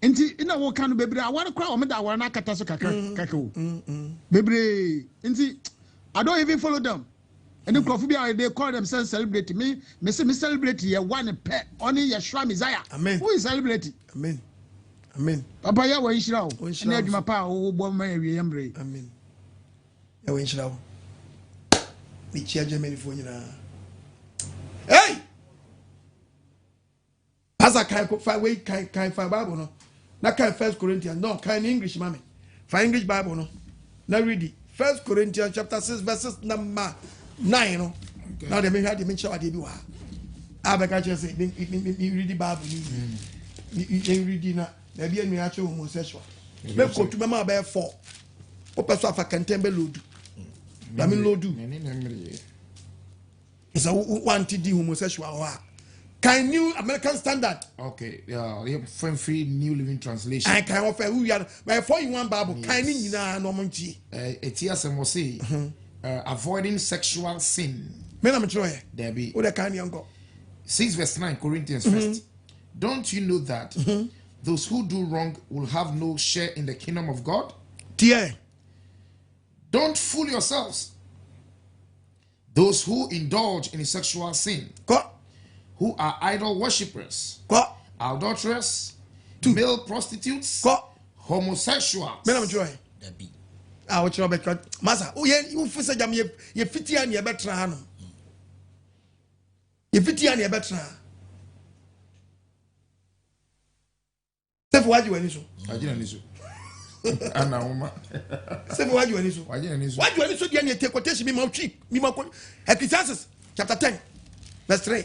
enti ina wo kan bebre awon kra won da awon na kata so kakra bebre enti I don't even follow them. And the Crofobia, they call themselves celebrity. Me celebrity, you one pet, only Yeshua Messiah. Amen. Who is celebrity? Amen. Amen. Papa, ya wa ishra. Ene adwuma pa wo bo ma ewie yambre. Amen. Ya wa ishra. Mi chia Germany fo nyina. Hey! Asa kan ko fa we kan fa Bible no. Na kan 1 Corinthians no, kan English mame. Fa English Bible no. Na read it. 1 Corinthians chapter 6 verses number 9 no. Okay. Now they may have the mention what they be wa. Abeka just say me read the Bible you read na there be any actual homosexual. Me go to mama be 4. O person afa kantembe lodu. I mean lodu. Is a want to do homosexual wa. Can New American Standard? Okay, free New Living Translation. I can offer who you are. By 4-in-1 Bible, can you no monty? Etiasem say, avoiding sexual sin. Men am try. There be. What can you go? 6 verse 9 Corinthians first. Don't you know that those who do wrong will have no share in the kingdom of God? Dear. Don't fool yourselves. Those who indulge in sexual sin. God. Who are idol worshippers, adulterers, male prostitutes, homosexuals. Men am joy. Ah, what you about? Masa, oh yeah, you feel say jam ye fiti ani e betra ha no. Ye fiti ani e betra. Sef waji wani so. Waji na ni so. Ana uma. Sef waji wani so. Waji na ni so. Waji wani so dia ni take quotation mi ma twi, mi ma ko. Ecclesiastes chapter 10 verse 3.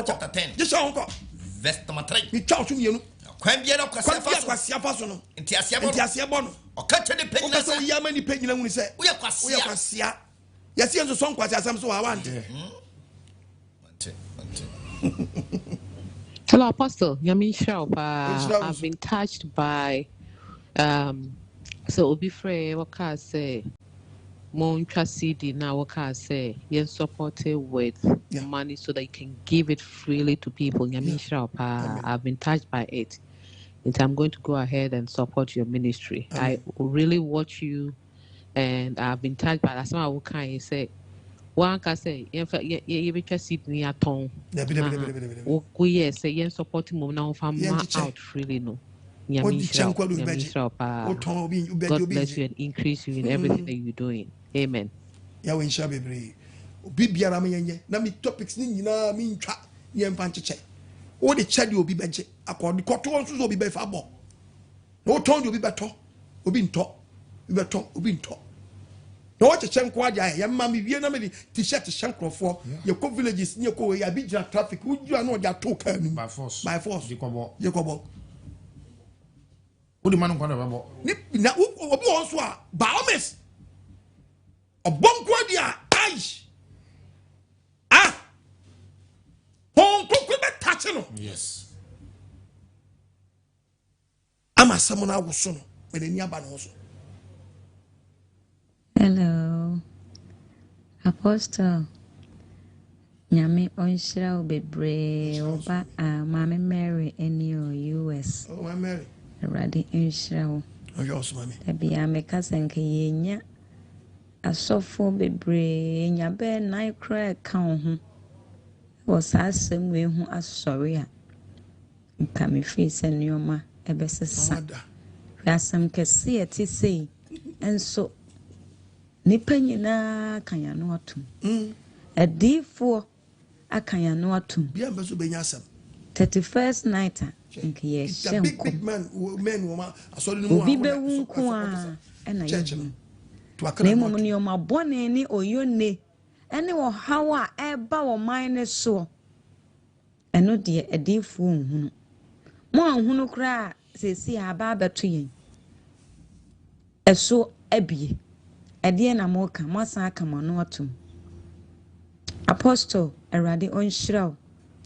Chapter 10. Verse number 3. Mi twa so mienu. Kwan bia na kwasia fa so no. Ntiasia bo no. Okache de panyina so ya mani panyina hunu se. Uye kwasia. Yesi enso so Nkwasiasem so wa wante. Hello, Apostle. Yami Shop. I've been touched by so Obi Frey waka say Mon CD now waka say you support it with money so that you can give it freely to people. Yami Shop. I've been touched by it. And I'm going to go ahead and support your ministry. Amen. I really watch you, and I've been touched by that. Someone can you say, one can say, you be just sitting at home. We say, you supporting mom now from out freely no. God bless you and increase you in everything that you're doing. Amen. Yahweh Shabe, Bibiara me na me topics ni nyina me ntwa ye mfa ncheche. O de chadi obi benche akodi koto onso obi be fa bo. No ton obi beto, obi nto, obi nto. No what chenko aja ye ma me wie na me t-shirt shankrofo ye ko villages ni ko we abijira traffic uju na oja to ka nu by force Jacobo Odi manu kwanda babo ni na obi onso a biomes obonko dia aish yes. I'm a someone I was soon with a nearby also. Hello, Apostle. Nyame onshira bebre oba mama Mary any US. Oh, my Mary. Ready onshira. Oh, yours, mammy. Ebi ameka senke yenya asofo bebre nya be na kra ka ho. Was asem we hu asori a. Nka me fi se nioma ebesesa. Asem kese eti sei enso nipa nyina kan ya no atum. Adifo akanya no atum. Bia mbeso benya asem. 31st night nke ye shenko. Big men woman asori no mu obi be wunku a na ye. Na emu ni o ma bone ni oyone ene wo hawa eba wo mine so. Eno de adifo nhunu. Mo anhunu kra sesi aba beto yen. Eso abie. Ade na mo ka mo san aka mo no atum. Apostle Erade onshiraw.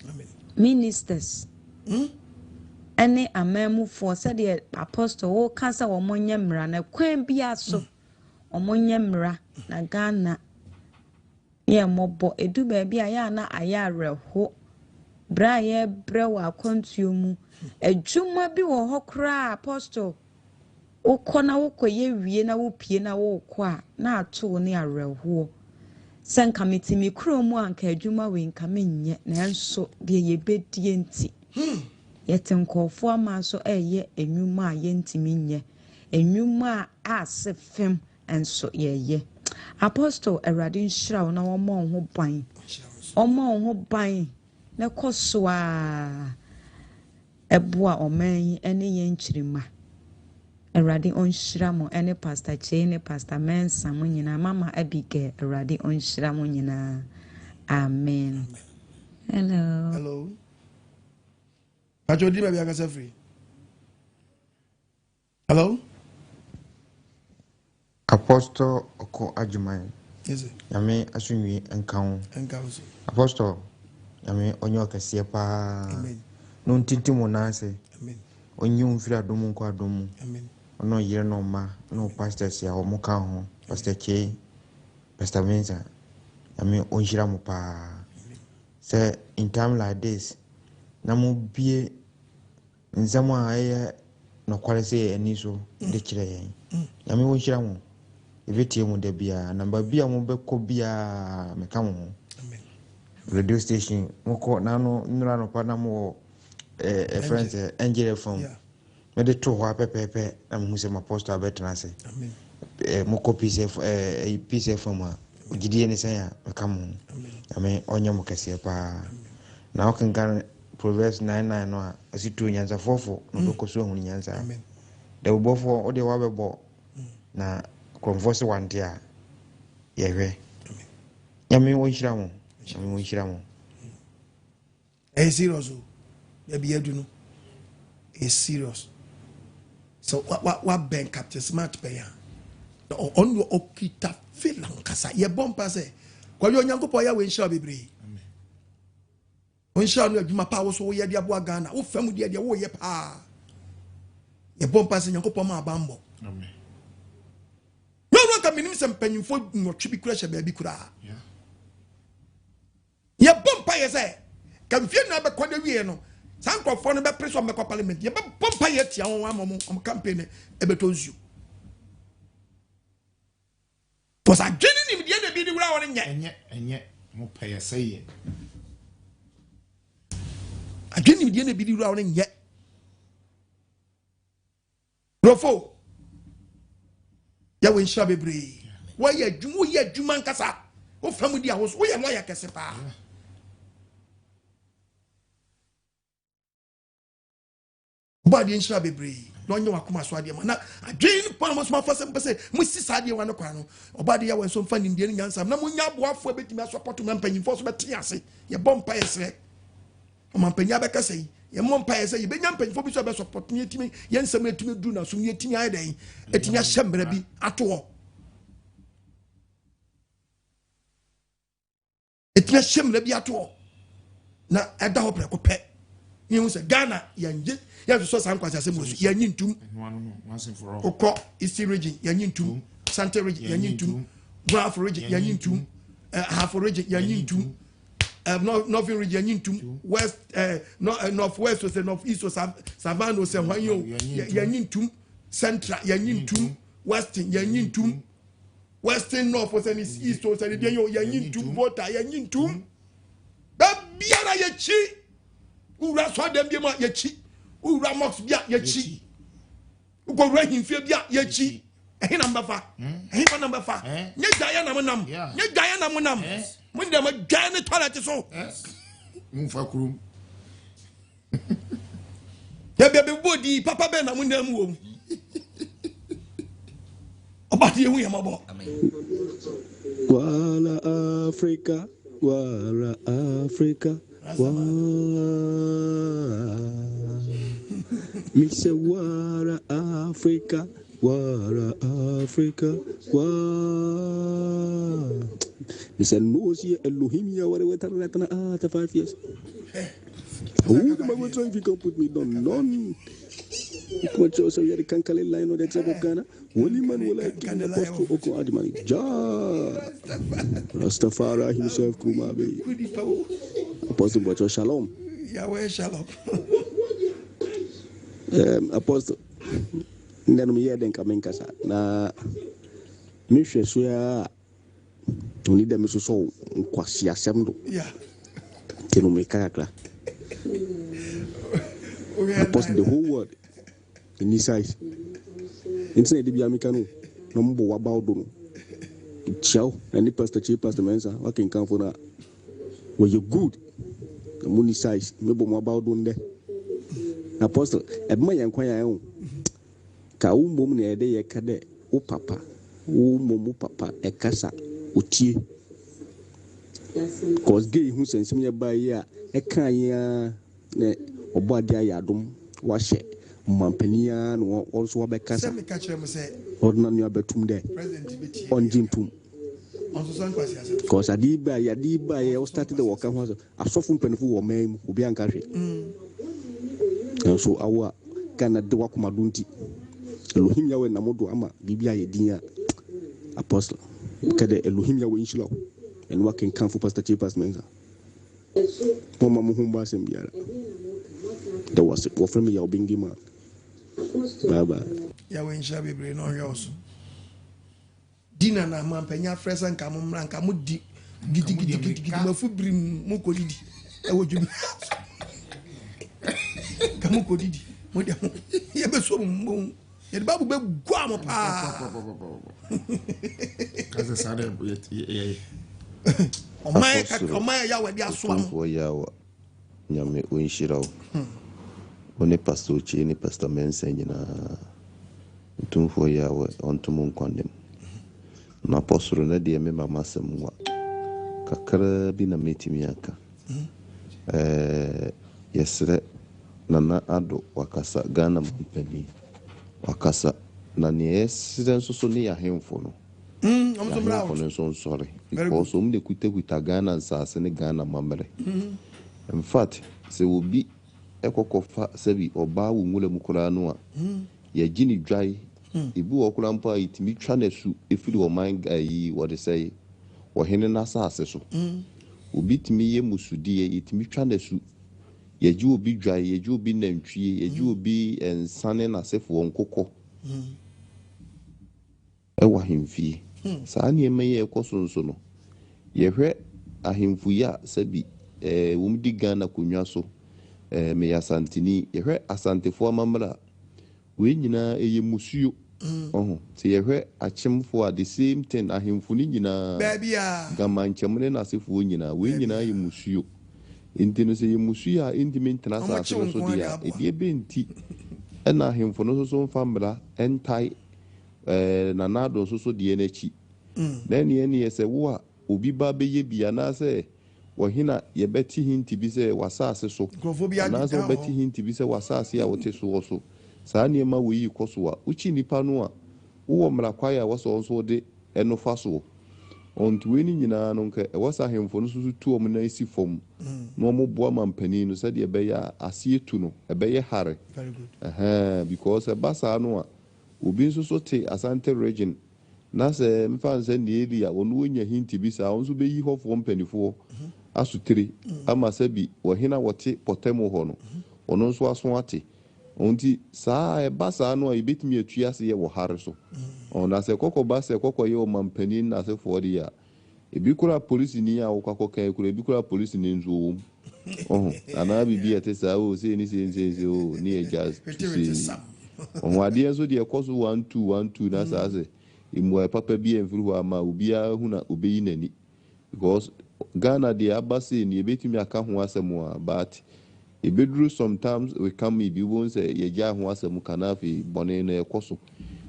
Amen. Ministers. Ene amemu for said the apostle wo kasa wo monye mra na kwan bia so. Omonye mra na Ghana. Ye mobo edu ba bia ya na ayareho. Bra ye bre wa kwantuo mu. Adwuma bi wo hokra apostle. Ukona ukoye wie na upie na ukwa na ato ne areho. Sanka mitimi kromu anka adwuma we nka menye na enso de ye bedie nti. Yete nkofo ama so eye enwuma a ye ntimi nye. Enwuma a asefem enso ye. Apostle Erade nhira na wo mo ho ban. Omo ho ban na koso a eboa oman ene ye nchirima. Erade onshira mo ene pastor Che ne pastor Mensa mo nyina mama Abigail Erade onshira mo nyina. Amen. Hello. Hello. Ajodi maybe I can say free. Hello. Apostle OKOH AGYEMANG. Yes. Yame asunwi enkawo. Apostle yame onyo kese pa. Amen. No ntiti mo na ase. Amen. Onyi mfiri adomu nkwa adomu. Amen. Ono yire no ma no pastors ya omo ka ho. Pastor Che, Pastor Mensa. Yame onjira mo pa. Say in time like this, na mo bie nzamo aye no kwale say eni so de kire yen. Yame onjira mo. Ebetie mu de bia na ba bia mo be ko bia me ka mo. Amen. Radio station mo ko na no nura no pa na mo friends angel from. Yeah. Me de to ho pepepe na mo se ma pastor abetra se. Amen. Mo ko piece from gidie ni say me ka mo. Amen. Onye mo kese pa. Na o kan gan Proverbs 9:9 no asitu nyanza fofo no do ko so hu nyanza. Amen. De bofo o de wa bebo na konvosi wantia yewe. Amen. Yami wo hira mo. Yami wo hira mo. Serious o. Ya bi edu no. Serious. So what ben capture smart pay ya. On your okita feel kasa ye bompa say kwa yo nyankopɔ ya we nhyira bebre. Amen. On nhyira no adwuma pa wo so wo ye de aboa Ghana wo fam de wo ye pa. Ye bompa say nyankopɔ ma abambo. Amen. No ka minim sem panyimfo no twi bi kura hye ba bi kura. Yeah. Ye bompa ye say ka mfie na be kɔda wie no sankrofo no be preso me kɔ parliament ye bompa ye tia won am campaign e betonzu. Was a genuine in the end of the world, and yet, more pay a say. A genuine in the end of the world, and yet. Rofo, Yawin Shabby, why you do yet Juman Casa? Oh, family, I was way a lawyer Casepa. Body in Shabby. Don't you akuma swadi mana adwin pa mo so afase mpese musi sade wa no kwa no obade ya wenso mfa nimdie ni nyansa na munya boafo betimi asoport ma mpanyimfo so beti ase ye bompa yesre o ma mpanya be kase ye mo mpa yese ye benya mpanyimfo bi so be support ni etimi ye nsam etimi du na so ni etimi ayden etimi ahyemra bi ato etimi ahyemra bi ato na eda ho preko pe ni hu se Ghana yanje ya so san Nkwasiasem So ya nyintum okọ Eastern region ya nyintum Central region ya nyintum Gulf region ya nyintum half region ya nyintum Northern region into west northwest so say northeast so savannah say hwan yo yanyin central yanyin western yanyin western north was any east so say dey yo yanyin voter yanyin da biara yachi ura so dem bi ma yachi ura mox bia yachi ugo rahim fie bia yachi ehin number 5 ehin number 5 nye gaya na monam nye gaya na monam mun dem gaya ne toilet so mun fa kurum ya be body papa be na mun dem wo obati ehu ya mabo wala Africa wala Africa Misa wala Africa wala Africa Misa nosi Elohim ya wale wetaratana after 5 years. Who am I going to if you can put me down? None. What you say? You can't call it line or that's a Ghana. Only man will like to apostle OKOH AGYEMANG. Rastafari himself, Kumabe. Apostle Bacho Shalom. Yahweh Shalom. Apostle. Ndanu miye den kamenkasa na mihwe so ya oni dem so Nkwasiasem do yeah kenu mekakra Apostle the whole world in this size inside the biamikano no mbo wabawdo no ciao and the pastor chief pastor mensa working come for na were you good the money size mebo wabawdo nde Apostle ebma yankwan yan ka umom na ede ye kade o papa umom papa e kasa otie cause gay hu sensim ye ba ye a e kan ya ne obade ayadom wa hye mampania no also wa be kasa me ka kire mo se ordinary nua betum de president beti onjintum Mensoso Nkwasiasem cause adiba ye o started the work ho asofo mpanifo wo man obi anka hwe so awa kana de wakoma dunti Elohim yawe na modo ama bibia ye din apostle kada Elohim yawe inshilo en wakin kan for pastor chief pastor mensa mama mo humba sem biara there was it for me ya obingi man baba yawe insha bebre no hwe oso dina na mampanya fresa nka mo mra nka mo di gidi mafu brim mo ko didi e wodwum kamu ko didi mo dia ye be so mo ye babu be gwa mo pa kaza sare ye omaya ya wadi aswam fo yawa nyame onshirawo one pastor chi ni pastor mensa nyina tumfo yawa ontum nkwandem na apostle na de me mama samwa kakra bi na metimi aka yesre nana ado wakasa Ghana mpani wakasa na ne esiden so ne ya hemfo no so sorry because de kuta Ghana nsase ne Ghana mamre in fact se obi ekokofa sebi oba wo ngule mukura no a ya gini dwai ibu okura mpa itimi twa na su efiri o man gayi what they say wo hene na sase so obi timi ye musudie itimi twa na su yeji obi dwai yeji obi nantwie yeji obi ensane na sefo nkokɔ ewa hemfie saa ne emaye ekosonso no yehwe ahemfu ya sabi wumdi Ghana konwa so me ya santini yehwe asantefo amamra we nyina eye musuo se yehwe achemfo at the same thing ahemfu ni nyina babia gamanchemne na sefo nyina we nyina ye musuo intino se ye musuo a intimi ntena sa so dia e benti ena ahemfo no so mfamra entai na nado so die n'echi then ye se wo a obi ba beye bia na se wo hina ye beti hinti bi se wasase so na so beti hinti bi se wasase a wote so so saa ne ma wo yi koso a uchi nipa no a wo mra kwaya wo so de eno fa so onto we ni nyina no nka e wasa hemfo no so tu om na isi fom no mo boa mampani no se de be ya ase etu no e be ye hare very good because e basa no a obi nso so te asante region na se mfa nse ne area onu onya hinti bi sa onso be yi hofo mpanifo asutiri ama sabi wahina wote potemo ho no ono nso aso ate onti saa eba saa no ibetimi atuase ye wo hare so ona se kokoba se kokoye o mampanin na se fori ya ebi kura police ni ya okakọ kan kura ebi kura police ni nzo wo ana bibi ete saa o se ni se o ni e jazz ade enso de ekoso 1212 na saa se imu papa bi enfuru ama obi a hu na obeyi nani because Ghana de abase ni ebetimi aka ho asemu a but ebeduru sometimes we come bi won say ye ja ho asemu kanafi bone na ekoso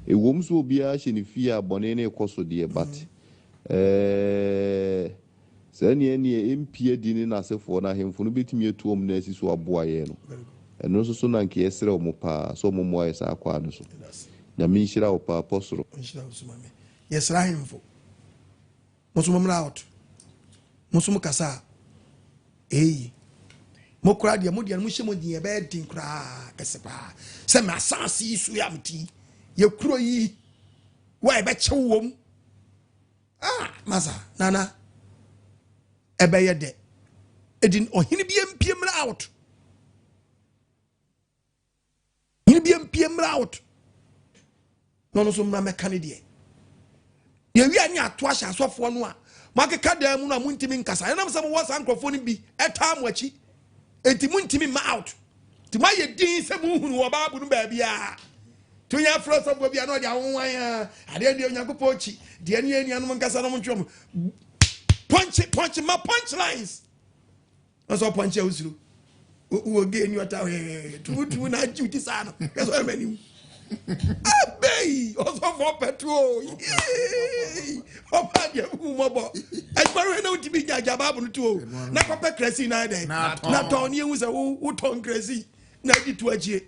ewom so obi a hye ni fie a bone na ekoso de but say ni empie di ni na asefo na hemfo no betimi etuom na asiso aboa ye no eno so na nke yesere o mo pa so mo mo ayesa akwa no so na mi hira o pa apostol yesera hemfo musumumra out musum kasa mokura de modian mu hyemo din be din kura kesepa se ma sansi su ya mti ye kuro yi wa be chewom masa nana ebe ye de edin ohini bi empie mra out hini bi empie mra out no so mra meka de ye wi anya ato ahya asofo no a makeka da mu na muntimi nkasa enam se mo wasa nkrofo ni bi eta mo achi enti muntimi ma out ti ma ye din se mu hunu wo baabu no ba bia to nya fro so bo bia no de awon ya ade de onyankopɔ chi de ani ani anu nkasa no ntwom punch my punchlines so punch e usuru wo ge ni ota tu na juti sana keso emani abey also for petrol opa dia mobo agbaro na utibi jaja babu no tu na papa kresi na dey na ton ni ehu se wo ton kresi na di tu agie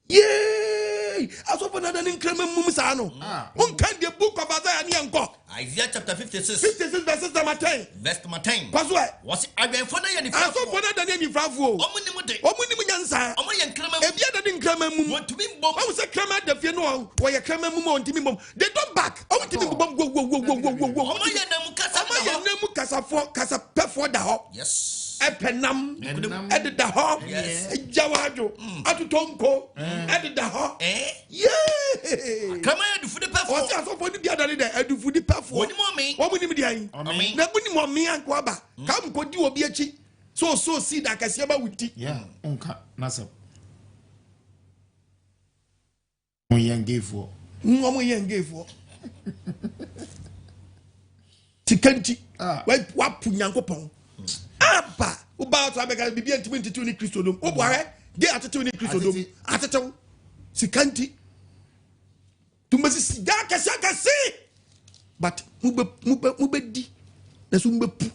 yay aso for na dan nkrama mum sa no on kan the book of Isaiah ni enko Isaiah chapter 56 verses number 10 verse number 10 kwaso was agbenfo na ye ni frafo aso for na dan ni frafo omunim nyansa omo ye nkrama ebia dan nkrama mum wotumi mbom o se krama da fie no wo ye krama mum o ntimi mbom they don't back o ntimi mbom go omo ye namu kasa kasa pefo da ho yes epenam edida ho jawajo atutonko edida ho yeah kama edufu de pefo o se asofo ni bia dane da edufu di pefo woni mo mi wo ni di an na buni mo mi anko aba kam ko di obi achi so see da kase ba wuti yeah onka nasem mo yengefo tikanti wa pu nyankopon aba uba to abega bibia ntimi ntitu ni Kristo dom obware ge atetu ni Kristo dom atetu sikanti tumasi sida kase but mube di na so mube pu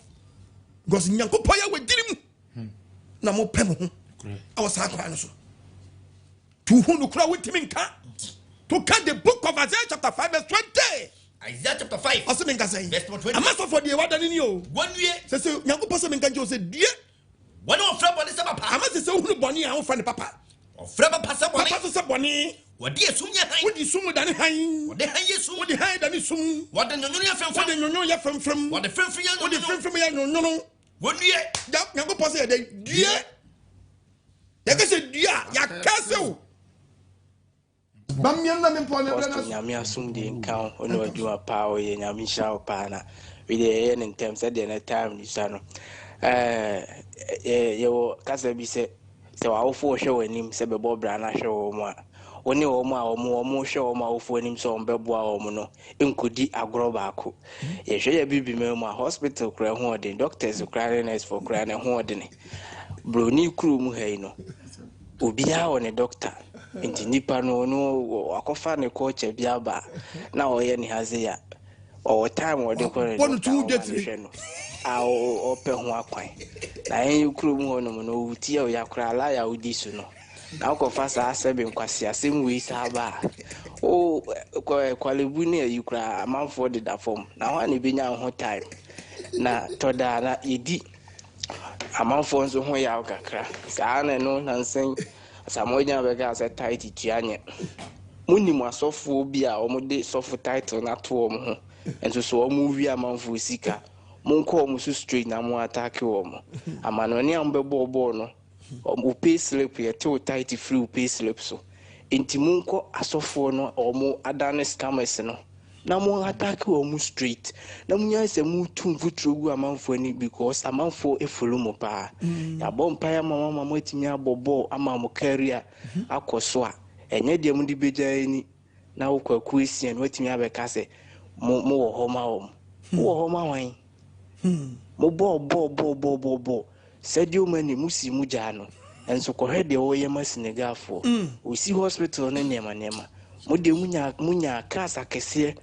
because nyankopon ya wadirim na mo pem ho awasa akwa no so tu hunu kura witimi nka to cut the book of Isaiah chapter 5 verse 20 Isaiah chapter 5 also menka say verse 20 amaso for the wada ni o wonwie say nyankopon se menka jo say die wona ofra boni se papa amase se hunu boni a ofra ne papa ofra papa se boni papa se boni wodi esum nya han wodi sum dane han wodi han yesum wodi han dane sum wodi nyonyo ya frem wodi frem ya nyonyo wonwie nyankopon se de die ya ka se die ya ka se o bammian na mempo na bra na nyame asumde nkan ono adwuma pa o ye nyame hira pa na we dey in terms of the time ni sano ye kasa bi se wa ofo hwe wanim se bebo bra na hwe wo mu a oni wo mu a wo mu hwe wo ma ofo anim so mbeboa wo mu no enkodi agoro baako ye hwe ya bibi mu a hospital kura ho odin doctors kura nurse for kura ne ho odin bro ni kru mu hai no obi a one doctor nti nipa no akofa ne coach bia ba na oye ni haze ya o time wo de ko ne no o pe ho akwan na en kru mu ho no no wuti ya kura la ya udi su no na akofa sa asebe nkwasiasem wi sa ba o kwalebu ne yikura amanfo de da form na ho ne benya ho time na toda na yedi amanfo nso ho ya kakra saa na no nansen samonya bega se title tuanye munnim asofo bi a omode sofo title na to om ho enso so omu wi amanfo sika monko mo so straight na mo attack wo mo amano ne am bebo ball no o pay slip ye te o tight free o pay slip so enti monko asofo no o mo adane scammers no na mo attack wo mo straight na mo nya se mo tum futuro gu amanfo ani because amanfo e follow mo pa ya bompa ya mama mo atimi abobo ama mo career akoso a enye de mo di beja ani na wo kwaku esia no atimi abeka se mo wo ho ma wo wo ma wan mo bo sadio mani musi muja no enso ko hede wo ye ma Senegalfo o si hospital no nema mo de munya kasa kese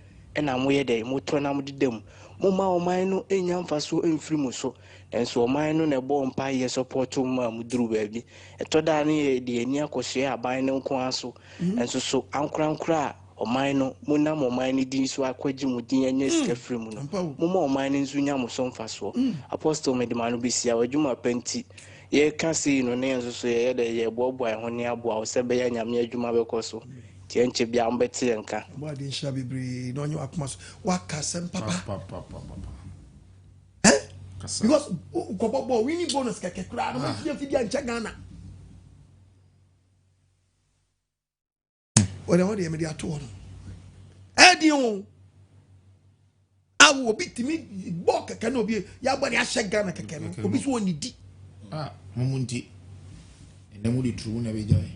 na mo ye de mo to na mo dedam mo ma o man no enya mfaso emfiri mo so enso o man no na bo mpa ye support ma mo duru baabi etoda ne de ani akoshe aban no nko aso enso so ankra o man no mo na mo man ni din so akwaji mo din anya sika firi mu no mo ma o man no nso nya mo so mfaso apostle medimano bisia wadwuma penti ye kasi no ne enso so ye de ye bobo ai ho ne aboa o se be ya nyame adwuma be koso tienche bia mbeti enka boa de nsha bibri no nyo akoma waka sem papa because kobobo winning bonus keke kra no me fi dia ncha Ghana what the media to no edion awo obi timi bo keke no obi ya gbani ahye Ghana keke no obi so onidi momunti enemu di true na be jai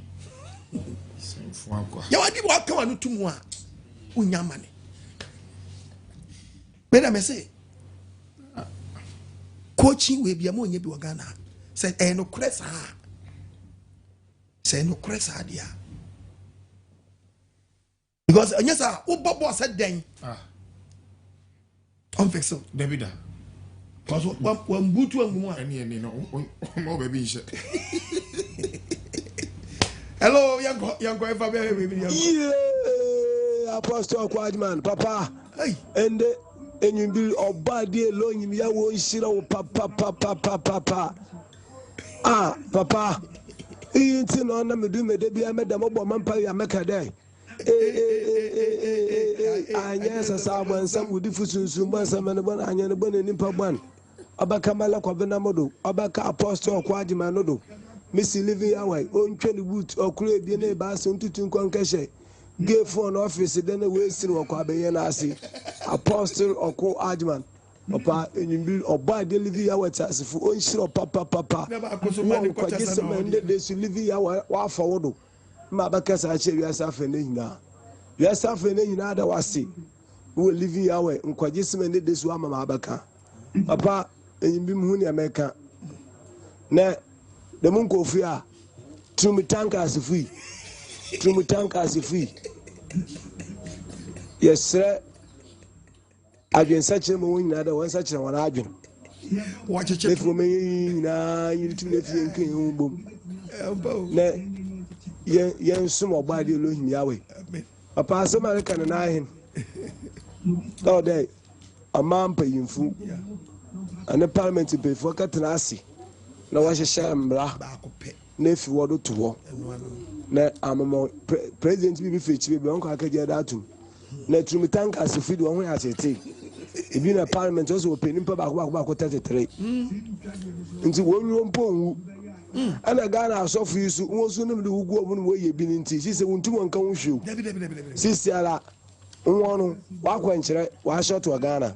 ya wadi bo aka wanu tumu a unya mane beda me say coaching we bia mo nya bi wa Ghana say no kresa dia because anyasa wo bobo said den on fix so Davida because one butu angumu any no mo baby she hello yango ever baby Apostle Quadman papa and enyimbi obade lo nyim ya wo nhira wo papa papa inti no na medu mede bia meda mo bo mampa ya meka dai anya sasa abansam wudi fusunsun bansam ne bon anya ne bon nimpa bon abaka mala kwabena modo abaka Apostle Quadman no do Missy living away on 20 boot or create the bass on to concussion. Give for an office, then a wasting or Quabayan Apostle or AGYEMANG. Papa, and you build or buy the living hour as if one shiro papa. One quite man they should live our forward. Mabakas, I share yourself and now. Yourself and now that was see. We will live in our and quite this one, Mabaka. Papa, and you be Mooney America. Now, the Munko Fia, Trumitanka free. Yes, sir. I've been such a moon, another one such a one. I've been. Watch it for me now. You to let you boom. Young small body losing Yahweh. A pass American and I him. All day, a man paying food, and the parliament to pay for Catanasi. Na wa shesham bra na fi wodo to wo na amamo president bi fechi bi onko akaje datum na trumitanka se fi do ho ya tete ebi na parliament also open nimpa ba 33 nti wonwo mponwu ana Ghana asofu isu wonso nim de ugu obunu wo ye bi nti si se wontum nka wo hwew sisi ala nwono wa kwanchere wa shot wa Ghana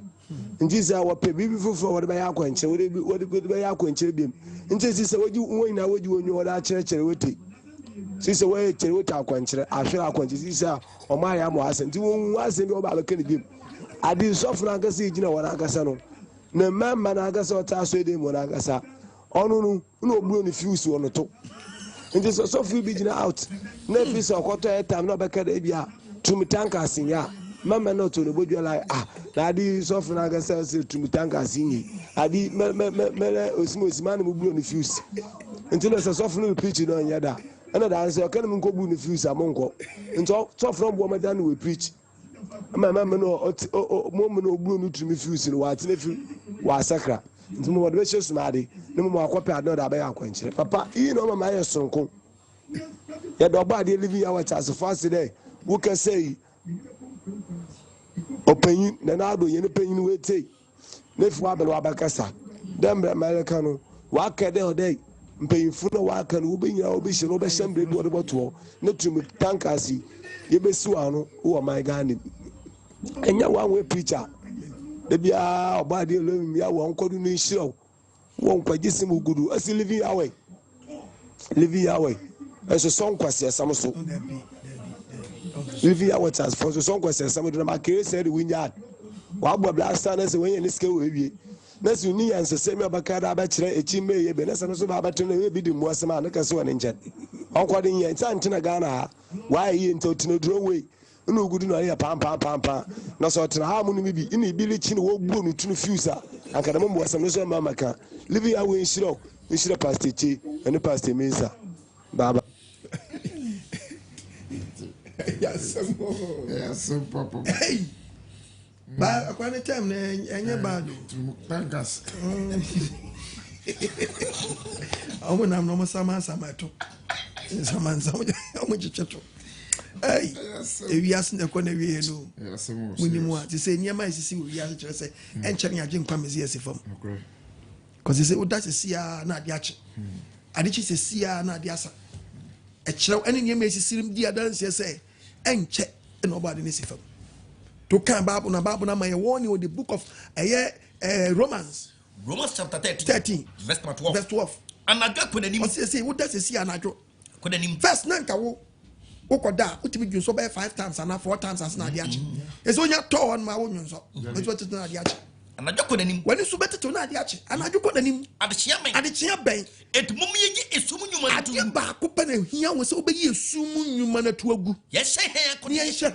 nti sa wo pe bibi fufu wo de ba ya kwanchere wo de ba ya kwanchere biem nti si se woji wonina woji wonyo wo da chere wote si se wo chere wote akwanchere ahwe akwanchere si se o ma ya mo ase nti won ase bi wo ba ka ne biem adi sofu na agasa ejina wo na agasa no na mama na agasa o ta so de mo na agasa onu no oburo ni fuse wo no to nti so sofu bi jina out na fi se okoto etam na obeka da bia tumitanka asinya mama no to no bodu like na adi sofu na agasa se tumitanka asinyi adi me osimosimane mu buro ni fuse nti no se sofu no preach no nya da ana da answer kan mu nko buro ni fuse amonko nti sofu no bo madan we preach mama no mo no buro no tumi fuse no wa tene fi wa sakra nti mo wode be sumade ne mo akwape ado da ba ya akwankyere papa yi no mama ye sonko ya do ba de living hour as fast day wo can say open na do ye ne panyin we tey nefu abel wabakasa dem America no waka de odai mpanyinfo na waka no wobenya obehye no obehye mbre bi odeboto ne tum tankasi yebesi wano wo my Ghana enya one way preacher de bia obade lo ya won kodu no nhiro won kwagisi mu gudu asi living away eso son Nkwasiasem So living away chance for son Nkwasiasem do na makere say the winyard wa gbo blasta na se wenye ni ske we na se ni yan se me abakada abakire echi meye be na se no so ba abato na we bi di mu asema na kase woni nche onko de yen san tina Ghana wa yi nto tina duro we no gudu na ya pam na so tina ha mu ni bi ni bi lichi ni wo gbo no tunu fusa anka na mu asem no so ma maka living away nshiro pastor chi and pastor Mensa baba yes papa ba akwane time na enye bad tankas awu na no sama to sama awu chicheto ai ewiase na kwana wie no munimu a ti se niema isisi wo wiase kire se enchere ya gye mezi asifam cause say oda sesia na ade ache ade sesia na ade asa ekire ene niema isisirim di adanse se enche na obade ne sifam to kan Bible na my warning on the book of Romans chapter 13 verse 12 anaga kodanim say what does see anajo kodanim first nanka wo koda utimi dun so by 5 times and 4 times as na dia chi eso nya to on ma wo nyun so eso to na dia chi anajo kodanim wani su beti to na dia chi anajo kodanim adechia ben etmum ye esumu nyuma tu ba ko pa na hia wo se obeyi esumu nyuma na tu agu ye hye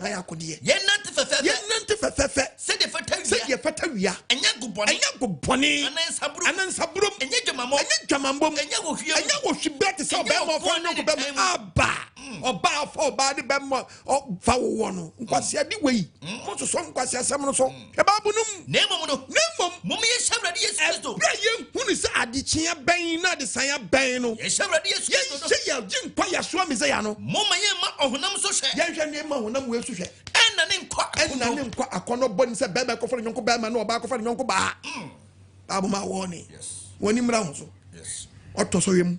han akode ye nante fefefe se de fatawia enya guboni anansabrum enya dwamambom enya wo hwibet se oba mo fa no ko be aba oba fa oba de be mo fa wo no Nkwasi ade wei mo so Nkwasiasem no so e ba bunum nemom mum ye shamrade Yesu Kristo ye hunu se adechia ben na de san ben no ye shamrade Yesu Kristo ye ye ginkwa ya so ameze no mum ye ma ohunam so hwe ye hwe ne ma ohunam we so hwe enna ne nkwa akono boni se bebe ko fa nyonko ba ma na oba ko fa nyonko ba abu ma woni woni mra ho so oto so yem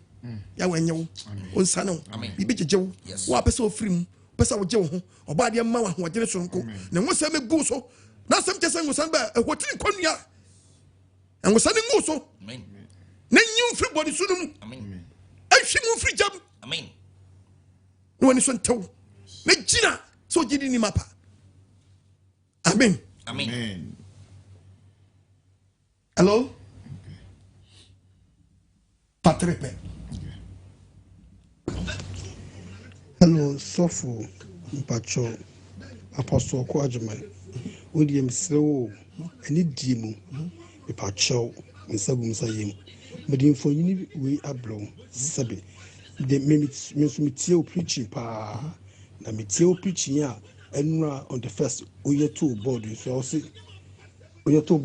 ya wanyewo onsane bibi jejewo wa pese ofirim pese wo je wo ho oba de ma wa ho jere so nko na wo se me gu so na sem je se ngusan ba ehotiri konua ngusan ngu so amen na nyu firi bodi sunum amen ahwi mu firi jam amen no woni so ntew na gina so gidi ni mapa amen hello patrepe hello Sofo Mpacho Apostle AGYEMANG wodi emsrewo ani diemu Mpacho nsabum sayem mede mfonyini we ablo sebe de metie o preaching pa na metie o preaching a enra on the first oye to board so say oye to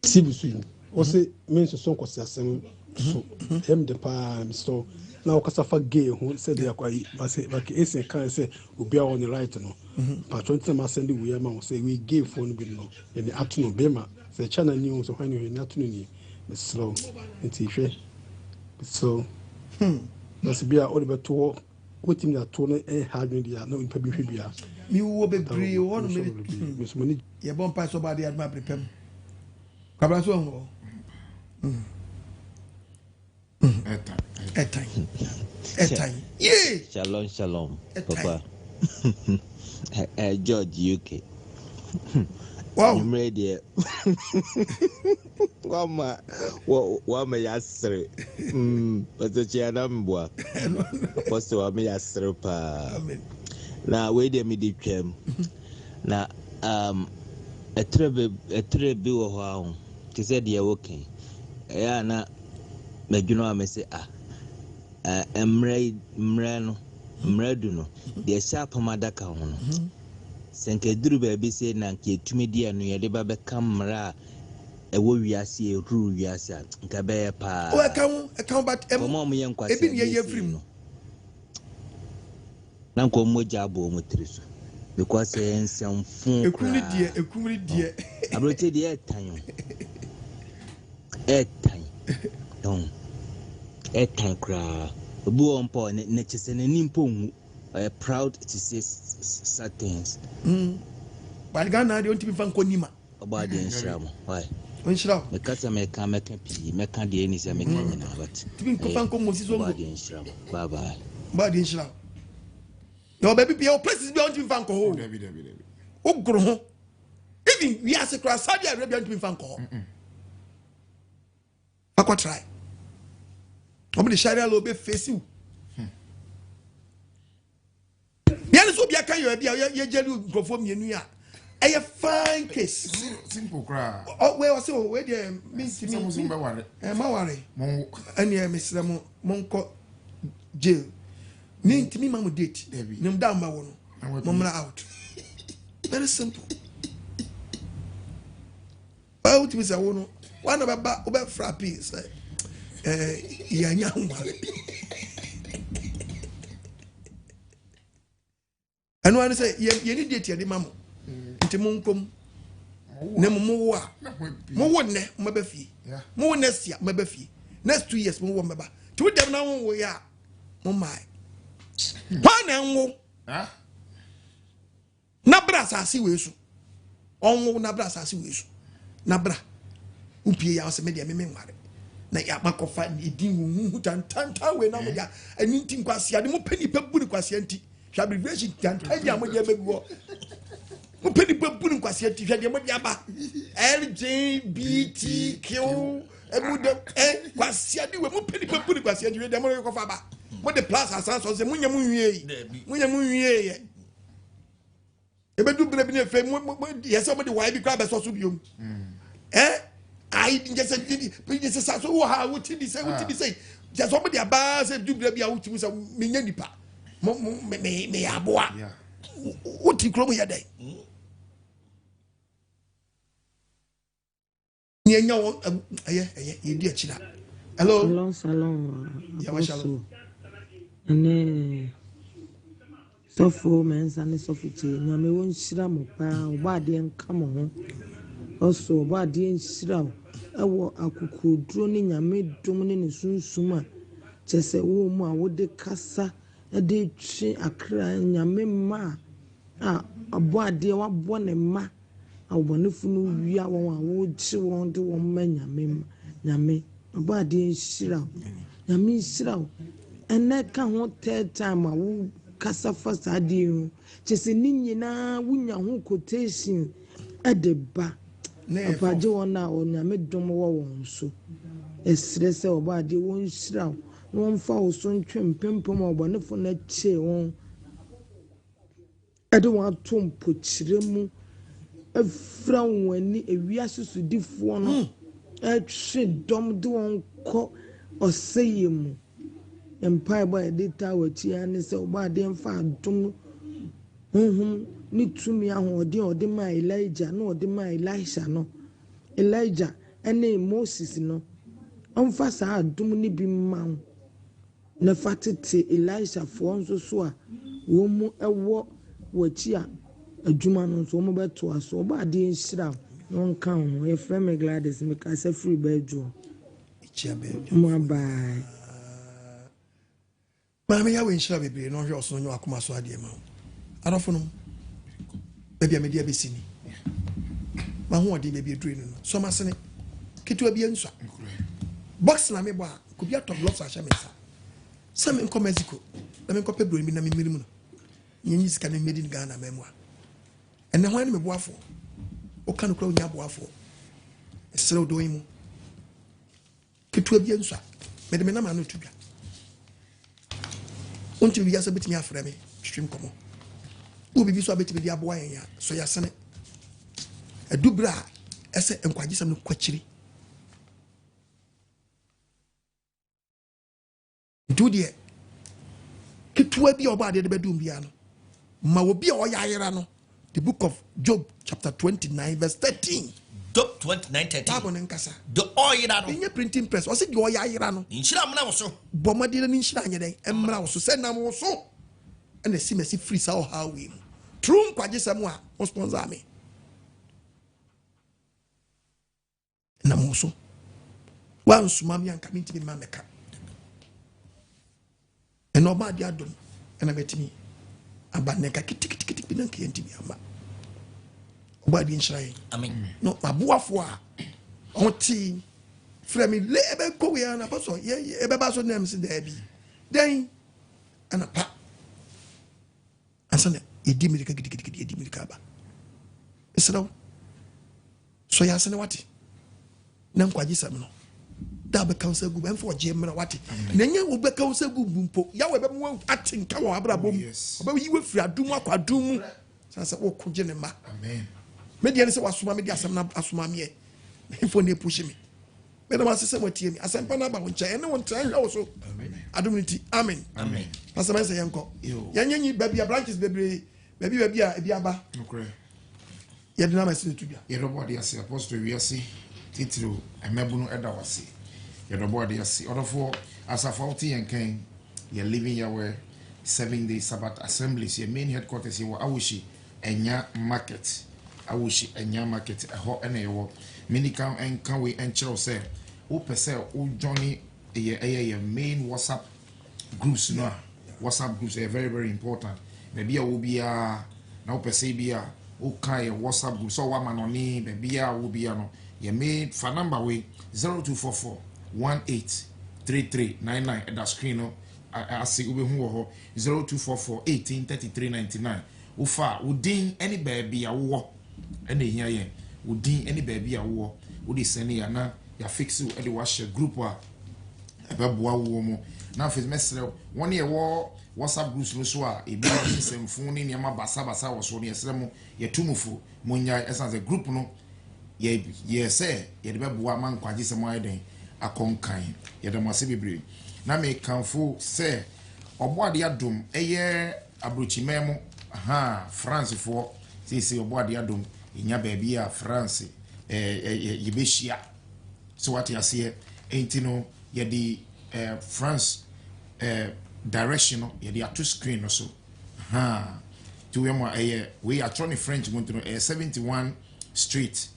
Sibusu o say Mensoso Nkwasiasem So the palm so now Kasafa gay who said they are quite like Ace can say will be on the right no patron ma send we am say we gave phone bill no in the afternoon bema say channel news so when you in afternoon slow it's so that's be all the to what him that to e hard media no impa bi hwebia mi wo bebre won me ye bon pa so ba de adma prepare kabra so ho Etan. Yeah. Shalom, Papa. George UK. Wow. I'm ready. Wama yasre. Pato chianambwa. Apostle wame yasre pa. Na we de mi di twem. Na etre bi wo ho ahun. Ti said ye working. Ya na medwuno amese emre du no de sharp madaka ho no senke duru ba bi se na nke tumi dia no ye de ba be kamra ewo wiase eru wiase nka be pa o e kan but mo ye Nkwasi ebi ye frim na nko moja abo mo triso because ensem fun ekumri die abrote die etan don etan kra obu onpo ne chese ne nimpo hu proud to say certain things but Ghana they want to be fan konima about the inshram why inshram me kasa me ka pi me ka de ni se me ka nyina but to be fan ko mo sizo about the inshram bye bye about the inshram your baby your places be want to be fan ko ho ogro ho even we as a class Saudi Arabia want to be fan ko akwa try omo the sharia law be face you yan so bia kan yo bia ye jelu grofo mienu ya a fine case simple cry oh we was we there me be worry ma worry mo ani e mesra mo monko jail me ntimi ma mo date nim da ma wo no mo mra out very simple ba utimi sa wo no wana baba oba frappe say ya nya nwale anu anu say ye ni date ye de mamo nti monkom na mo wo a mo wo ne mo ba fi mo wo next year mo ba fi next 2 years mo wo meba ti wo dem na wo ya mo mai pa na wo na bra asase we su onwo na bra asase we su na bra upie ya se me de me nware na ya makofa edin hu tantanta we na mo ya ani nti nkwase ade mo pani pa buru kwase anti fabrication tantanta mo je beguo mo pani pa buru kwase anti hwade mo de aba LGBTQ emude kwase ade we mo pani pa buru kwase anti hwade mo ko fa ba mo de plus asanso se munya munwie ye ebedu bre bi ne fe mo yesa mo de why bi kwa be so so biom I just said, so how would he say? Just somebody a bar said, do be out to some minipa. May I boa? What you call me a day? You dear China. Hello, salon. And so for men's and so for tea. No, me won't shram up, body and come on. Also, body and shram. Ewo akukudro ni nyame dom ne sunsuma chese wo mu a wode kasa de twi akra nyame ma a aboade wabo ne ma awonefo no wia won a wo chi won de won ma nyame aboade nhira nyame nhira ene ka ho third time a wo kasa fasa de hu chese ni nyina wunya ho quotation edeba apaje wona onyame dom wo won so esire se obaade won hira won fa wo so ntwem pempem obonefo na che won ade won atom pochire mu afra woni ewia susudifo no atwe dom de won ko oseye mu empire boy data wachi ane se obaade mfa dom ni tumi ahode ode ma Elijah no ode ma Elisha no Elijah ene Moses no onfa sa adum ni bi ma na fatete Elisha fo nso so a wo mu ewo wachi a adwuma no nso mo beto aso oba de nhira no kan ho e frame Gladys me ka se free bedroom mo bye mama ya we nhira bebre no hwe oso nyo akoma so ade ma arofo no baby me dia besini ma ho odi baby edru no so ma sene kitu abia nswa box na me bo a ko bia top blocks a sha me sa se me nko Mexico na me nko pe bro mi na me mirimu no nyi sika na made in Ghana memwa ene ho ani me bo afo o kan kro nya bo afo esere o do yimu kitu abia nswa me de me na ma no tudwa onti bia se betimi afra me stream komo ubi so abeti bi aboa yen ya so ya sene adubra ese enkwagisam no kwachiri dudie kitua bi oba de bedum bia no ma obi a oyayera no the book of Job chapter 29 verse 13 Job 29:13 Bible nkasa the oyira no enye printing press o se the oyayera no inshira mna wo so bomade na inshira anye den emra wo so se nam wo so and the see free sao how we true kwaje samwa o sponsor me na muso wan suma mi anka minti mi mameka eno ba dia dom ena betimi aba neka kitikiti bi nanka yenti mi amba oba di nshrai amen no abuafo a oti fremi le ebe ko we na paso ye ebe ba so nem se da bi den ana pa asana edi mirika gidigidi edi mirika ba esraw so ya asana wati na nkwaji sam no da be council group en for je mra wati na nya wo be council group mpo ya we be mo atinka wo abrabom oba yi we firi adum akwadum sanse wo koje ne ma amen media ne se wasoma media asam na asoma me info ne push me me na masese watie mi asempa na ba wo ncha ene wo ntra hwa wo so adum nti amen amen pastor man say yanko yanyi baby branches baby a ebi aba okay ya dina ma se tudua ye robo de ase apostle wiase titiro emebunu eda wase ye robo de ase odofo asafo oti yenkan ye living your 7-day Sabbath assemblies your main headquarters ye wo awoshi enya market eho ene ye minikan enkan we enchiro say o pese o johnny ye main WhatsApp groups no WhatsApp groups are very very important maybe a will be a na o pese bia o kan WhatsApp group so wa manoni maybe a will be no your main phone number we 0244 183399 at the screen no I see ube hu ho 0244 183399 ufa udin any baby a wo ene hia ye udin any baby a wo udi sene ya na ya fix you e de wa share group a ebeboa wo mo na face mesre won ye wo WhatsApp groups no so a ebi semfun ni niam basa wo so ne yesre mo ye tumufu monya essence group no ye say ye de beboa man kwaje se mo ayden akonkan ye de mo se bebre na me kanfo say oboade adom eye abrochimemo France for say oboade adom inya baby a France yebeshia so what you see entino ye di France direction ye di atu screen so to we are trying French going to 71 Street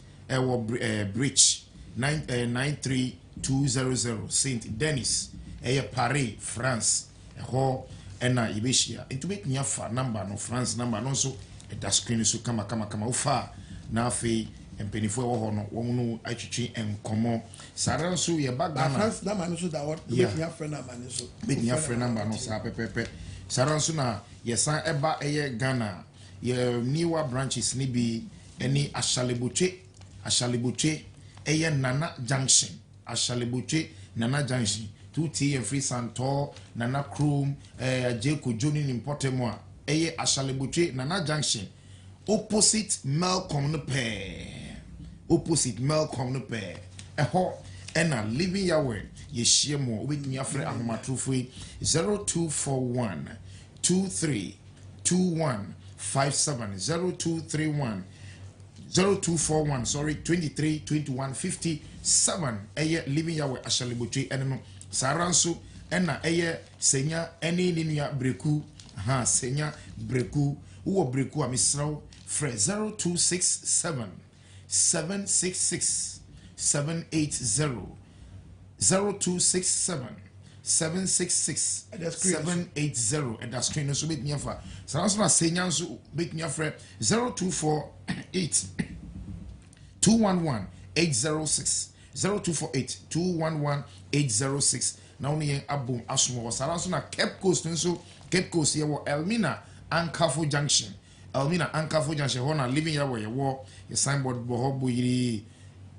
Bridge 93200 Saint Denis Paris France ho ena yebeshia into make nya fa number no France number no so da screen so kama ufa na afi empenifo wo ho no wo no atwitwe enkomo sara so ye baga na France number no so da what make nya friend number no so make nya friend number no sa pepepe sara so na ye san eba eye Ghana ye newer branches ni bi eni ashalebutwe eye Nana Junction ashalebutwe Nana Junction 2T and Free Santor Nana Chrome Jeko Joni Nimpotemo eye ashalebutwe Nana Junction opposite Malcolm no pair eho ena living yawe ye share mo obetumi afre ahomatrofo 0241 232157 0241 sorry 232157 eye living yawe ashalebutwe eneno saranso ena eye senya eni ninua breku senya breku wo breku amisraw Fre 0267 766 780 0267 766 780 and that's screen so bit nyafa so na senya so bit nyafre 0248 211 806 0248 211 806 na oni abum asmo so na Cape Coast nso Cape Coast ye wo Elmina Ankafo Junction hona living ya where you your signboard bohobo yiri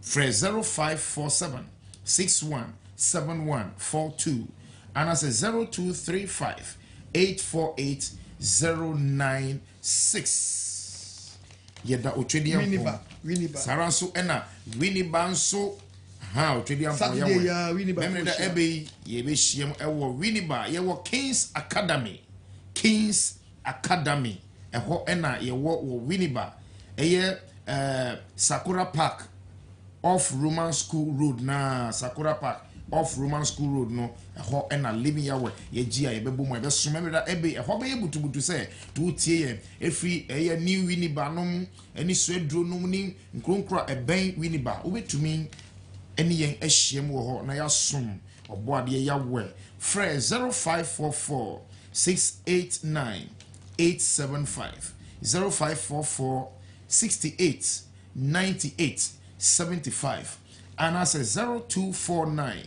fresh 0547 617142 and I say 0235 848 096 yeda otwedia Winiba saranso ena Winiba nso otwedia mpo ya Winiba memeda ebe yebe hiem ewo Winiba ye wo Kings Academy eho ena ye wo Winiba eye Sakura Park off Roman School Road na Sakura Park off Roman School Road no ho na living yawe ye gia ye bebo mo e be someme da ebe e ho be ye butubutu say to tie ye efi ye new winiba nom eni swedro nom ni nkronkro eben winiba obetumi eni yen ahyem wo ho na ya som obo ade yawe frɛ 0544 689 875 0544 68 98 75 and I say 0249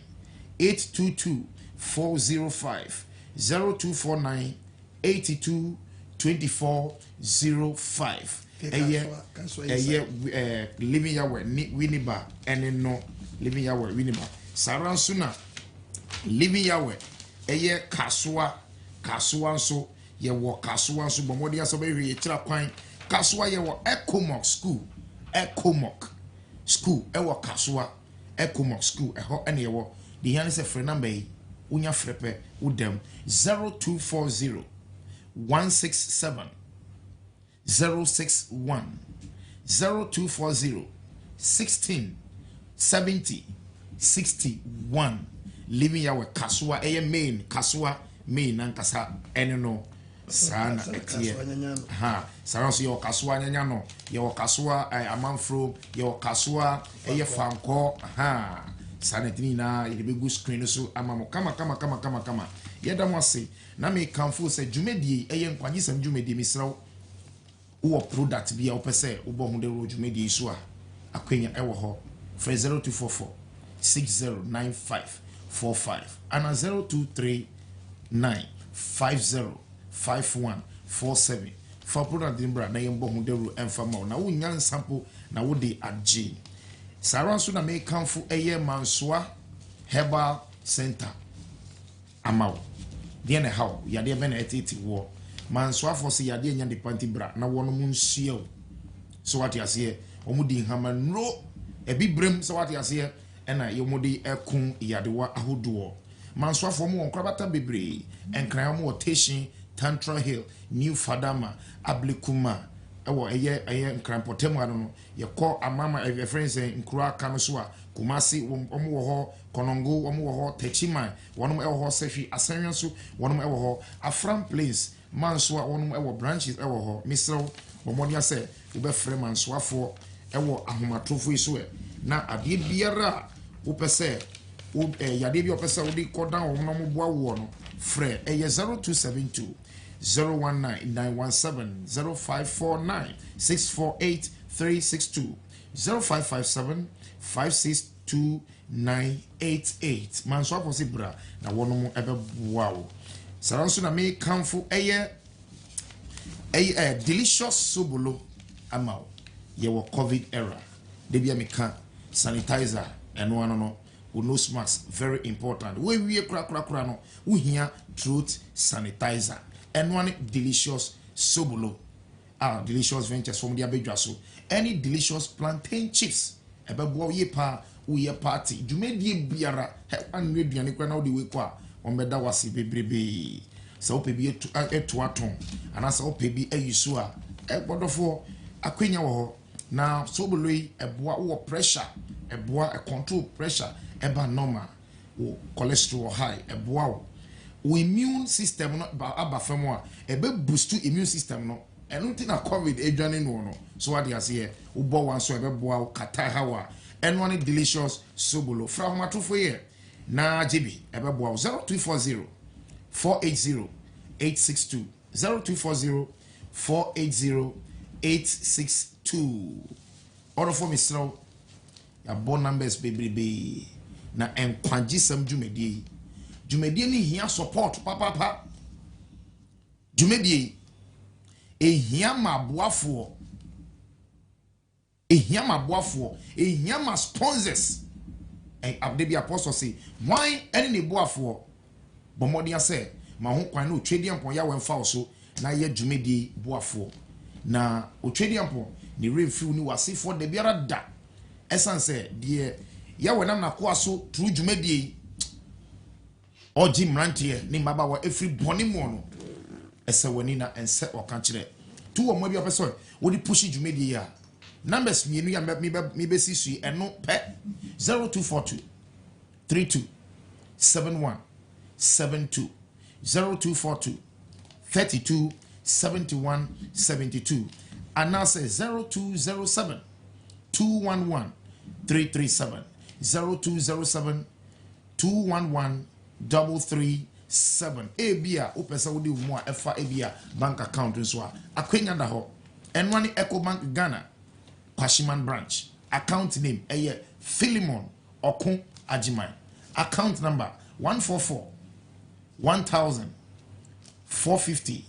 822 405 0249 82 24 05 living yawe winiba and no living yawe winiba saransuna living yawe kasua nso ye wo kasua nso bomodi aso be hwe kira kwan kasua ye wo ECOMOG school ewo kasua ECOMOG school eho ene ye wo the yan se free number yi unya frepe udem 0240 167 061 0240 16 70 61 living yawe kasua main kasua main nankasa ene no sana etie sana so yo kasua nyanya no yo kasua amanfro yo kasua fanko sana tini na ile begu screen so amamo kama yeda mo ase na me kanfo se dwumedie nkwaji sam dwumedie misraw wo product bia wo pese wo bo hunde ro dwumedie so a akwenya ewo ho 0244 609545 and 0239 505147 for product dimbra na yembo hunderu enfama na wo nyan sample na wo de agye saranso na me kanfo mansoa herbal center amawo de na how yade be na etiti wo mansoa for se yade nya de panti bra na wo no munsia so what you say omudi hamanro ebibrem so what you say ena yomodi ekun yadewa ahodoɔ mansoafo mu onkrabata bebre enkran mu rotation Tantra Hill New Fadama Ablikuma ewo eye nkran potemu ano yekɔ amama friends nkura kan so a Kumasi omu wo ho Konongo omu wo ho Techima wonom ewo ho Sefi Asanwa so wonom ewo ho Afram Place mansoa wonom ewo branches ewo ho misro omoni ase wo be frɛ mansoafo ewo ahomatrofo iso na ade biara wo pese wo yade bi opese wo di kodan wo no moboa wo no frɛ 0272 019917 0549 648 362 0557 562 manso aposi bra na wono mo ebeboa wo saranso na me kanfo delicious sobolo amao ye wo covid era de bia me ka sanitizer eno no nose mask very important we kura no we here throat sanitizer eno delicious sobolo delicious ventures from the abedwa so any delicious plantain chips ebebo ye pa we party dwumedie biara an meduane kwa na wo de we kwa ombeda wase bebrebe sa wo pebi eto aton ana sa wo pebi ayisu a egbodofo akwenya wo na sobolo yi eboa wo pressure eboa control pressure eba normal wo cholesterol high eboa wo immune system no aba famo a ebe boost immune system no enu ti na covid edwane no so what dey say wo bo wan so ebe boa wo kata hawa enu one delicious sobolo fra matofo ye na jibi ebe boa 0240 480 862 0240 480 862 order for Mr. ya bon numbers baby na enkwaji sam dwumedie ni hia support papa dwumedie ehia maboafo ehia ma sponsors abdebi apostle say why any ne boafo bomodi ase ma ho kwan no twedi ampon ya wenfa so na ye dwumedie boafo na otwedi ampon ni refill ni wasefo de biara da essence de ya wenam na ko aso true dwumedie oji mrantie ni maba wa every boni mo no ese wani na ense oka kire tu wo mo bi opeso wo di push dwumedie ya numbers mienu ya mi be sisui eno pe 0242 32 7172 0242 32 71 72 and now say 0207 211 337 0207 211 337 ebia opesa wodi mu a efa ebia bank account nso a akwenya da ho enwa ni Ecobank Ghana Kwashiman branch account name Philemon Okun Ajiman account number 144 1000 450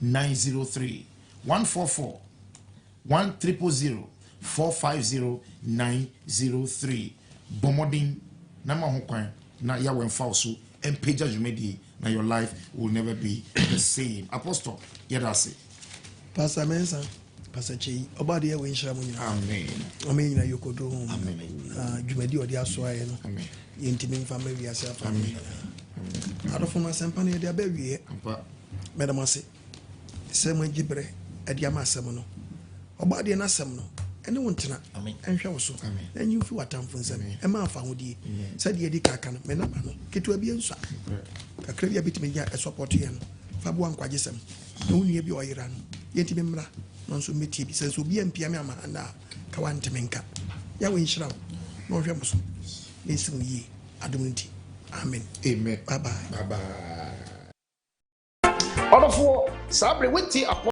903 144 1000 450 903 bomodin nama ho kwan na ya wen falso and page adwumadi na your life will never be the same. Apostle yedase Pastor Mensa Pastor Chi obade ya wenhira mu nyina amen amen na yokodo amen dwumadi odi aso aye no amen yentimi mfa ma wi ase afa amen adofo ma sempa na de abawie ampa medam ase sema gibre ade ama asem no obade na asem no ene wontena enhwe wo so enyi mfi watamfo nsem e ma afa hodie sade ye di kaka no menaba no ketua bi ensa kakra bi abitime ya e support ye no fa bo ankwaje sem no nua bi oyira no yentimi mra no nso metie bi senso bi ampia me ama na ka wantime nka ya wo nhira no hwe mo so yesu yi adom nti amen amen bye bye bye bye. Order for Sabre with